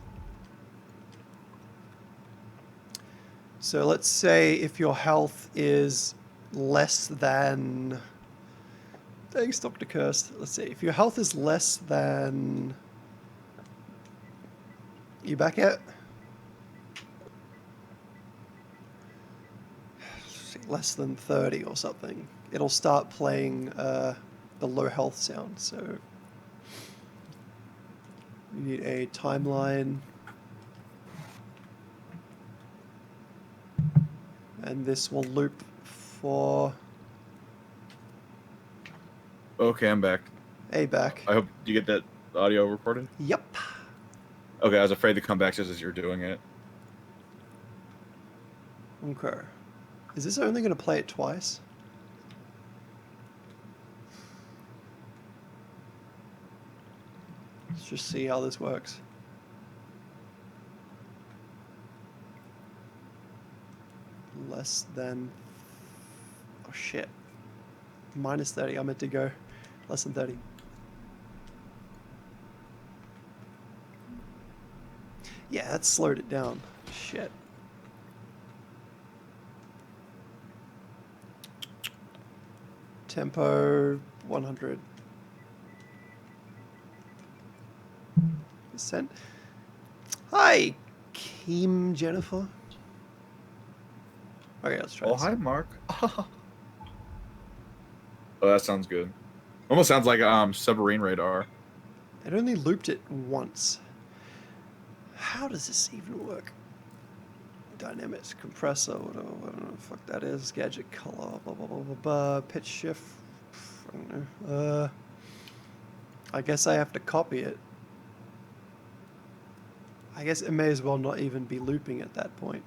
So let's say if your health is less than... Thanks, Dr. Kirst. Let's see. If your health is less than... You back yet? Less than 30 or something. It'll start playing the low health sound. So we need a timeline. And this will loop for... Okay, I'm back. Hey, back. I hope you get that audio recorded. Yep. Okay, I was afraid to come back just as you're doing it. Okay. Is this only going to play it twice? Let's just see how this works. Less than... Oh, shit. Minus 30. I meant to go less than 30. Yeah, that slowed it down. Shit. Tempo 100%. Hi, Keem Jennifer. Okay, let's try this. Hi, Mark. Oh, that sounds good. Almost sounds like submarine radar. It only looped it once. How does this even work? Dynamics, compressor, whatever the fuck that is. Gadget color, blah, blah, blah, blah, blah. Pitch shift. I don't know. I guess I have to copy it. I guess it may as well not even be looping at that point.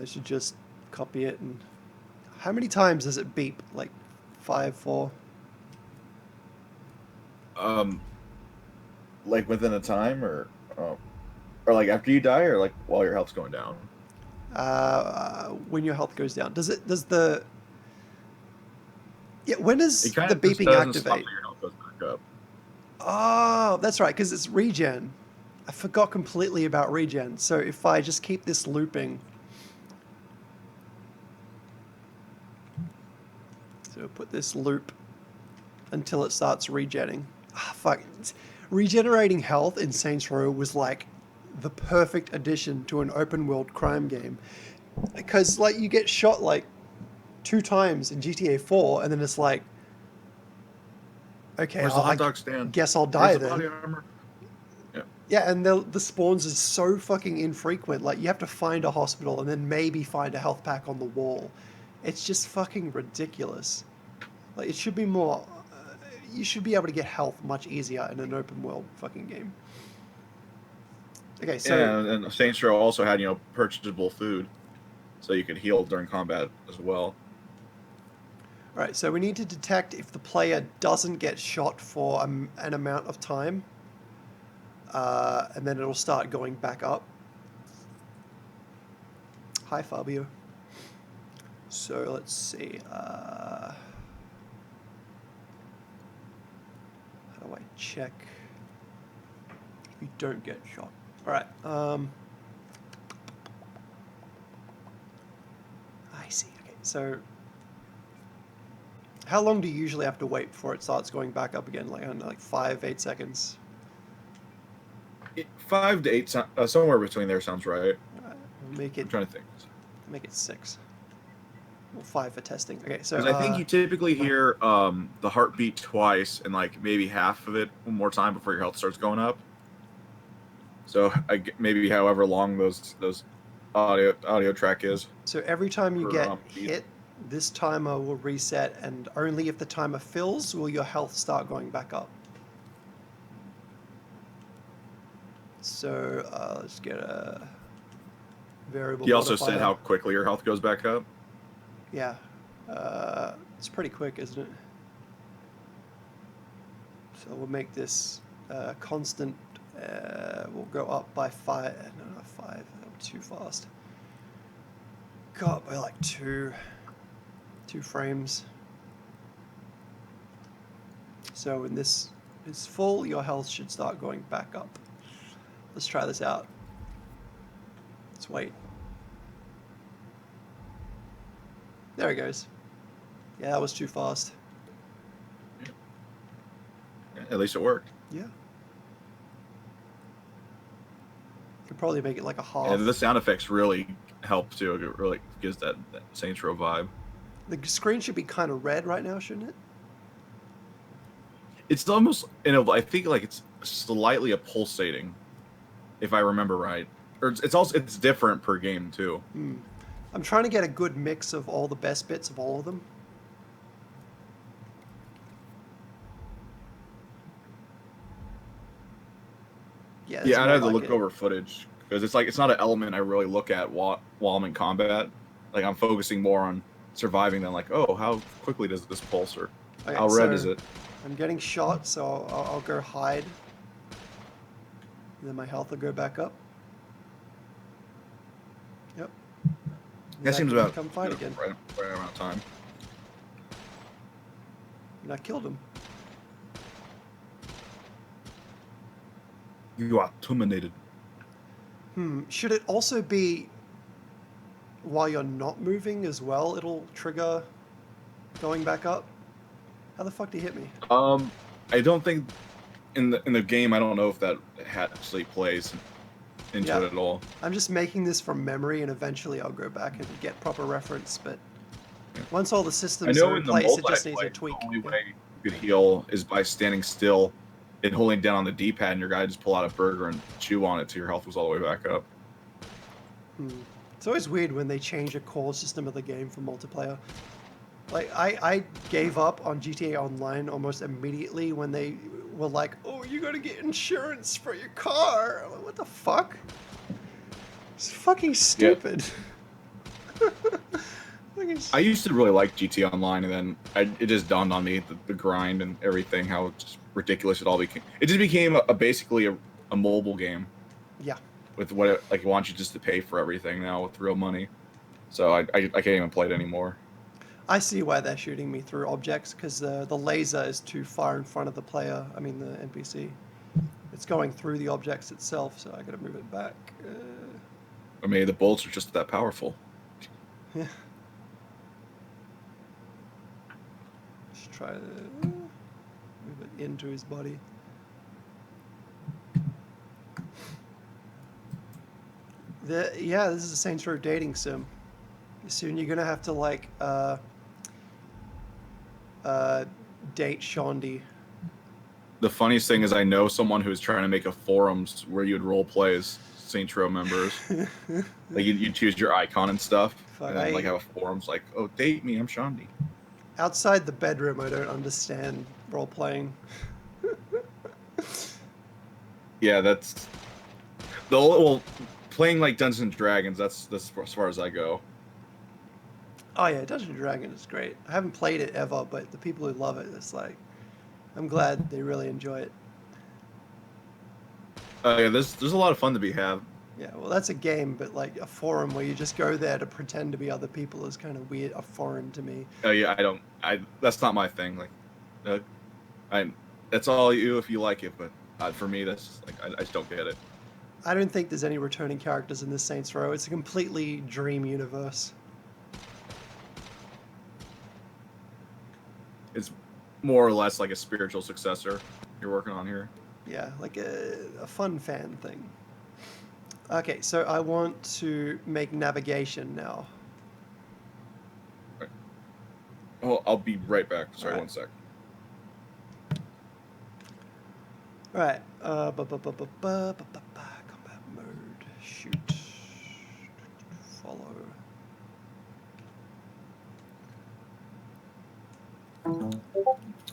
I should just copy it and... How many times does it beep? Like 5, 4? Like within a time, or like after you die, or like while your health's going down? When your health goes down. Does the... Yeah, when does It kind the of just beeping doesn't stop activate? till your health goes back up. Oh, that's right, because it's regen. I forgot completely about regen. So if I just keep this looping... So put this loop until it starts regenning. Ah, fuck. Regenerating health in Saints Row was like the perfect addition to an open world crime game. Because like you get shot like 2 times in GTA 4 and then it's like, okay, Where's the hot dog stand? guess I'll die Where's the then. body armor? Yeah. Yeah, and the spawns is so fucking infrequent. Like you have to find a hospital and then maybe find a health pack on the wall. It's just fucking ridiculous. Like it should be more. You should be able to get health much easier in an open world fucking game. Okay, so And Saints Row also had purchasable food, so you could heal during combat as well. all right, so we need to detect if the player doesn't get shot for an amount of time, and then it'll start going back up. Hi, Fabio. So let's see. How do I check if you don't get shot? All right. I see. Okay. So, how long do you usually have to wait before it starts going back up again? Like, I don't know, like 5, 8 seconds. 5 to 8, somewhere between there sounds right. We'll make I'm it trying to think. 6. Well, 5 for testing. Okay. So, Because I think you typically hear the heartbeat twice and like maybe half of it one more time before your health starts going up. So maybe however long those audio track is. so every time you For, get beat. hit, this timer will reset, and only if the timer fills will your health start going back up. So let's get a variable He also modifier. said how quickly your health goes back up. Yeah, it's pretty quick, isn't it? So we'll make this constant. We'll go up by 5. No, not 5. That was too fast. Go up by like 2 frames. So when this is full, your health should start going back up. Let's try this out. Let's wait. There it goes. Yeah, that was too fast. At least it worked. Yeah. Could probably make it like a half. And the sound effects really help too. It really gives that Saints Row vibe. The screen should be kind of red right now, shouldn't it? It's almost, I think like it's slightly a pulsating, if I remember right. Or it's different per game too. I'm trying to get a good mix of all the best bits of all of them. Yeah, I'd have to look over footage because it's not an element I really look at while I'm in combat. Like I'm focusing more on surviving than like, oh, how quickly does this pulse or how red is it? I'm getting shot, so I'll go hide. And then my health will go back up. Yep. That seems about come fight again. Right around time. And I killed him. You are terminated. Should it also be while you're not moving as well? It'll trigger going back up. How the fuck did he hit me? I don't think in the game. I don't know if that actually plays into it at all. I'm just making this from memory, and eventually I'll go back and get proper reference. But once all the systems are in place, it just needs a tweak. The only way you could heal is by standing still and holding down on the D-pad, and your guy just pull out a burger and chew on it till your health was all the way back up. It's always weird when they change a core system of the game for multiplayer. Like, I gave up on GTA Online almost immediately when they were like, oh, you gotta get insurance for your car. I'm like, what the fuck? It's fucking stupid. Yep. I used to really like GTA Online, and then it just dawned on me the grind and everything, how just ridiculous it all became. It just became basically a mobile game. Yeah. With what it wants you just to pay for everything now with real money. So I can't even play it anymore. I see why they're shooting me through objects, because the laser is too far in front of the player. I mean, the NPC. It's going through the objects itself, so I gotta move it back. I mean, the bolts are just that powerful. Yeah. Let's try to move it into his body. This is a Saints Row dating sim. Soon you're gonna have to like date Shondi. the funniest thing is I know someone who's trying to make a forums where you'd role play as Saints Row members. Like you choose your icon and stuff, Fuck, and then like have a forums like, oh, date me, I'm Shandi. outside the bedroom, I don't understand role playing. Yeah, that's the well, playing like Dungeons and Dragons. That's as far as I go. Oh yeah, Dungeons and Dragons is great. I haven't played it ever, but the people who love it, it's like, I'm glad they really enjoy it. Yeah, there's a lot of fun to be had. Yeah, well, that's a game, but like a forum where you just go there to pretend to be other people is kind of weird, foreign to me. Oh yeah, that's not my thing. Like, uh, I that's all you if you like it, but for me, that's just, like I just don't get it. I don't think there's any returning characters in this Saints Row. It's a completely dream universe. It's more or less like a spiritual successor you're working on here. Yeah, like a fun fan thing. Okay, so I want to make navigation now. Right. Oh, I'll be right back. Sorry, Right. 1 sec. All right. Combat mode. Shoot. Follow.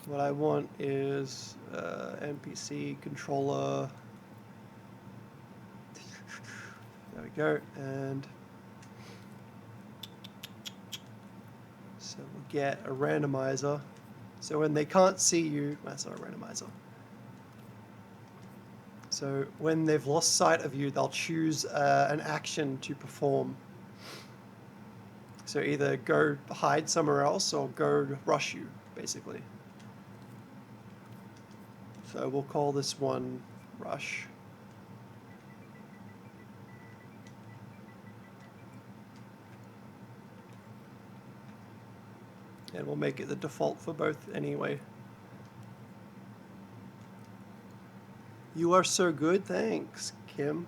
What I want is NPC controller. There we go. And so we'll get a randomizer. So when they can't see you, that's not a randomizer. So when they've lost sight of you, they'll choose an action to perform. So either go hide somewhere else or go rush you, basically. So we'll call this one rush. And we'll make it the default for both anyway. You are so good, thanks, Kim.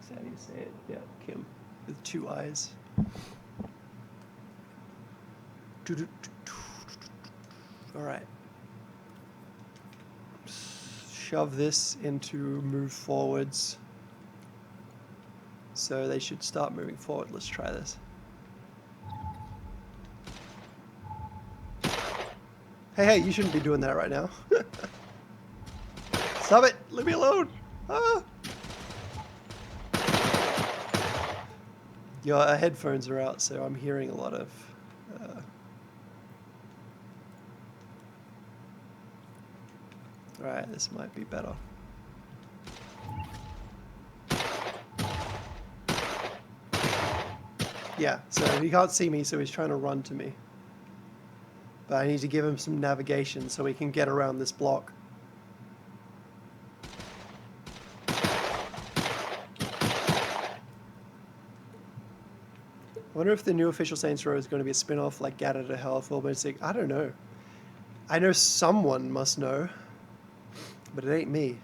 Is that how you say it? Yeah, Kim, with 2 eyes. All right. Shove this into move forwards. So they should start moving forward. Let's try this. Hey, you shouldn't be doing that right now. Stop it! Leave me alone! Ah! Your headphones are out, so I'm hearing a lot of... Alright, this might be better. Yeah, so he can't see me, so he's trying to run to me. But I need to give him some navigation so he can get around this block. I wonder if the new official Saints Row is going to be a spin-off like Get Out of Hell for Basic. I don't know. I know someone must know, but it ain't me.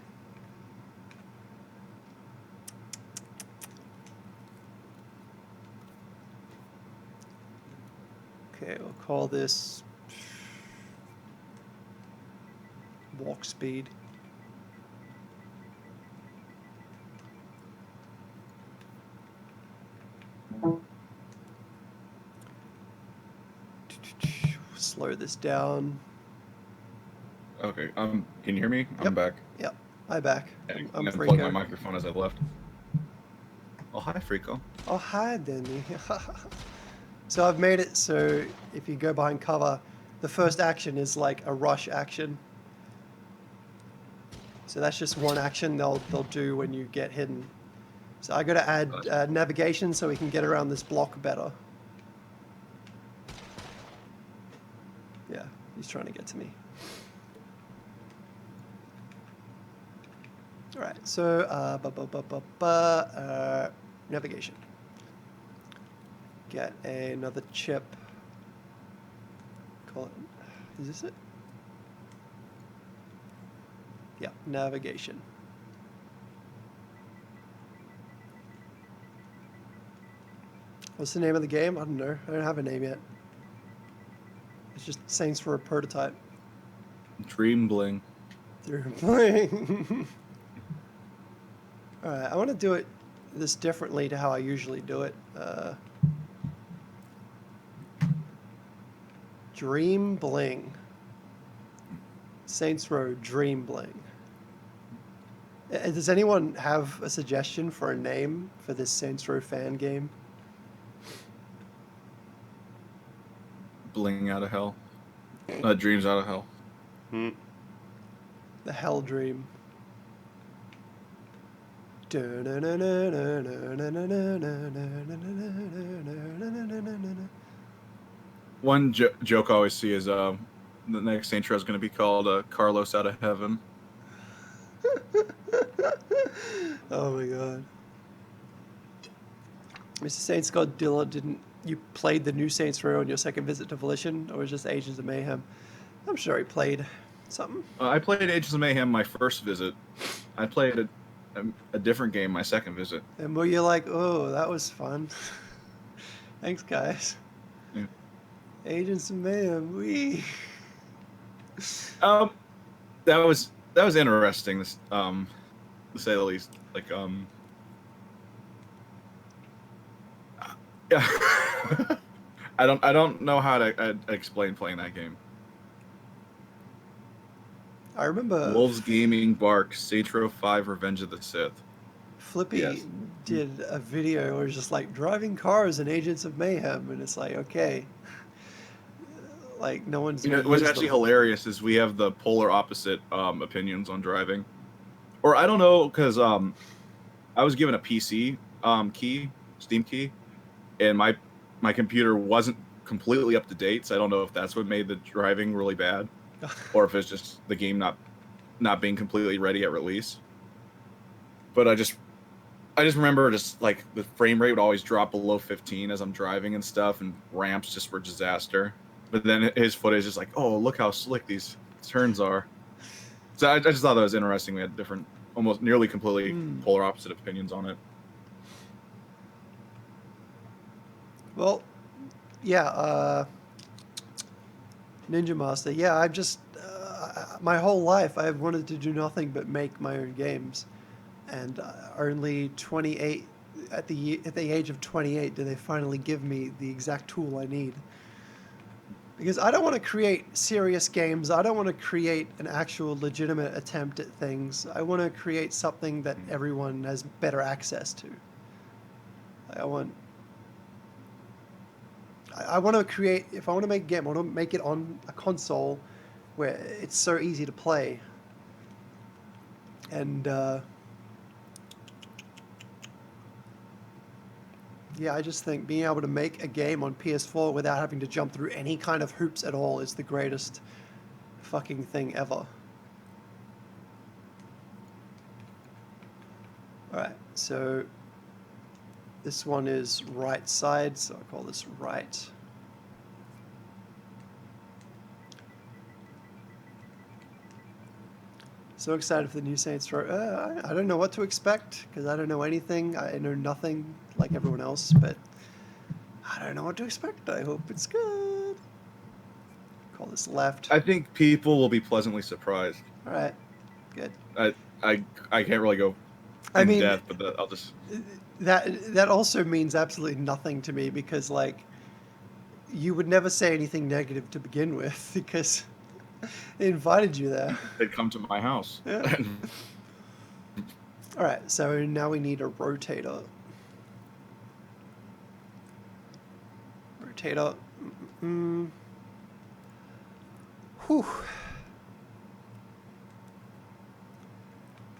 Okay, we'll call this walk speed. Slow this down. Okay, can you hear me? I'm Yep. back. Yep, I'm back. I'm I'm gonna plug my Freako. microphone as I left. Oh, hi, Freako. Oh, hi, Danny. So I've made it so if you go behind cover, the first action is like a rush action. So that's just one action they'll do when you get hidden. So I got to add navigation so we can get around this block better. Yeah, he's trying to get to me. All right, so navigation. Get another chip. Call it. Is this it? Yeah, navigation. What's the name of the game? I don't know. I don't have a name yet. It's just Saints for a prototype. Dream Bling. through bling. All right, I want to do this differently to how I usually do it. Dream Bling. Saints Row Dream Bling. Does anyone have a suggestion for a name for this Saints Row fan game? Bling out of hell. Dreams out of hell. The Hell Dream. One joke I always see is the next intro is going to be called Carlos out of heaven. Oh my god. Mr. Saintsgodzilla, didn't you played the new Saints Row on your second visit to Volition, or was it just Agents of Mayhem? I'm sure he played something. I played Agents of Mayhem my first visit. I played a different game my second visit. And were you like, oh, that was fun? Thanks, guys. Yeah. Agents of Mayhem, wee. That was interesting. To say the least. Like yeah. I don't know how to explain playing that game. I remember Wolves Gaming Bark, Saints Row 5, Revenge of the Sith. Flippy did a video where it's just like driving cars in Agents of Mayhem, and it's like, okay, like no one's. You know, what's actually hilarious is we have the polar opposite opinions on driving, or I don't know, because I was given a PC key, Steam key, and my computer wasn't completely up to date, so I don't know if that's what made the driving really bad. Or if it's just the game not being completely ready at release. But I just remember just like the frame rate would always drop below 15 as I'm driving and stuff, and ramps just were disaster. But then his footage is like, oh, look how slick these turns are. So I just thought that was interesting. We had different, almost nearly completely polar opposite opinions on it. Well, yeah, Ninja Master. Yeah, I've just my whole life I've wanted to do nothing but make my own games, and only 28 at the age of 28 do they finally give me the exact tool I need. Because I don't want to create serious games. I don't want to create an actual legitimate attempt at things. I want to create something that everyone has better access to. I want to create, if I want to make a game, I want to make it on a console where it's so easy to play. And yeah, I just think being able to make a game on PS4 without having to jump through any kind of hoops at all is the greatest fucking thing ever. Alright, so this one is right side, so I'll call this right. So excited for the new Saints Row. I don't know what to expect, because I don't know anything. I know nothing like everyone else, but I don't know what to expect. I hope it's good. Call this left. I think people will be pleasantly surprised. All right, good. I can't really go in depth, but I'll just... That also means absolutely nothing to me, because like you would never say anything negative to begin with, because they invited you there. They'd come to my house. Yeah. All right, so now we need a rotator. Rotator. Whew.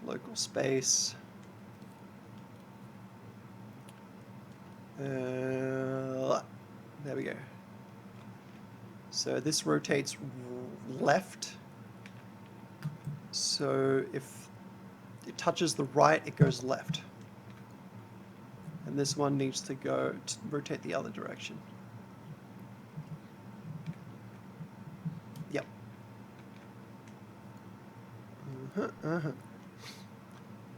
Local space. There we go. So this rotates left. So if it touches the right, it goes left. And this one needs to go to rotate the other direction. Yep.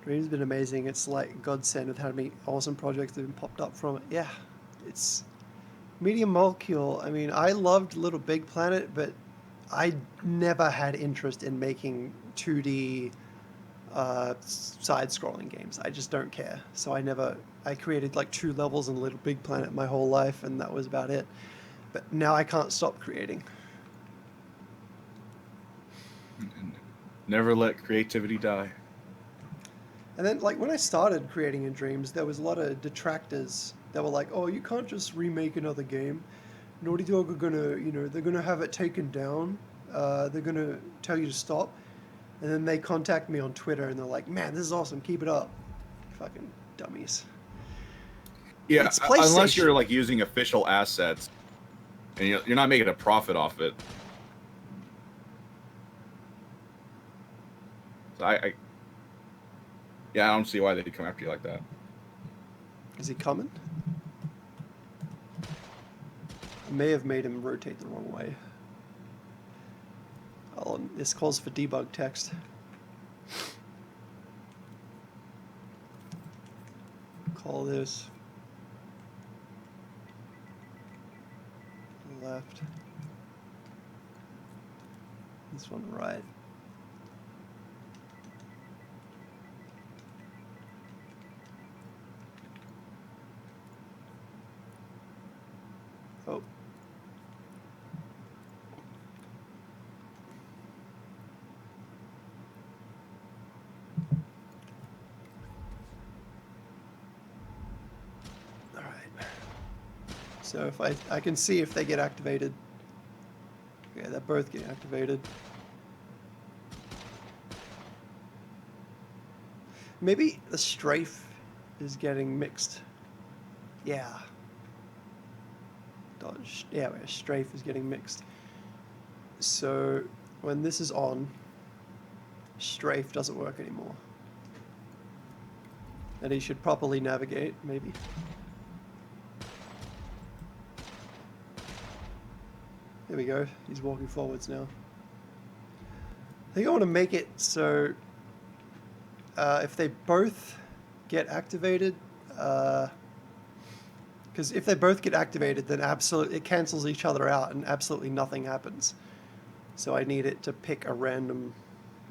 Dream's been amazing. It's like godsend with how many awesome projects that have been popped up from it. Yeah, it's Medium Molecule. I mean, I loved Little Big Planet, but I never had interest in making 2D side-scrolling games. I just don't care. So I created like 2 levels in Little Big Planet my whole life, and that was about it. But now I can't stop creating. Never let creativity die. And then, like, when I started creating in Dreams, there was a lot of detractors that were like, "Oh, you can't just remake another game. Naughty Dog are gonna, they're gonna have it taken down. They're gonna tell you to stop." And then they contact me on Twitter and they're like, "Man, this is awesome. Keep it up." Fucking dummies. Yeah, It's unless you're PlayStation. like using official assets and you're not making a profit off it. So yeah, I don't see why they'd come after you like that. Is he coming? I may have made him rotate the wrong way. This calls for debug text. Call this left. This one right. Oh. All right. So if I can see if they get activated. Okay, they're both getting activated. Maybe the strafe is getting mixed. Yeah. Dodge. Yeah, strafe is getting mixed. So when this is on, strafe doesn't work anymore. And he should properly navigate, maybe. There we go. He's walking forwards now. I think I want to make it so if they both get activated, because if they both get activated, then it cancels each other out and absolutely nothing happens. So I need it to pick a random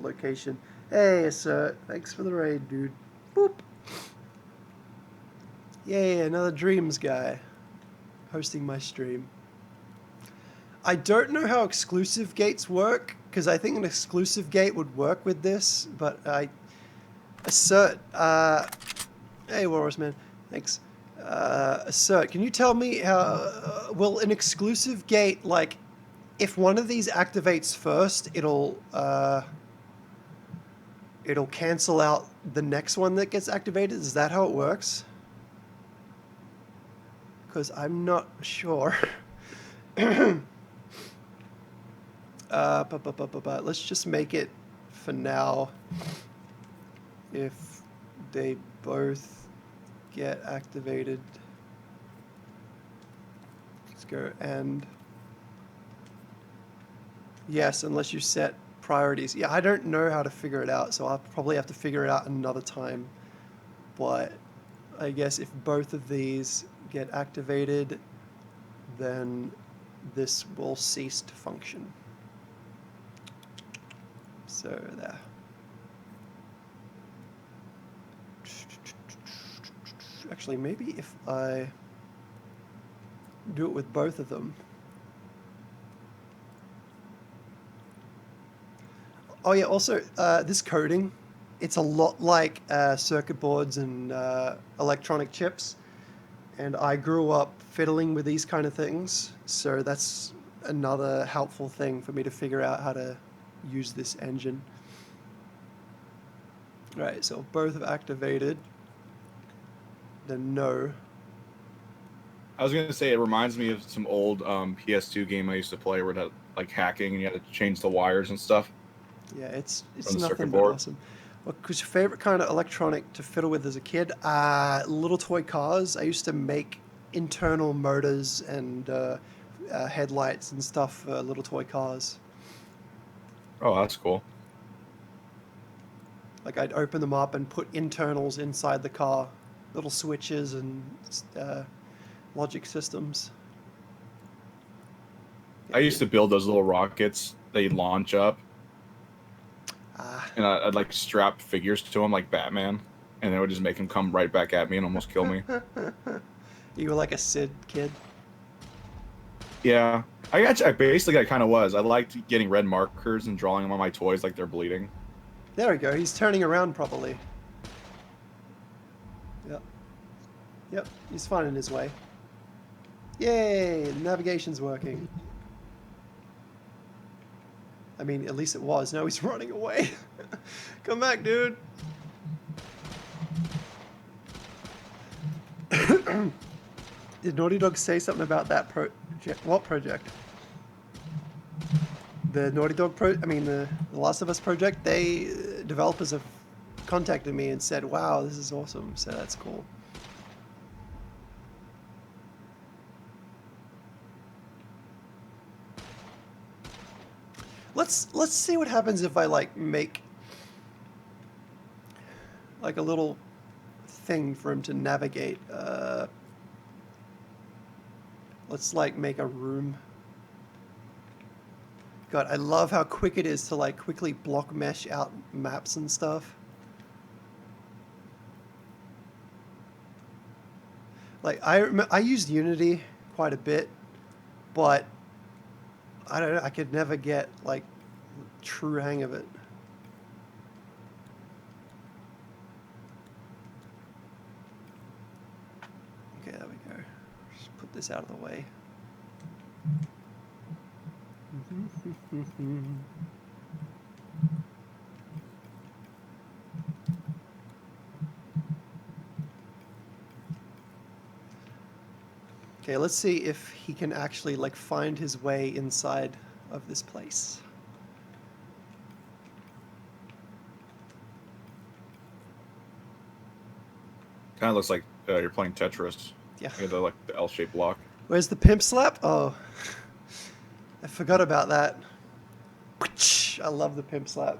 location. Hey, sir. Thanks for the raid, dude. Boop. Yay, another Dreams guy hosting my stream. I don't know how exclusive gates work, because I think an exclusive gate would work with this, but Assert. Hey, Walrus Man. Thanks. Assert, can you tell me how... will an exclusive gate, like, if one of these activates first, it'll cancel out the next one that gets activated? Is that how it works? Because I'm not sure. Let's just make it for now. If they both get activated, let's go and yes, unless you set priorities. Yeah, I don't know how to figure it out, so I'll probably have to figure it out another time. But I guess if both of these get activated, then this will cease to function. So there. Actually, maybe if I do it with both of them. Oh yeah, also, this coding, it's a lot like circuit boards and electronic chips. And I grew up fiddling with these kind of things, so that's another helpful thing for me to figure out how to use this engine. Right, so if both have activated, then no. I was gonna say it reminds me of some old PS2 game I used to play where it had like hacking and you had to change the wires and stuff. Yeah, it's From the nothing circuit but board. awesome. What's your favorite kind of electronic to fiddle with as a kid? Little toy cars. I used to make internal motors and headlights and stuff for little toy cars. Oh, that's cool. Like I'd open them up and put internals inside the car, little switches and logic systems. I used to build those little rockets they launch up. Ah. and I'd like strap figures to him like Batman, and it would just make him come right back at me and almost kill me. You were like a Sid kid. Yeah, I basically I kind of was. I liked getting red markers and drawing them on my toys like they're bleeding. There we go. He's turning around properly. Yep. Yep. He's finding his way. Yay! The navigation's working. I mean, at least it was. Now he's running away. Come back, dude. Did Naughty Dog say something about that project? What project? The Naughty Dog the Last of Us project. They developers have contacted me and said, "Wow, this is awesome." So that's cool. Let's see what happens if I like make like a little thing for him to navigate. Let's like make a room. God, I love how quick it is to like quickly block mesh out maps and stuff. Like I used Unity quite a bit, but I don't know, I could never get like true hang of it. Okay, there we go. Just put this out of the way. Okay, let's see if he can actually like find his way inside of this place. Kind of looks like you're playing Tetris. Yeah. You know, the L-shaped block. Where's the pimp slap? Oh, I forgot about that. I love the pimp slap.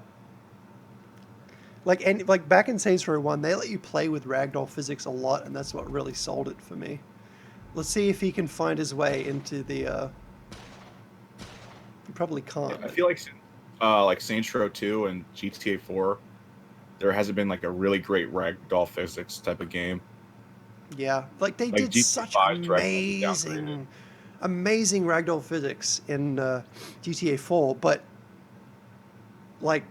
Like back in Saints Row 1, they let you play with ragdoll physics a lot, and that's what really sold it for me. Let's see if he can find his way into the. He probably can't. Yeah, I feel like Saints Row 2 and GTA 4, there hasn't been like a really great ragdoll physics type of game. Yeah, like they Like did GTA such 5's ragdoll is downgraded. amazing ragdoll physics in GTA 4, but like,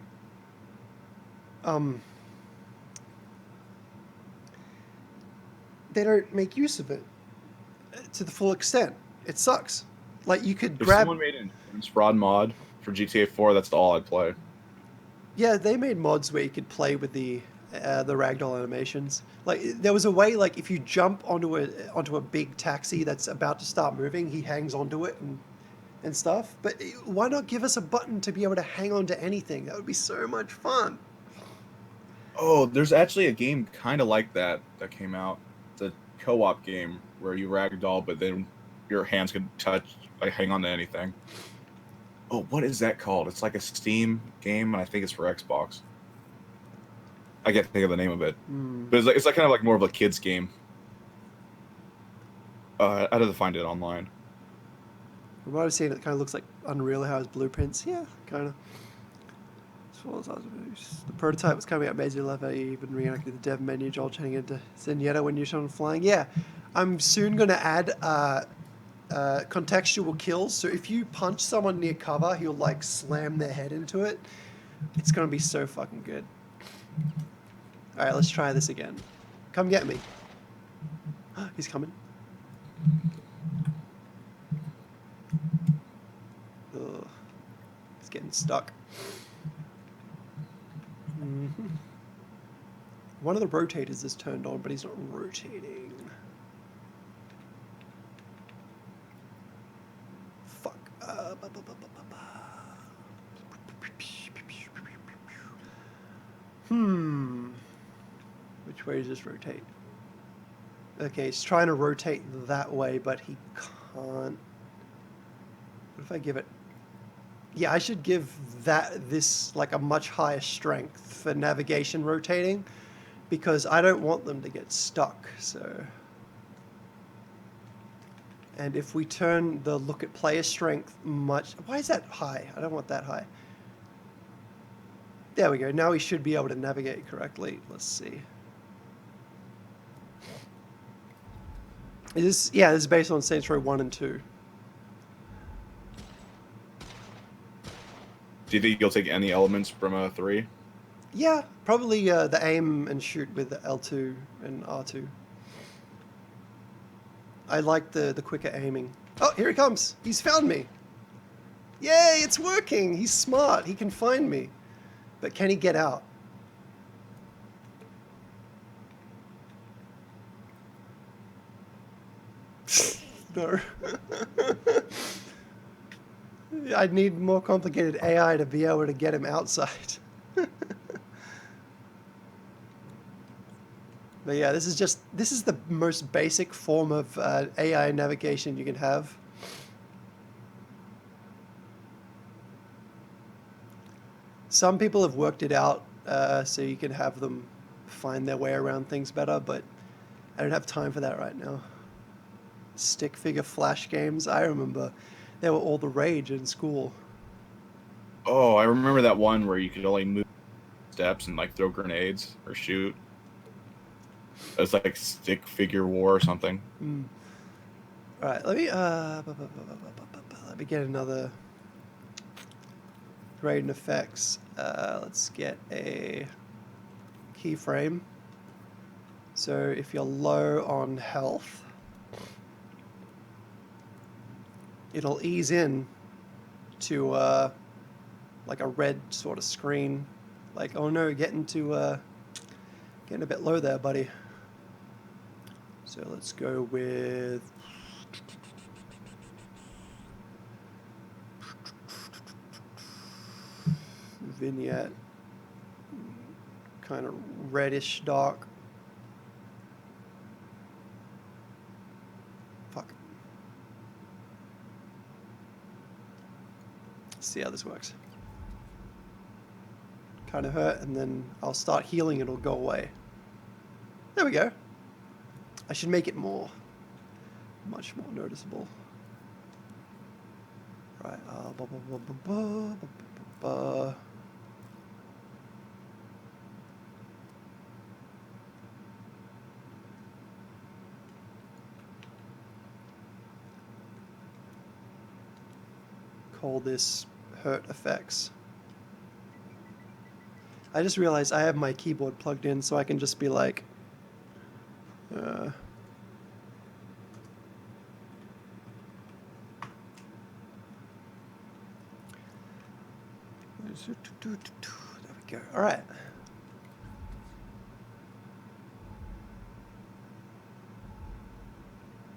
they don't make use of it to the full extent. It sucks. Like you could If grab. someone made an insurance fraud mod for GTA 4, that's all I'd play. Yeah, they made mods where you could play with the ragdoll animations. Like there was a way, like if you jump onto a big taxi that's about to start moving, he hangs onto it and stuff. But why not give us a button to be able to hang on to anything? That would be so much fun. Oh, there's actually a game kind of like that came out. It's a co-op game where you ragdoll, but then your hands can touch, like hang on to anything. Oh, what is that called? It's like a Steam game, and I think it's for Xbox. I can't think of the name of it, but it's like kind of like more of a kids game. I'd have to find it online. From what I've seen, it kind of looks like Unreal, how his blueprints. Yeah, kind of. The prototype was coming out Maisie Love. I even reenacted the dev menu, Joel turning into Zenyatta when you're shown flying. Yeah, I'm soon going to add contextual kills. So if you punch someone near cover, he'll like slam their head into it. It's going to be so fucking good. All right, let's try this again. Come get me. He's coming. Ugh. He's getting stuck. One of the rotators is turned on, but he's not rotating. Fuck. Which way does this rotate? Okay, he's trying to rotate that way, but he can't. What if I give it... Yeah, I should give this like a much higher strength for navigation rotating, because I don't want them to get stuck, so... And if we turn the look at player strength much... Why is that high? I don't want that high. There we go. Now we should be able to navigate correctly. Let's see. This is based on Saints Row 1 and 2. Do you think you'll take any elements from 3? Yeah, probably the aim and shoot with the L2 and R2. I like the quicker aiming. Oh, here he comes. He's found me. Yay, it's working. He's smart. He can find me. But can he get out? No. I'd need more complicated AI to be able to get him outside. But yeah, this is the most basic form of AI navigation you can have. Some people have worked it out so you can have them find their way around things better, but I don't have time for that right now. Stick figure flash games, I remember they were all the rage in school. Oh, I remember that one where you could only move steps and like throw grenades or shoot. It was like stick figure war or something. All right, let me get another grade and effects. Let's get a keyframe. So if you're low on health, it'll ease in to like a red sort of screen. Like, oh no, getting a bit low there, buddy. So let's go with vignette, kind of reddish dark. Fuck. Let's see how this works. Kind of hurt, and then I'll start healing, it'll go away. There we go. I should make it much more noticeable. Right, call this hurt effects. I just realized I have my keyboard plugged in, so I can just be like, there we go. All right.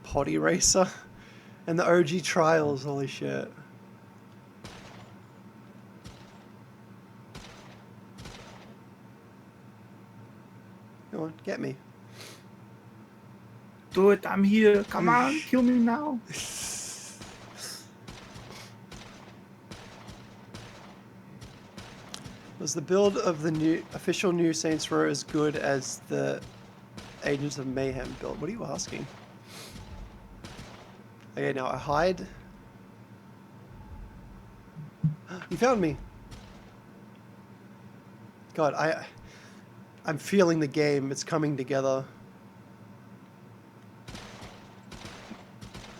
Potty Racer and the OG Trials. Holy shit. Come on, get me. Do it, I'm here. Come on, kill me now. Was the build of the official new Saints Row as good as the Agents of Mayhem build? What are you asking? Okay, now I hide. You found me. God, I'm feeling the game. It's coming together.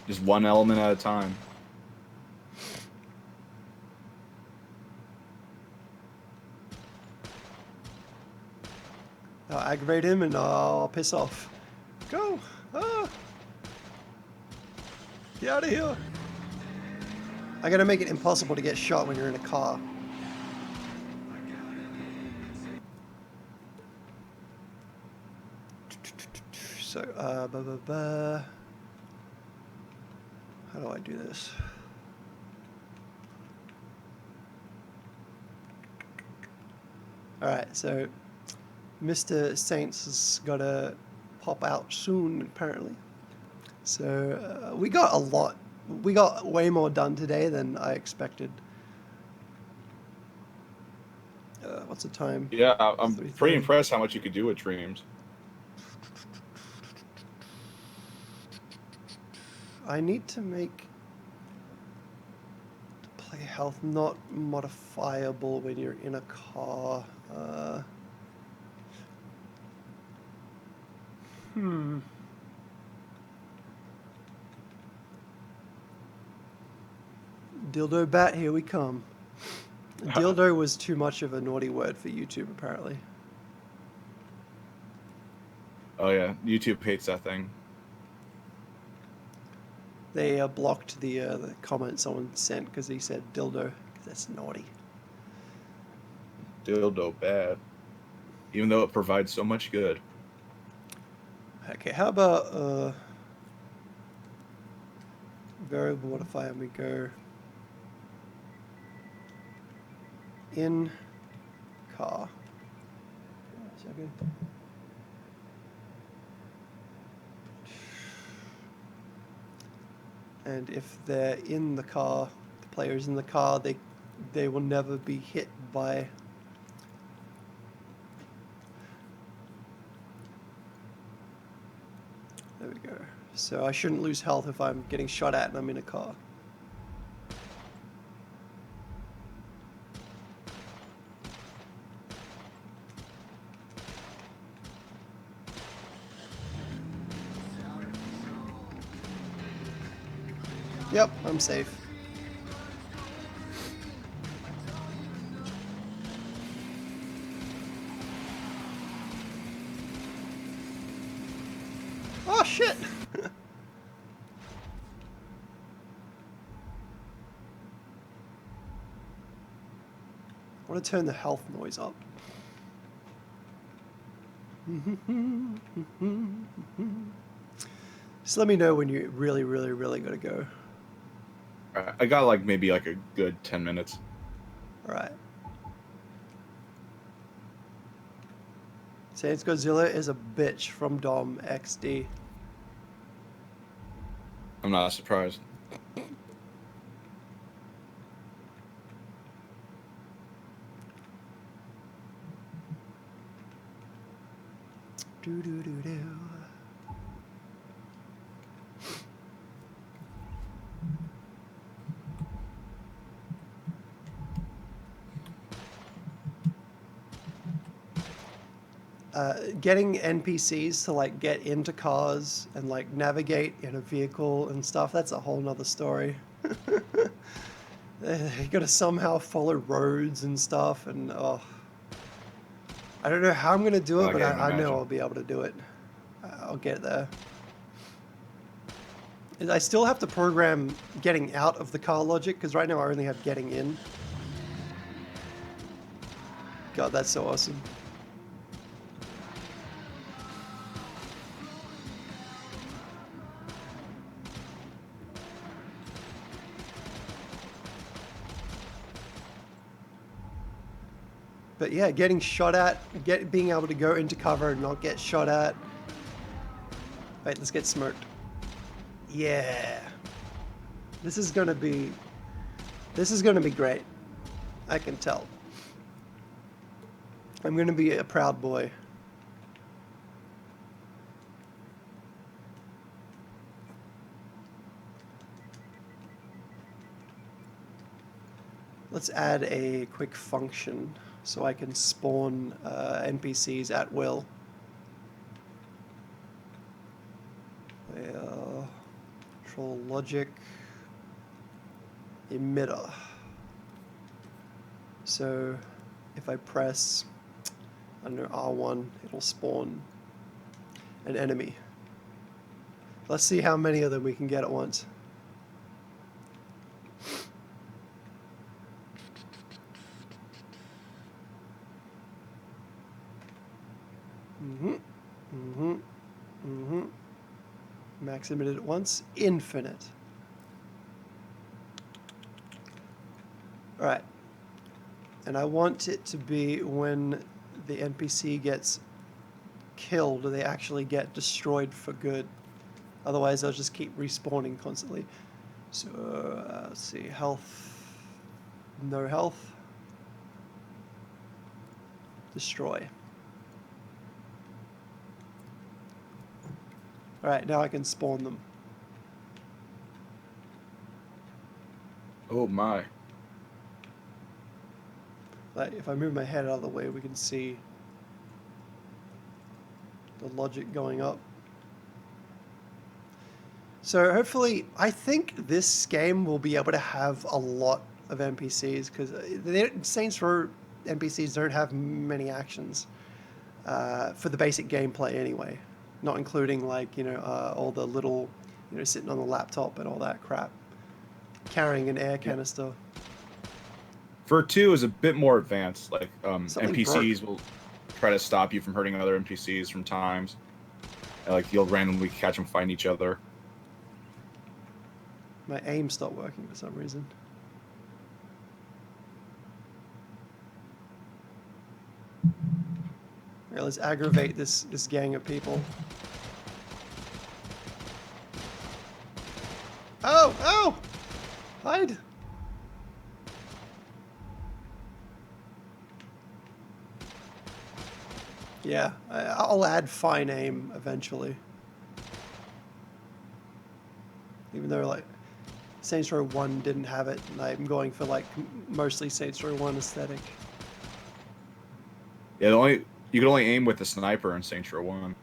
Just one element at a time. I'll aggravate him and I'll piss off. Go! Ah! Get out of here! I gotta make it impossible to get shot when you're in a car. So, how do I do this? Alright, so Mr. Saints has got to pop out soon, apparently. So we got a lot. We got way more done today than I expected. What's the time? Yeah, I'm 3:30. pretty impressed how much you could do with dreams. I need to play health not modifiable when you're in a car. Dildo bat, here we come. Dildo was too much of a naughty word for YouTube, apparently. Oh yeah, YouTube hates that thing. They blocked the comment someone sent because he said dildo. 'Cause that's naughty. Dildo bad. Even though it provides so much good. Okay, how about variable modifier, and we go in car. A second. And if they're in the car, the players in the car, they will never be hit by. There we go. So I shouldn't lose health if I'm getting shot at and I'm in a car. Yep, I'm safe. Oh shit! I want to turn the health noise up. Just let me know when you really gotta go. I got like maybe like a good 10 minutes. Alright. Saintsgodzilla is a bitch from Dom XD. I'm not surprised. Do do do do. Getting NPCs to like get into cars and like navigate in a vehicle and stuff, that's a whole nother story. You gotta somehow follow roads and stuff, and oh, I don't know how I'm gonna do it, but I know I'll be able to do it. I'll get there. And I still have to program getting out of the car logic, because right now I only have getting in. God, that's so awesome. But yeah, getting shot at, being able to go into cover and not get shot at. Wait, let's get smoked. Yeah. This is gonna be great. I can tell. I'm gonna be a proud boy. Let's add a quick function so I can spawn NPCs at will. Control logic emitter. So if I press under R1, it'll spawn an enemy. Let's see how many of them we can get at once. Max emitted at once, infinite. All right. And I want it to be when the NPC gets killed, they actually get destroyed for good. Otherwise, they'll just keep respawning constantly. So, let's see, health, no health, destroy. All right, now I can spawn them. Oh my. Like, if I move my head out of the way, we can see the logic going up. So hopefully, I think this game will be able to have a lot of NPCs, because Saints Row NPCs don't have many actions for the basic gameplay anyway, not including like, you know, all the little, you know, sitting on the laptop and all that crap, carrying an air canister. For 2 is a bit more advanced. Like Something NPCs broke. will try to stop you from hurting other NPCs from times. And, like you'll randomly catch them fighting each other. My aim stopped working for some reason. All right, let's aggravate this gang of people. Oh, oh! Hide! Yeah, I'll add fine aim eventually. Even though, like, Saints Row 1 didn't have it, and I'm going for, like, mostly Saints Row 1 aesthetic. Yeah, you can only aim with the sniper in Saints Row 1.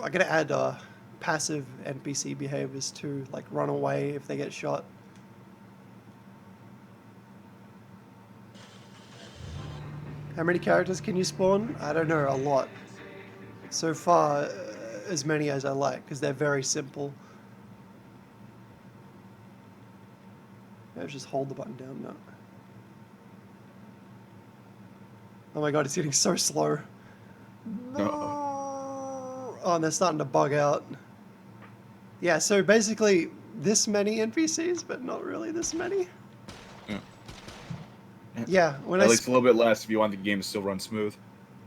I gotta add passive NPC behaviors too, like run away if they get shot. How many characters can you spawn? I don't know, a lot. So far, as many as I like, because they're very simple. Maybe just hold the button down now. Oh my god, it's getting so slow. No. Oh, and they're starting to bug out. Yeah, so basically this many NPCs, but not really this many. Yeah. Yeah, when At least a little bit less if you want the game to still run smooth.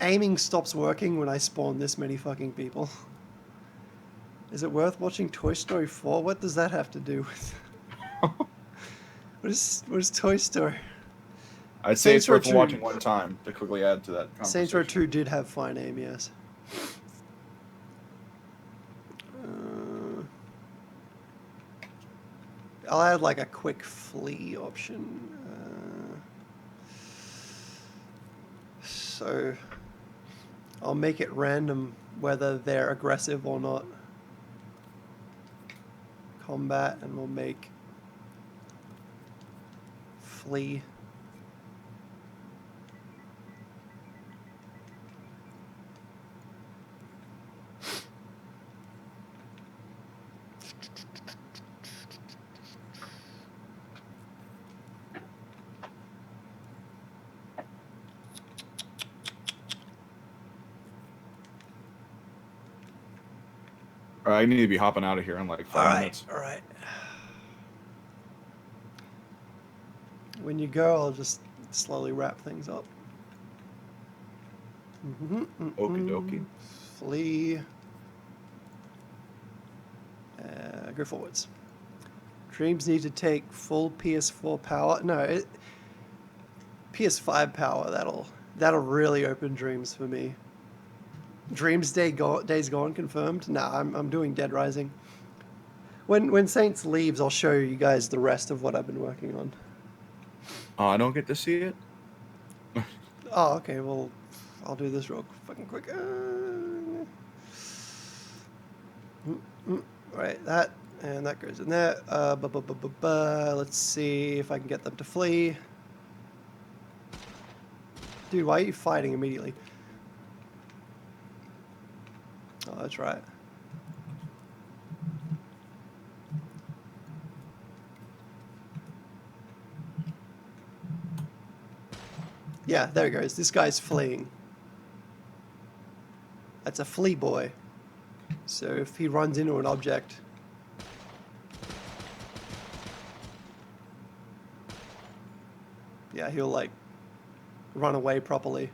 aiming stops working when I spawn this many fucking people. Is it worth watching Toy Story 4? What does that have to do with? What is Toy Story? I'd say Saints it's Row worth 2. watching one time to quickly add to that conversation. Saints Row 2 did have fine aim, yes. I'll add like a quick flee option. So I'll make it random whether they're aggressive or not. Combat, and we'll make flee. I need to be hopping out of here in like 5 minutes. All right. When you go, I'll just slowly wrap things up. Okie dokie. Flee. Go forwards. Dreams need to take full PS4 power. No, PS5 power. That'll really open Dreams for me. Dreams Days Gone confirmed. Nah, I'm doing Dead Rising. When Saints leaves, I'll show you guys the rest of what I've been working on. I don't get to see it. Oh, okay. Well, I'll do this real fucking quick. Right, that and that goes in there. Let's see if I can get them to flee. Dude, why are you fighting immediately? Oh, that's right. Yeah, there he goes. This guy's fleeing. That's a flea boy. So if he runs into an object, yeah, he'll like run away properly.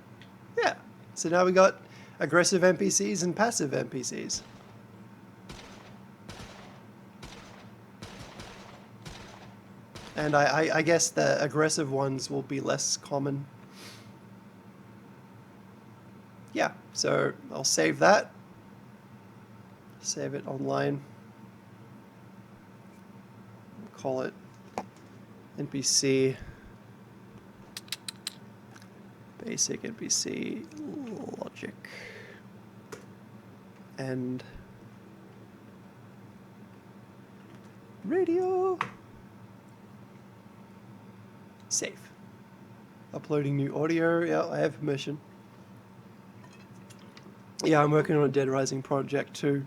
Yeah. So now we got aggressive NPCs and passive NPCs. And I guess the aggressive ones will be less common. Yeah, so I'll save that. Save it online. Call it NPC. Basic NPC logic. And radio. Save. Uploading new audio. Yeah, I have permission. Yeah, I'm working on a Dead Rising project too.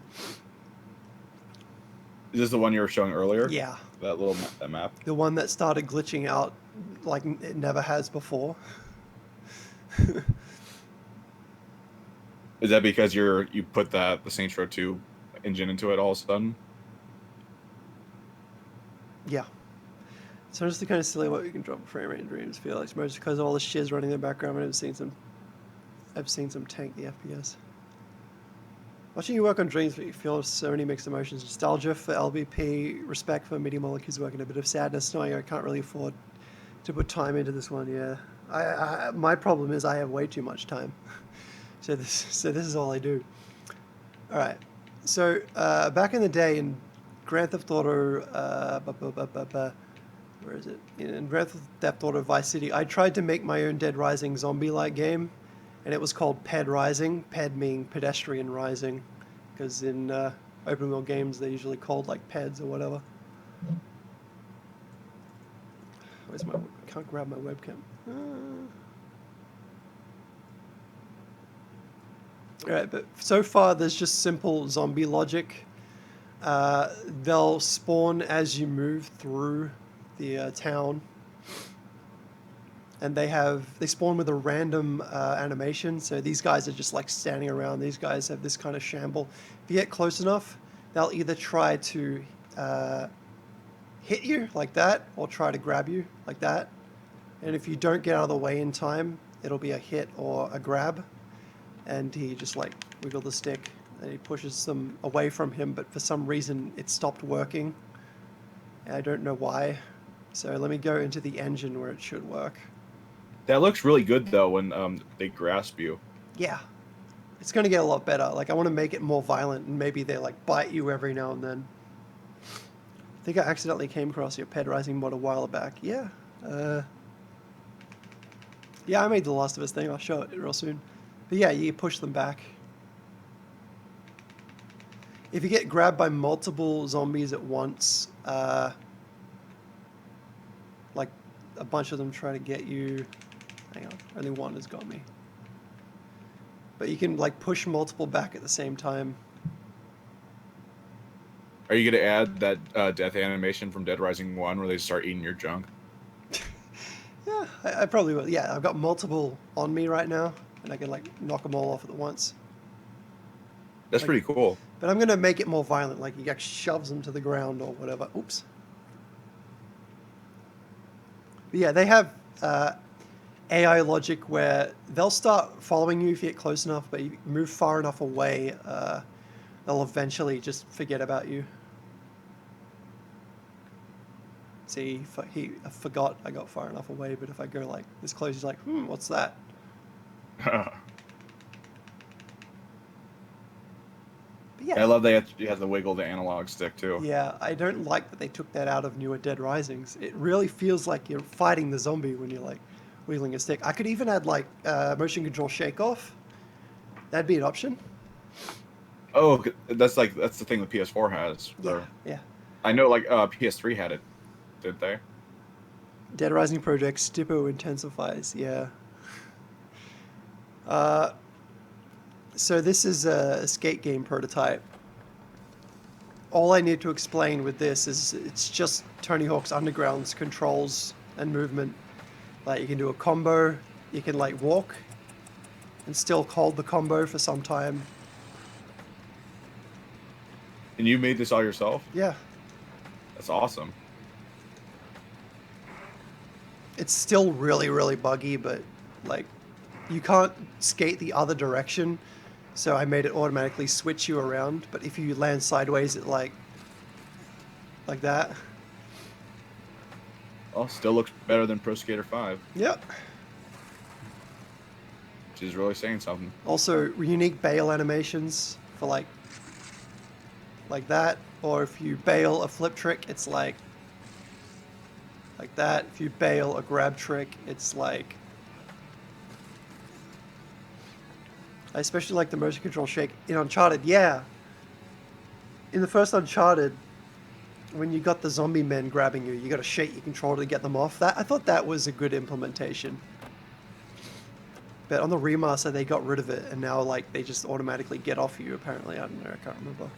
Is this the one you were showing earlier? Yeah. That map? The one that started glitching out like it never has before. Is that because you put the Saints Row 2 engine into it all of a sudden? Yeah. So just the kind of silly what you can drop a frame rate in Dreams feel like most because all the shiz running in the background. I've seen some tank the FPS. Watching you work on Dreams, but you feel so many mixed emotions: nostalgia for LBP, respect for MIDI molecules working, a bit of sadness knowing I can't really afford to put time into this one. Yeah, my problem is I have way too much time, so this is all I do. All right, so back in the day in Grand Theft Auto, where is it? In Grand Theft Auto Vice City, I tried to make my own Dead Rising zombie-like game, and it was called Ped Rising. Ped meaning pedestrian rising, because in open world games they're usually called like peds or whatever. Where's my? I can't grab my webcam. All right, but so far there's just simple zombie logic. They'll spawn as you move through the town, and they spawn with a random animation. So these guys are just like standing around. These guys have this kind of shamble. If you get close enough, they'll either try to hit you like that or try to grab you like that. And if you don't get out of the way in time, it'll be a hit or a grab. And he just like wiggle the stick and he pushes them away from him, but for some reason it stopped working. And I don't know why. So let me go into the engine where it should work. That looks really good though when they grasp you. Yeah, it's going to get a lot better. Like I want to make it more violent, and maybe they like bite you every now and then. I think I accidentally came across your Ped Rising mod a while back. Yeah. Yeah, I made the Last of Us thing. I'll show it real soon. But yeah, you push them back. If you get grabbed by multiple zombies at once, like a bunch of them try to get you. Hang on, only one has got me. But you can like push multiple back at the same time. Are you going to add that death animation from Dead Rising 1 where they start eating your junk? Yeah, I probably will. Yeah, I've got multiple on me right now, and I can like knock them all off at once. That's like, pretty cool. But I'm going to make it more violent, like he like shoves them to the ground or whatever. Oops. But yeah, they have AI logic where they'll start following you if you get close enough, but you move far enough away, they'll eventually just forget about you. See, I forgot I got far enough away, but if I go like this close, he's like, what's that? But yeah, I love that you have to wiggle the analog stick too. yeah, I don't like that they took that out of newer Dead Risings. It really feels like you're fighting the zombie when you're like wiggling a stick. I could even add like motion control shake off. That'd be an option. Oh, that's the thing the PS4 has. Yeah, yeah. I know like PS3 had it, did they? Dead Rising Project Stippo intensifies, yeah. So this is a skate game prototype. All I need to explain with this is it's just Tony Hawk's Underground's controls and movement. Like you can do a combo, you can like walk and still hold the combo for some time. And you made this all yourself? Yeah. That's awesome. It's still really, really buggy, but like you can't skate the other direction. So I made it automatically switch you around. But if you land sideways, it like that. Well, still looks better than Pro Skater 5, Yep. which is really saying something. Also, unique bail animations for like that, or if you bail a flip trick, it's like that. If you bail a grab trick, it's like. I especially like the motion control shake in Uncharted. Yeah, in the first Uncharted, when you got the zombie men grabbing you, you got to shake your controller to get them off. That I thought that was a good implementation. But on the remaster, they got rid of it, and now like they just automatically get off you. Apparently, I don't know. I can't remember.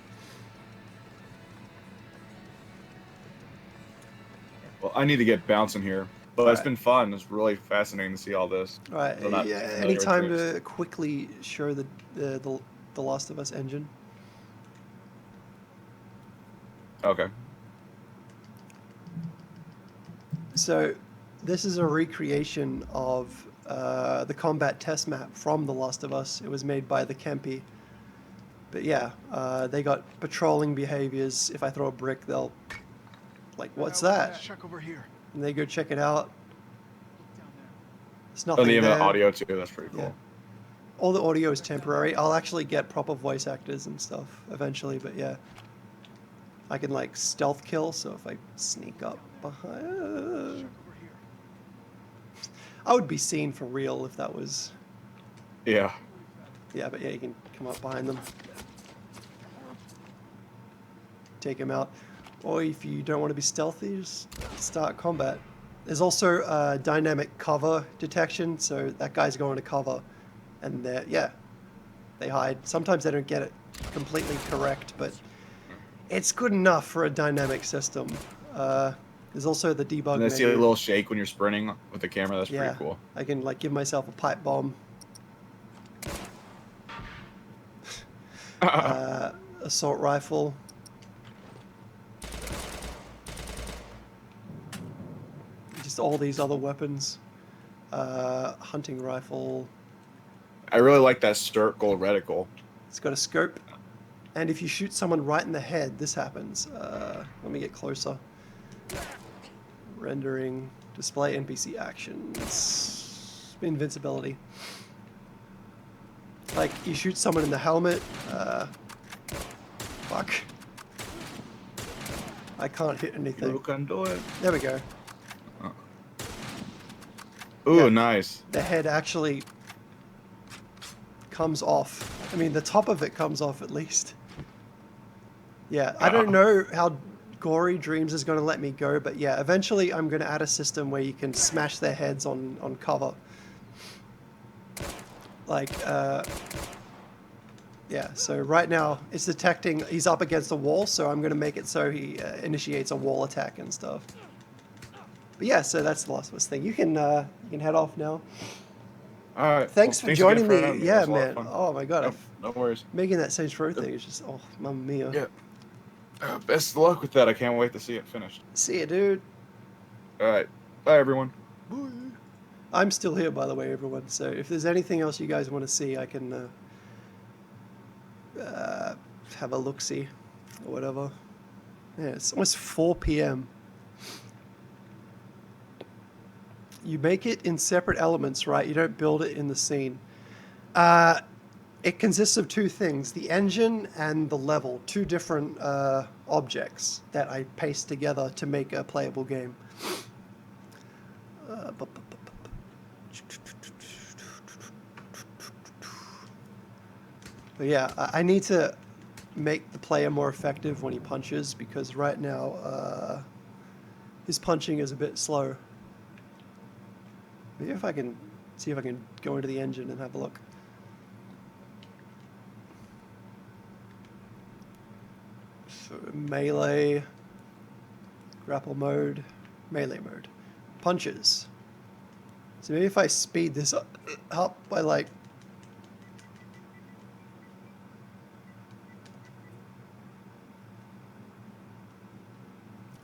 Well, I need to get bouncing here, but it's been fun. It's really fascinating to see all this. All right. I'm not Yeah, familiar any with time Dreams. to quickly show the Last of Us engine. Okay. So, this is a recreation of the combat test map from The Last of Us. It was made by the Kempi. But yeah, they got patrolling behaviors. If I throw a brick, they'll like, what's that? Check over here. And they go check it out. There's Oh, nothing they have there. audio too. That's pretty cool. Yeah. All the audio is temporary. I'll actually get proper voice actors and stuff eventually, but yeah. I can like stealth kill, so if I sneak up behind... I would be seen for real if that was... Yeah. Yeah, but yeah, you can come up behind them. Take him out. Or if you don't want to be stealthy, just start combat. There's also dynamic cover detection, so that guy's going to cover, and they hide. Sometimes they don't get it completely correct, but it's good enough for a dynamic system. There's also the debug And I see a menu. little shake when you're sprinting with the camera. That's pretty cool. I can like give myself a pipe bomb. Assault rifle. Just all these other weapons. Hunting rifle. I really like that circle reticle. It's got a scope. And if you shoot someone right in the head, this happens. Let me get closer. Rendering. Display NPC actions. Invincibility. Like, you shoot someone in the helmet. Fuck. I can't hit anything. You can do it. There we go. Ooh, Yeah. nice. The head actually comes off. I mean, the top of it comes off at least. Yeah, I don't know how gory Dreams is going to let me go, but yeah, eventually I'm going to add a system where you can smash their heads on cover. Like, yeah, so right now it's detecting he's up against a wall, so I'm going to make it so he initiates a wall attack and stuff. But yeah, so that's the Last of Us thing. You can head off now. All right. Thanks for again joining for me. having Yeah, It was a lot of man. fun. Oh my god, Yep, no worries. making that Saints Row thing is just, oh, mamma mia. Yeah. Best of luck with that. I can't wait to see it finished. See ya, dude. All right. Bye, everyone. I'm still here, by the way, everyone. So if there's anything else you guys want to see, I can have a look-see or whatever. Yeah, it's almost 4 p.m. You make it in separate elements, right? You don't build it in the scene. It consists of two things, the engine and the level, two different objects that I paste together to make a playable game. But yeah, I need to make the player more effective when he punches, because right now his punching is a bit slow. Maybe if I can see if I can go into the engine and have a look. So melee, grapple mode, melee mode, punches. So maybe if I speed this up by like...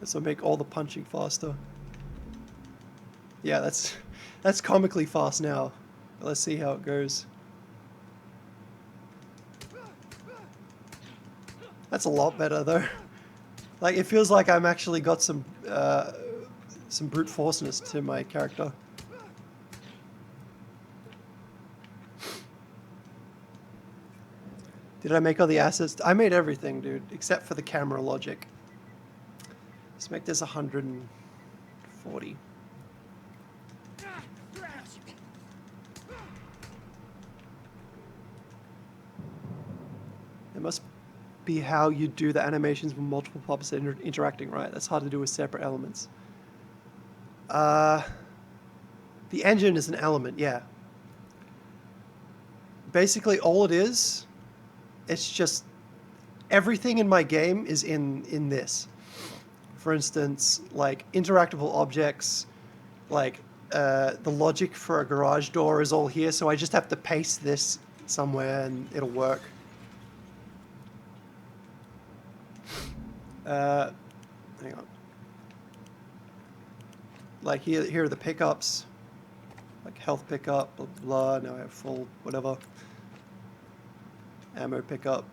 This will make all the punching faster. Yeah, that's comically fast now. Let's see how it goes. That's a lot better though. Like, it feels like I'm actually got some some brute forceness to my character. Did I make all the assets? I made everything, dude, except for the camera logic. Let's make this 140. It must be how you do the animations with multiple puppets interacting, right? That's hard to do with separate elements. The engine is an element, yeah. Basically, all it is, it's just everything in my game is in this. For instance, like interactable objects, like the logic for a garage door is all here, so I just have to paste this somewhere and it'll work. Hang on. Like here are the pickups, like health pickup, blah blah. Now I have full whatever. Ammo pickup.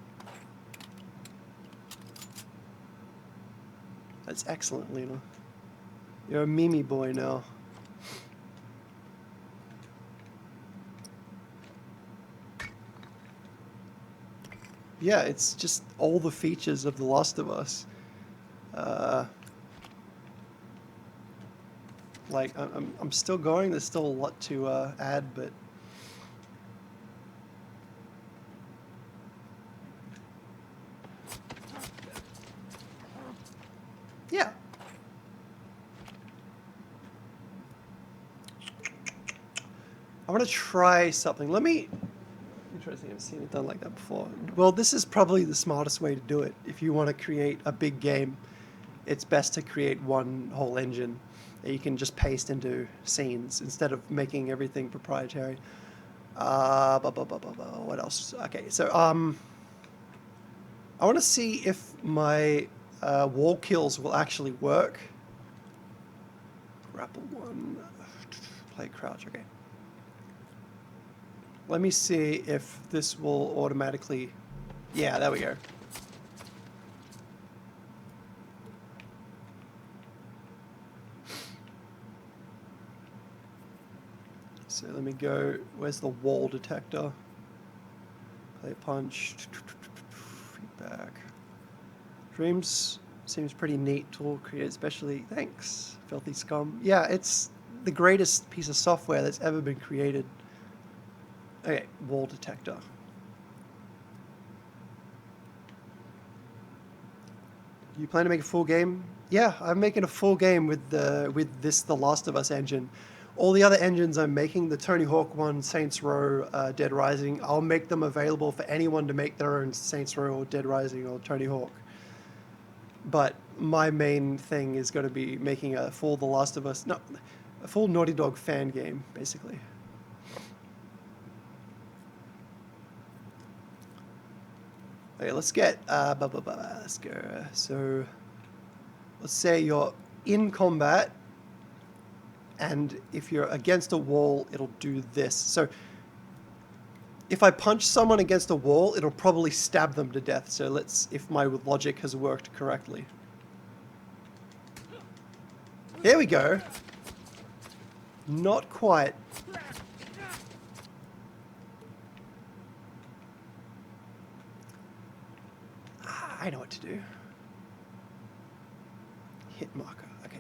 That's excellent, Lena. You're a Mimi boy now. Yeah, it's just all the features of The Last of Us. Like I'm still going. There's still a lot to add, but yeah. I want to try something. Interesting. I've seen it done like that before. Well, this is probably the smartest way to do it. If you want to create a big game, it's best to create one whole engine that you can just paste into scenes instead of making everything proprietary. What else? Okay, so I want to see if my wall kills will actually work. Grapple one, play crouch. Okay. Let me see if this will automatically... Yeah, there we go. So let me go... Where's the wall detector? Play punch. Feedback. Dreams seems pretty neat tool created especially... Thanks, Filthy Scum. Yeah, it's the greatest piece of software that's ever been created. Okay, wall detector. You plan to make a full game? Yeah, I'm making a full game with this The Last of Us engine. All the other engines I'm making, the Tony Hawk one, Saints Row, Dead Rising, I'll make them available for anyone to make their own Saints Row or Dead Rising or Tony Hawk. But my main thing is going to be making a full The Last of Us, no, a full Naughty Dog fan game, basically. Okay, let's get, let's go. So, let's say you're in combat, and if you're against a wall, it'll do this. So, if I punch someone against a wall, it'll probably stab them to death. So let's, if my logic has worked correctly. There we go. Not quite. I know what to do. Hit marker. Okay.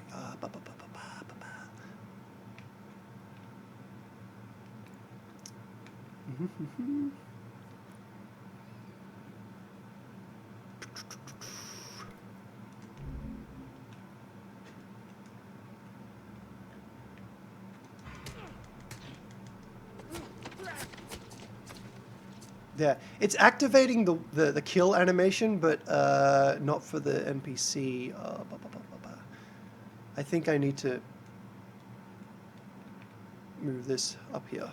Yeah, it's activating the kill animation, but not for the NPC. I think I need to move this up here.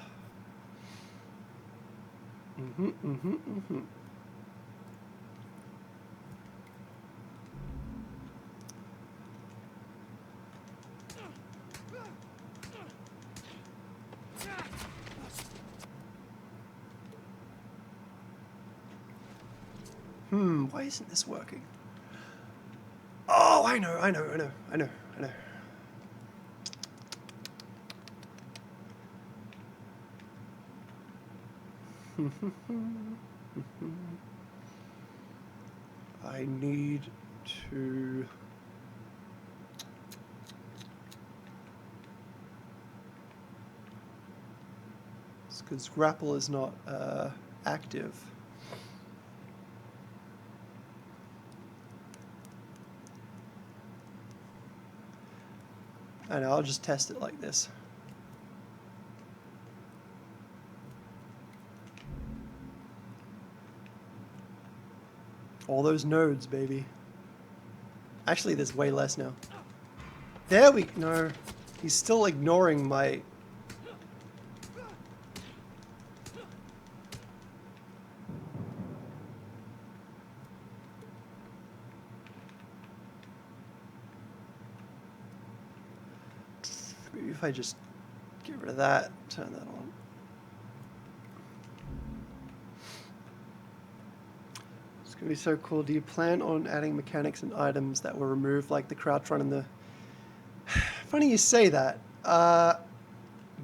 Why isn't this working? Oh, I know. I need to... It's because grapple is not active. I know, I'll just test it like this. All those nodes, baby. Actually, there's way less now. There we... No. He's still ignoring my... Maybe if I just get rid of that, turn that on. It's gonna be so cool. Do you plan on adding mechanics and items that were removed, like the crouch run and the... Funny you say that.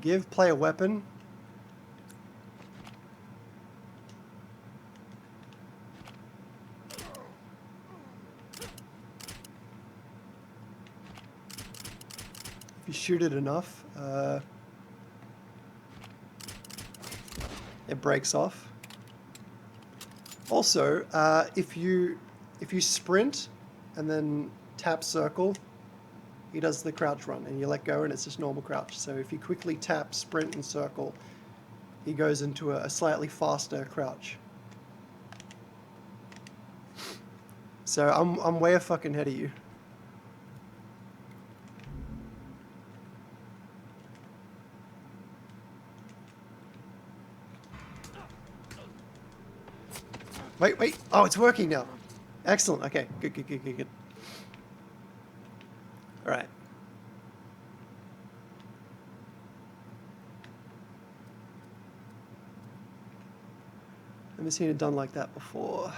Give play a weapon. If you shoot it enough, it breaks off. Also, if you sprint and then tap circle, he does the crouch run, and you let go and it's just normal crouch. So if you quickly tap sprint and circle, he goes into a slightly faster crouch. So I'm way a fucking ahead of you. Wait. Oh, it's working now. Excellent. Okay. Good. All right. I've never seen it done like that before.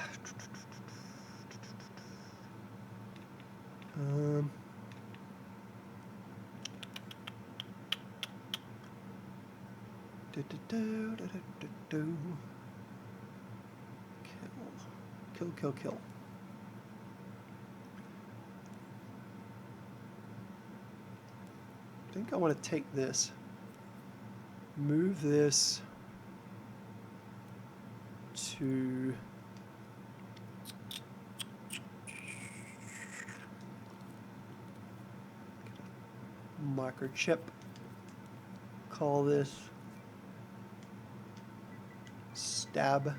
Kill. I think I want to take this, move this to microchip. Call this stab.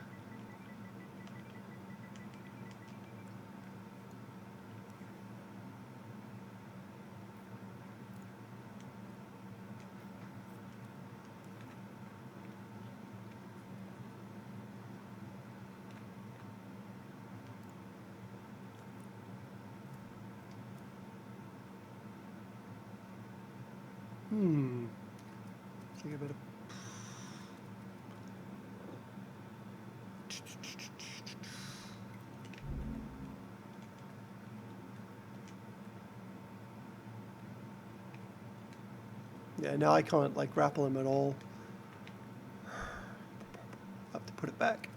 Think about it. Yeah, now I can't like grapple him at all. I have to put it back.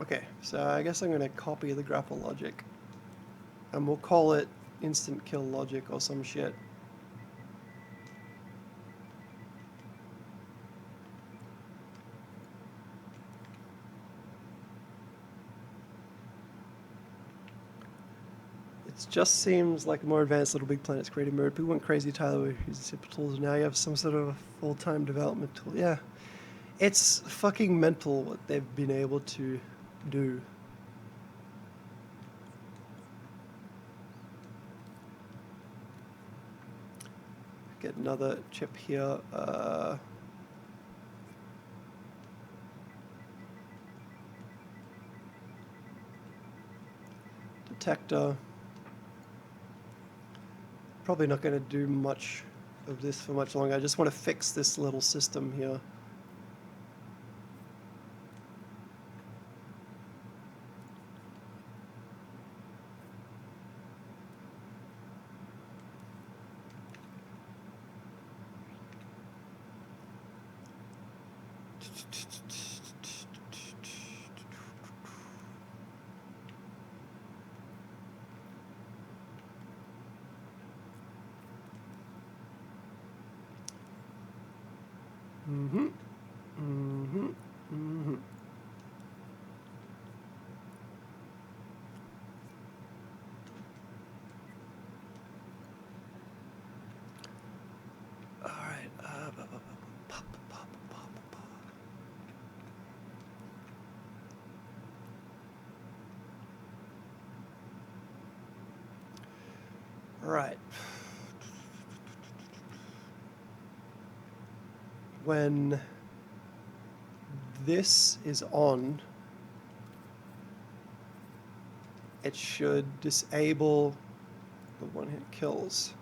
Okay, so I guess I'm gonna copy the grapple logic. And we'll call it instant kill logic or some shit. It just seems like a more advanced Little Big Planets creative mode. People went crazy, Tyler, with using simple tools. Now you have some sort of a full-time development tool. Yeah, it's fucking mental what they've been able to do. Get another chip here. Detector. Probably not going to do much of this for much longer. I just want to fix this little system here. Mm-hmm. Mm-hmm. Mm-hmm. All right. All right. When this is on, it should disable the one-hit kills.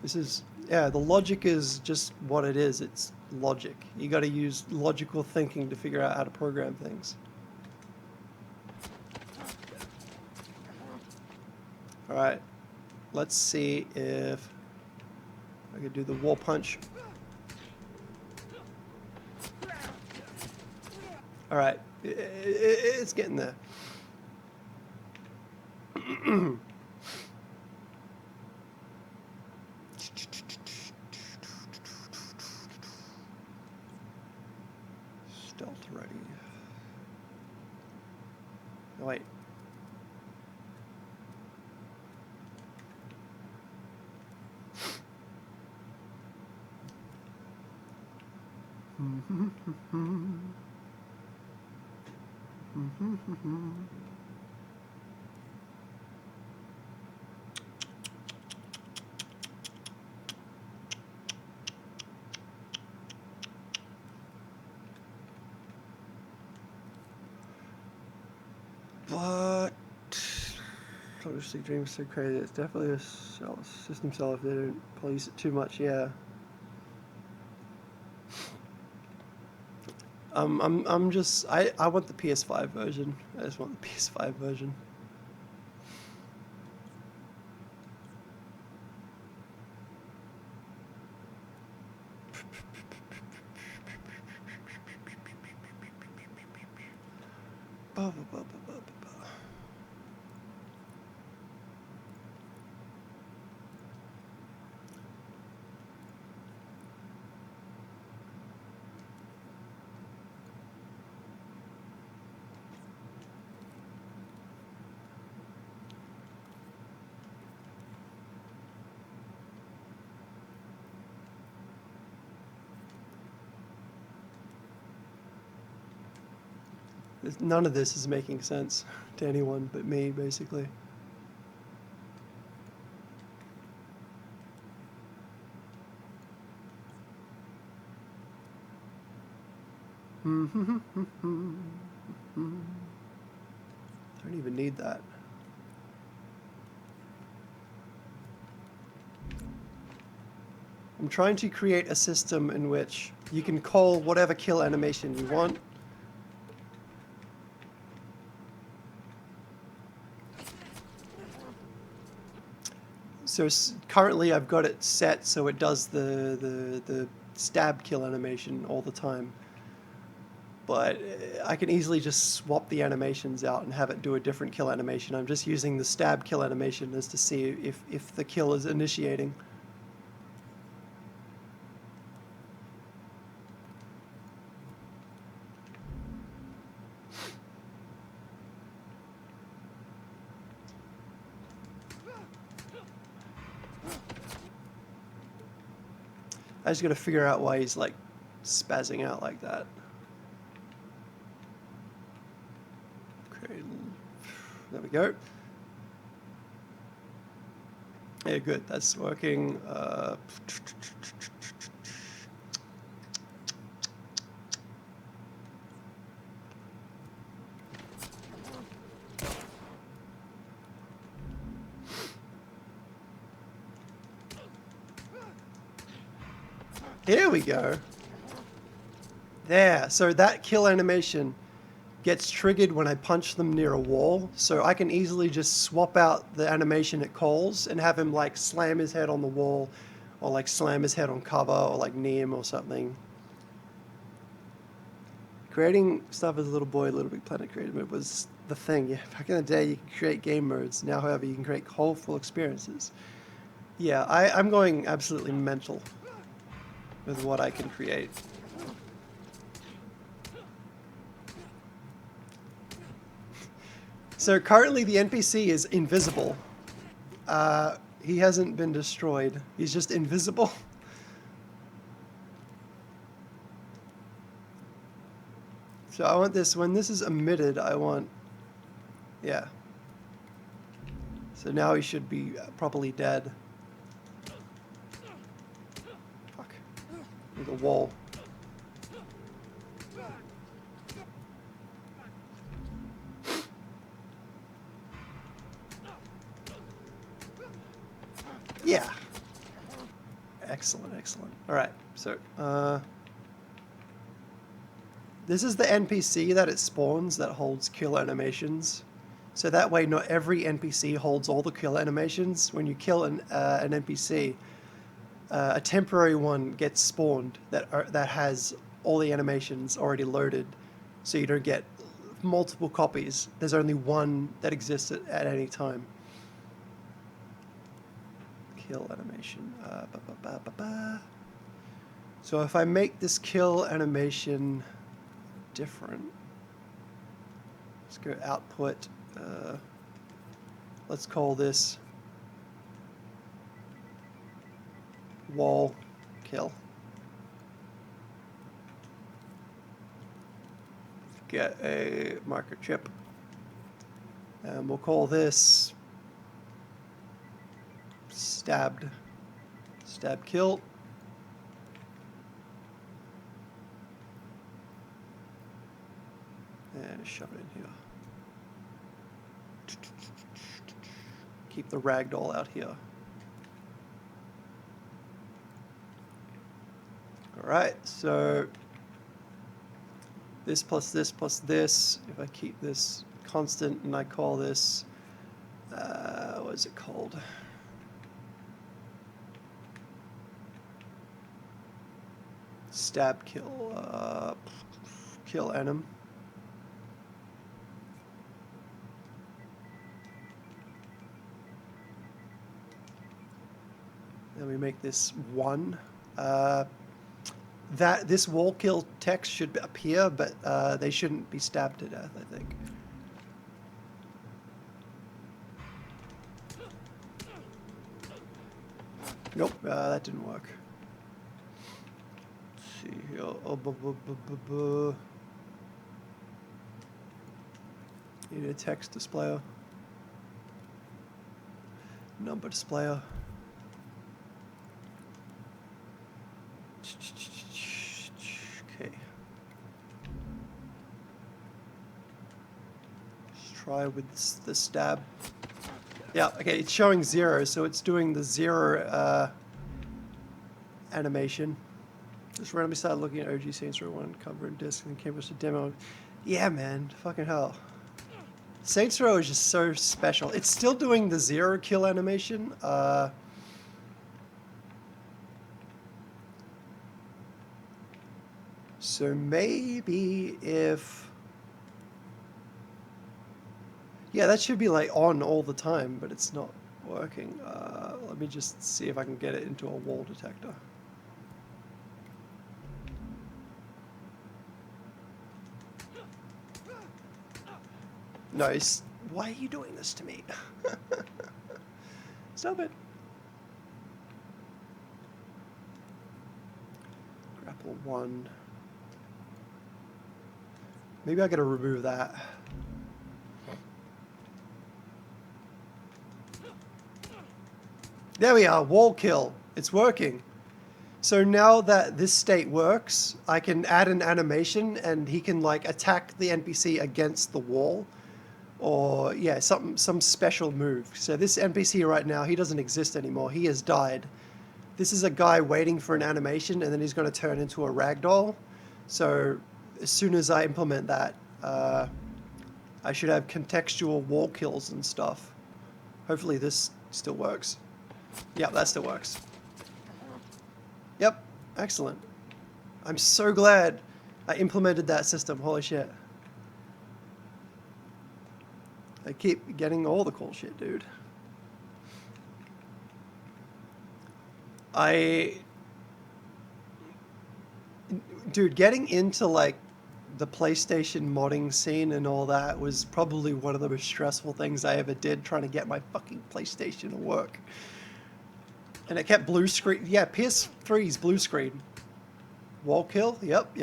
This is, yeah, the logic is just what it is. It's logic. You got to use logical thinking to figure out how to program things. All right, let's see if I could do the wall punch. All right, it's getting there. Stealth ready. Oh, wait. But obviously, dreams so crazy. It's definitely a system sell if they don't police it too much. Yeah. I'm just I want the PS5 version. I just want the PS5 version. None of this is making sense to anyone but me, basically. I don't even need that. I'm trying to create a system in which you can call whatever kill animation you want. So currently I've got it set so it does the stab kill animation all the time. But I can easily just swap the animations out and have it do a different kill animation. I'm just using the stab kill animation as to see if the kill is initiating. I just gotta figure out why he's like spazzing out like that. Okay, there we go. Yeah, good, that's working. Here we go. There, so that kill animation gets triggered when I punch them near a wall, so I can easily just swap out the animation it calls and have him like slam his head on the wall or like slam his head on cover, or like knee him or something. Creating stuff as a little boy, Little Big Planet creative mode was the thing. Yeah, back in the day, you could create game modes. Now, however, you can create whole full experiences. Yeah, I'm going absolutely mental with what I can create. So currently the NPC is invisible. He hasn't been destroyed. He's just invisible. So I want this, when this is emitted, I want, yeah. So now he should be properly dead. Fuck. With a wall. Yeah. Excellent, excellent. All right, so this is the NPC that it spawns that holds kill animations. So that way, not every NPC holds all the kill animations. When you kill an NPC, a temporary one gets spawned that has all the animations already loaded, so you don't get multiple copies. There's only one that exists at any time. Kill animation. So if I make this kill animation different, let's go output. Let's call this wall kill. Get a microchip, and we'll call this stab kill. And shove it in here. Keep the ragdoll out here. Alright, so this plus this plus this, if I keep this constant and I call this, what is it called? Stab kill, kill anim. Then we make this 1. That this wall kill text should appear, but they shouldn't be stabbed to death, I think. Nope, that didn't work. Let's see here. Oh, need a text displayer. Number displayer. Okay. Let's try with the stab. Yeah, okay, it's showing 0, so it's doing the 0 animation. Just randomly started looking at OG Saints Row 1 cover and disc and came to demo. Yeah, man, fucking hell. Saints Row is just so special. It's still doing the 0 kill animation. So maybe if... Yeah, that should be like on all the time, but it's not working. Let me just see if I can get it into a wall detector. No, why are you doing this to me? Stop it. Grapple 1. Maybe I gotta remove that. There we are, wall kill. It's working. So now that this state works, I can add an animation and he can like attack the NPC against the wall. Or yeah, some special move. So this NPC right now, he doesn't exist anymore. He has died. This is a guy waiting for an animation and then he's going to turn into a ragdoll. So as soon as I implement that, I should have contextual wall kills and stuff. Hopefully this still works. Yeah, that still works. Yep. Excellent. I'm so glad I implemented that system. Holy shit. I keep getting all the cool shit, dude. Dude, getting into like the PlayStation modding scene and all that was probably one of the most stressful things I ever did, trying to get my fucking PlayStation to work. And it kept blue screen. Yeah, PS3's blue screen. Wall kill? Yep.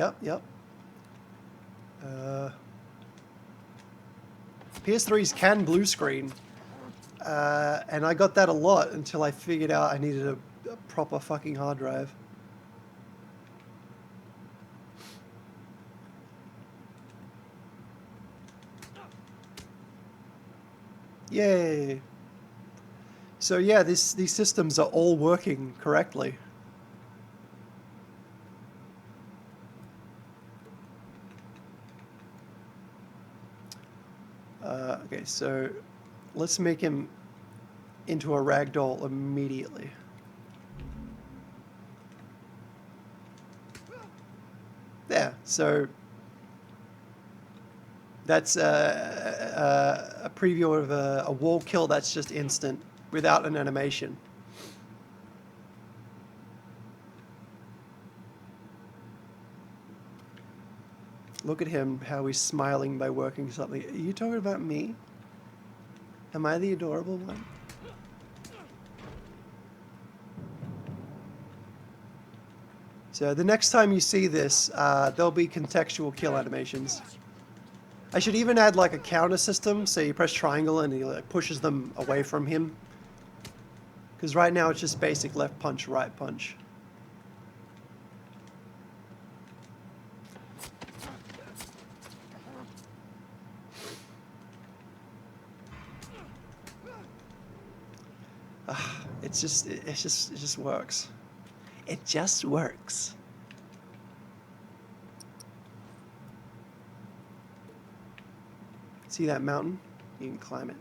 PS3s can blue screen. And I got that a lot until I figured out I needed a proper fucking hard drive. Yay. So yeah, these systems are all working correctly. Okay, so let's make him into a ragdoll immediately. Yeah, so that's a preview of a wall kill that's just instant without an animation. Look at him, how he's smiling by working something. Are you talking about me? Am I the adorable one? So the next time you see this, there'll be contextual kill animations. I should even add like a counter system, so you press triangle and he like pushes them away from him. Because right now it's just basic left punch, right punch. It just works. It just works. See that mountain? You can climb it.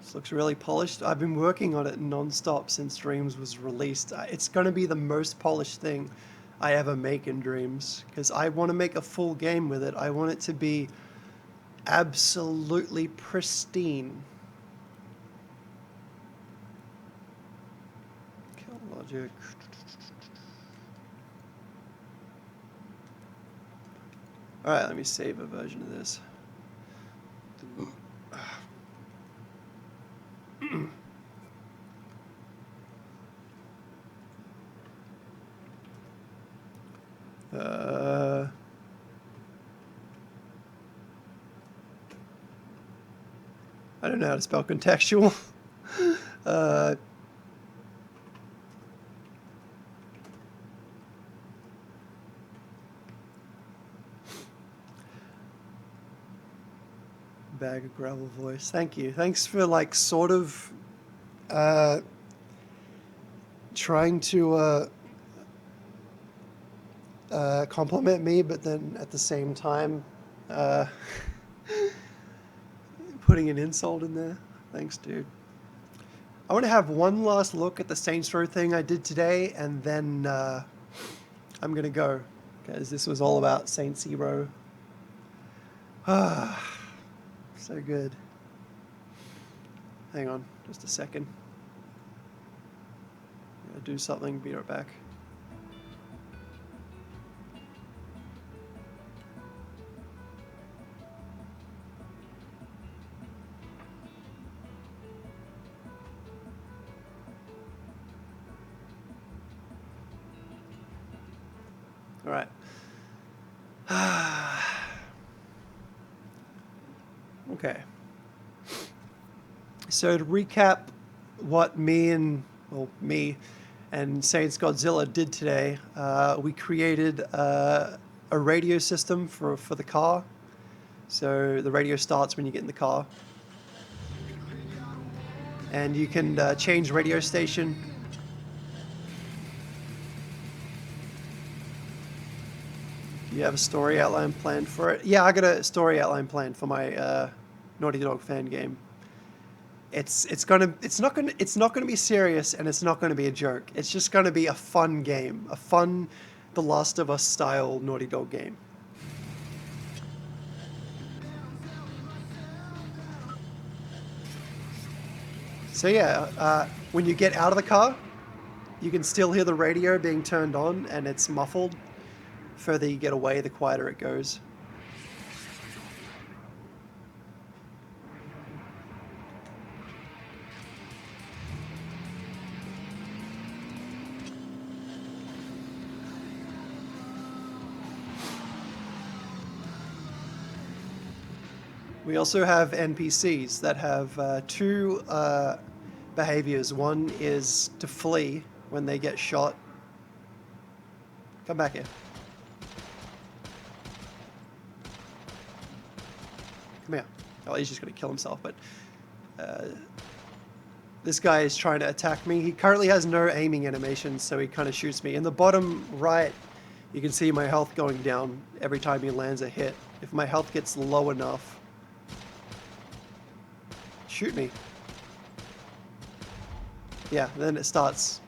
This looks really polished. I've been working on it non-stop since Dreams was released. It's going to be the most polished thing I ever make in Dreams, because I want to make a full game with it. I want it to be absolutely pristine. Kill logic. Alright, let me save a version of this. I don't know how to spell contextual. Bag of gravel voice. Thank you. Thanks for like sort of trying to compliment me, but then at the same time putting an insult in there. Thanks, dude. I want to have one last look at the Saints Row thing I did today, and then I'm going to go, because this was all about Saints Row. So good. Hang on, just a second. I'm gonna do something, be right back. All right. Okay. So to recap what me and Saintsgodzilla did today, we created a radio system for the car. So the radio starts when you get in the car. And you can change radio station. Do you have a story outline planned for it? Yeah, I got a story outline planned for my Naughty Dog fan game. It's not gonna be serious, and it's not gonna be a joke. It's just gonna be a fun game, a fun The Last of Us style Naughty Dog game. So yeah, when you get out of the car, you can still hear the radio being turned on, and it's muffled. Further you get away, the quieter it goes. We also have NPCs that have two behaviors. One is to flee when they get shot. Come back here. Come here. Oh, he's just going to kill himself, but this guy is trying to attack me. He currently has no aiming animation, so he kind of shoots me. In the bottom right, you can see my health going down every time he lands a hit. If my health gets low enough, shoot me. Yeah, then it starts.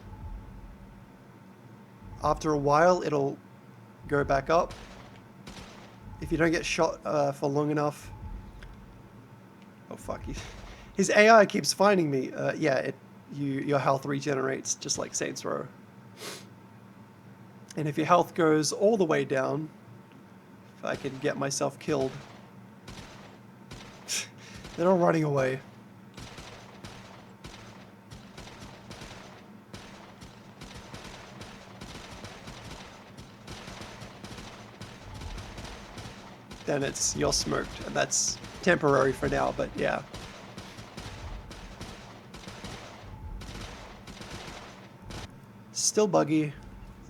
After a while, it'll go back up. If you don't get shot for long enough... Oh fuck, his AI keeps finding me. Yeah, your health regenerates just like Saints Row. And if your health goes all the way down, if I can get myself killed... They're all running away. Then you're smoked, and that's temporary for now, but yeah. Still buggy,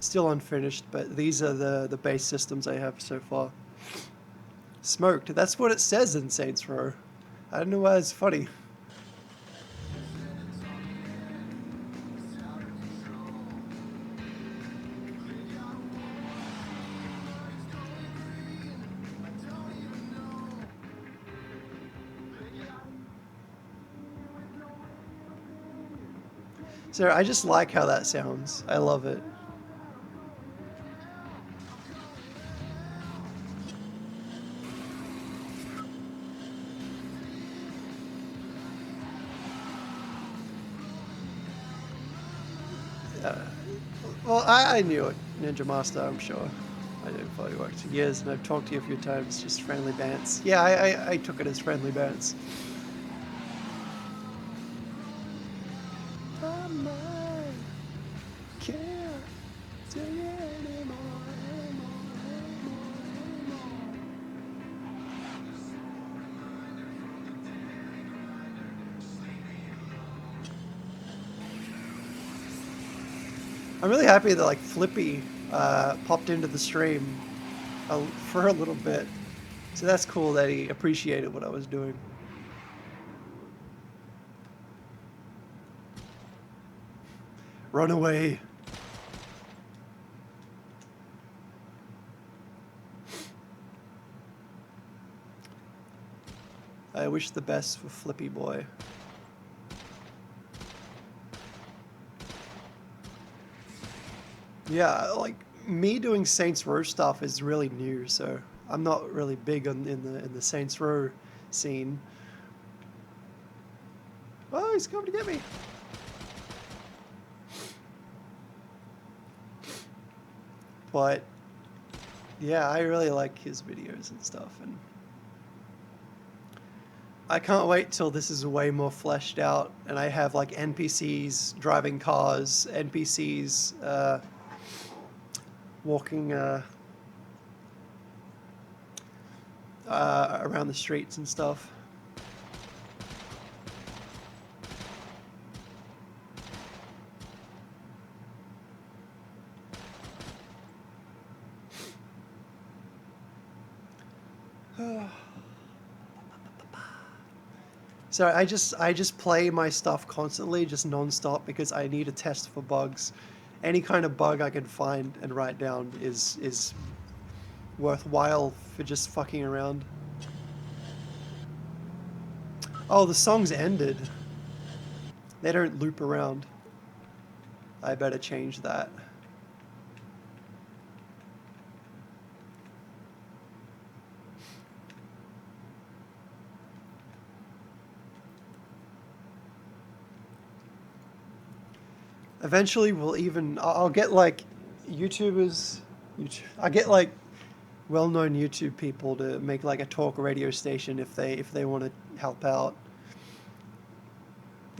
still unfinished, but these are the base systems I have so far. Smoked, that's what it says in Saints Row. I don't know why it's funny. So I just like how that sounds. I love it. Well, I knew it, Ninja Master, I'm sure. I didn't follow you work for years, and I've talked to you a few times, just friendly bants. Yeah, I took it as friendly bants. I'm really happy that like Flippy popped into the stream for a little bit. So that's cool that he appreciated what I was doing. Run away. I wish the best for Flippy Boy. Yeah, like me doing Saints Row stuff is really new, so I'm not really big in the Saints Row scene. Oh, he's coming to get me. But yeah, I really like his videos and stuff, and I can't wait till this is way more fleshed out and I have like NPCs driving cars, NPCs walking around the streets and stuff. So I just play my stuff constantly, just non-stop, because I need a test for bugs. Any kind of bug I can find and write down is worthwhile for just fucking around. Oh, the song's ended. They don't loop around. I better change that. Eventually, we'll even. I'll get like YouTubers. I get like well-known YouTube people to make like a talk radio station if they want to help out.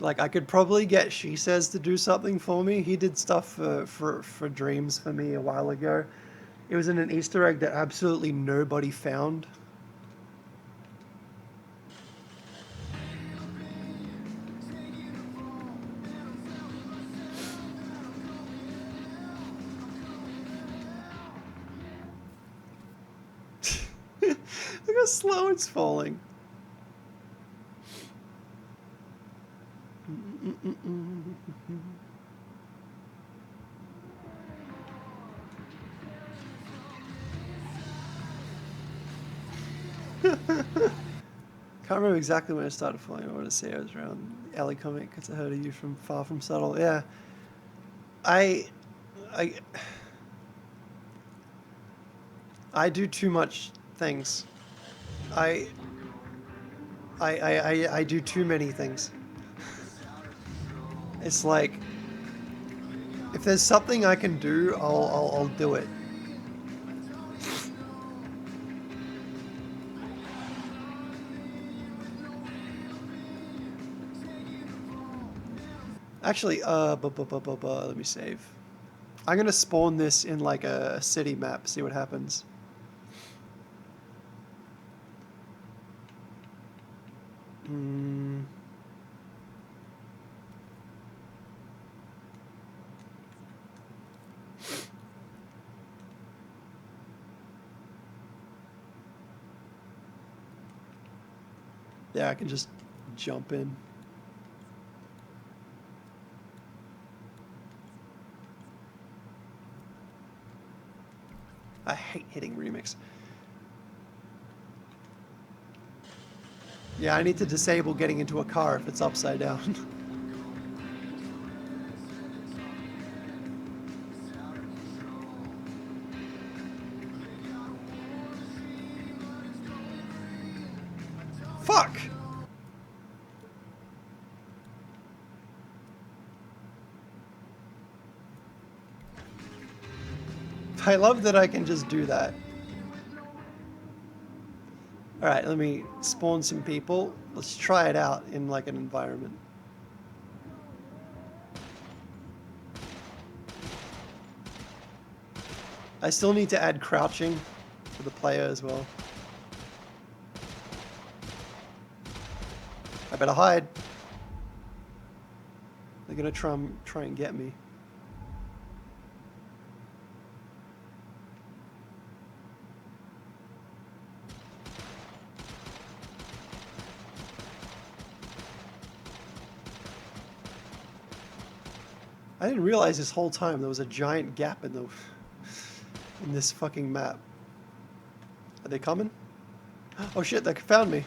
Like I could probably get She Says to do something for me. He did stuff for Dreams for me a while ago. It was in an Easter egg that absolutely nobody found. Look how slow it's falling. Can't remember exactly when it started falling. I want to say it was around Ellie Comic because I heard of you from Far From Subtle. Yeah, I, I, I do too much things. I, I do too many things. It's like if there's something I can do, I'll do it. Actually, let me save. I'm gonna spawn this in like a city map, see what happens. Hmm. Yeah, I can just jump in. I hate hitting remix. Yeah, I need to disable getting into a car if it's upside down. Fuck! I love that I can just do that. Alright, let me spawn some people. Let's try it out in like an environment. I still need to add crouching for the player as well. I better hide. They're gonna try and get me. I didn't realize this whole time there was a giant gap in this fucking map. Are they coming? Oh shit, they found me.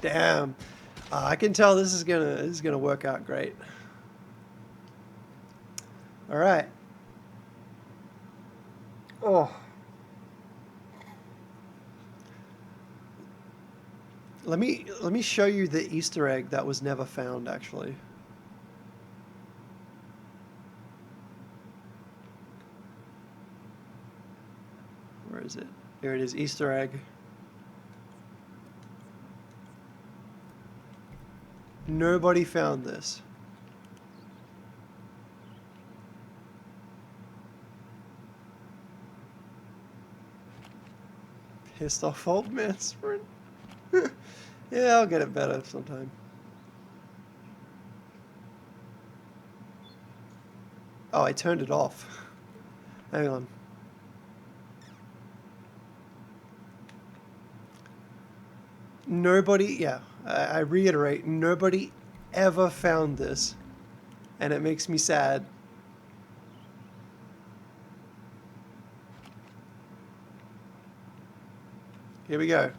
Damn. I can tell this is gonna work out great. All right. Oh. Let me show you the Easter egg that was never found actually. Where is it? Here it is, Easter egg. Nobody found this. Pissed off old man sprint. Yeah, I'll get it better sometime. Oh, I turned it off. Hang on. Nobody, yeah, I reiterate, nobody ever found this, and it makes me sad. Here we go.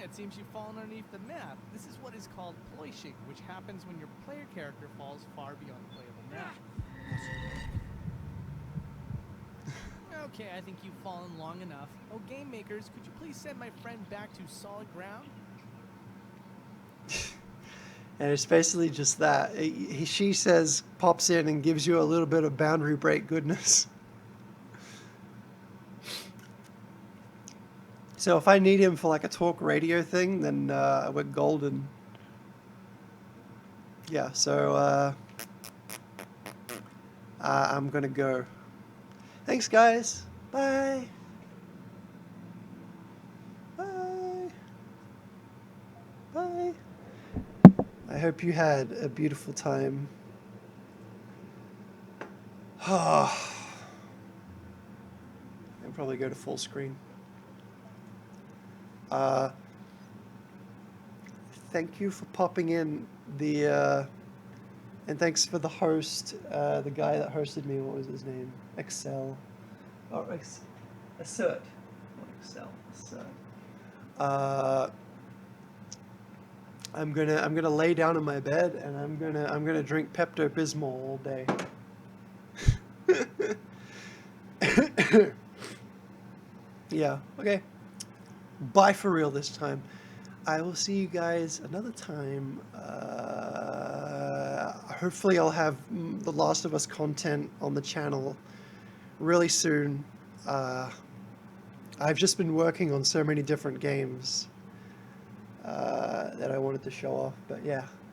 It seems you've fallen underneath the map. This is what is called ploishing, which happens when your player character falls far beyond the playable map. Okay, I think you've fallen long enough. Oh, game makers, could you please send my friend back to solid ground? And it's basically just that. She says, pops in and gives you a little bit of boundary break goodness. So if I need him for like a talk radio thing, then we're golden. Yeah, so I'm gonna go. Thanks, guys. Bye. Bye. Bye. I hope you had a beautiful time. I'll probably go to full screen. Thank you for popping in. And thanks for the host, the guy that hosted me. What was his name? Excel. Oh, Assert. Not Excel. Assert. I'm gonna lay down in my bed and I'm gonna drink Pepto Bismol all day. Yeah. Okay. Bye for real this time. I will see you guys another time. Hopefully I'll have The Last of Us content on the channel really soon. I've just been working on so many different games that I wanted to show off, but yeah.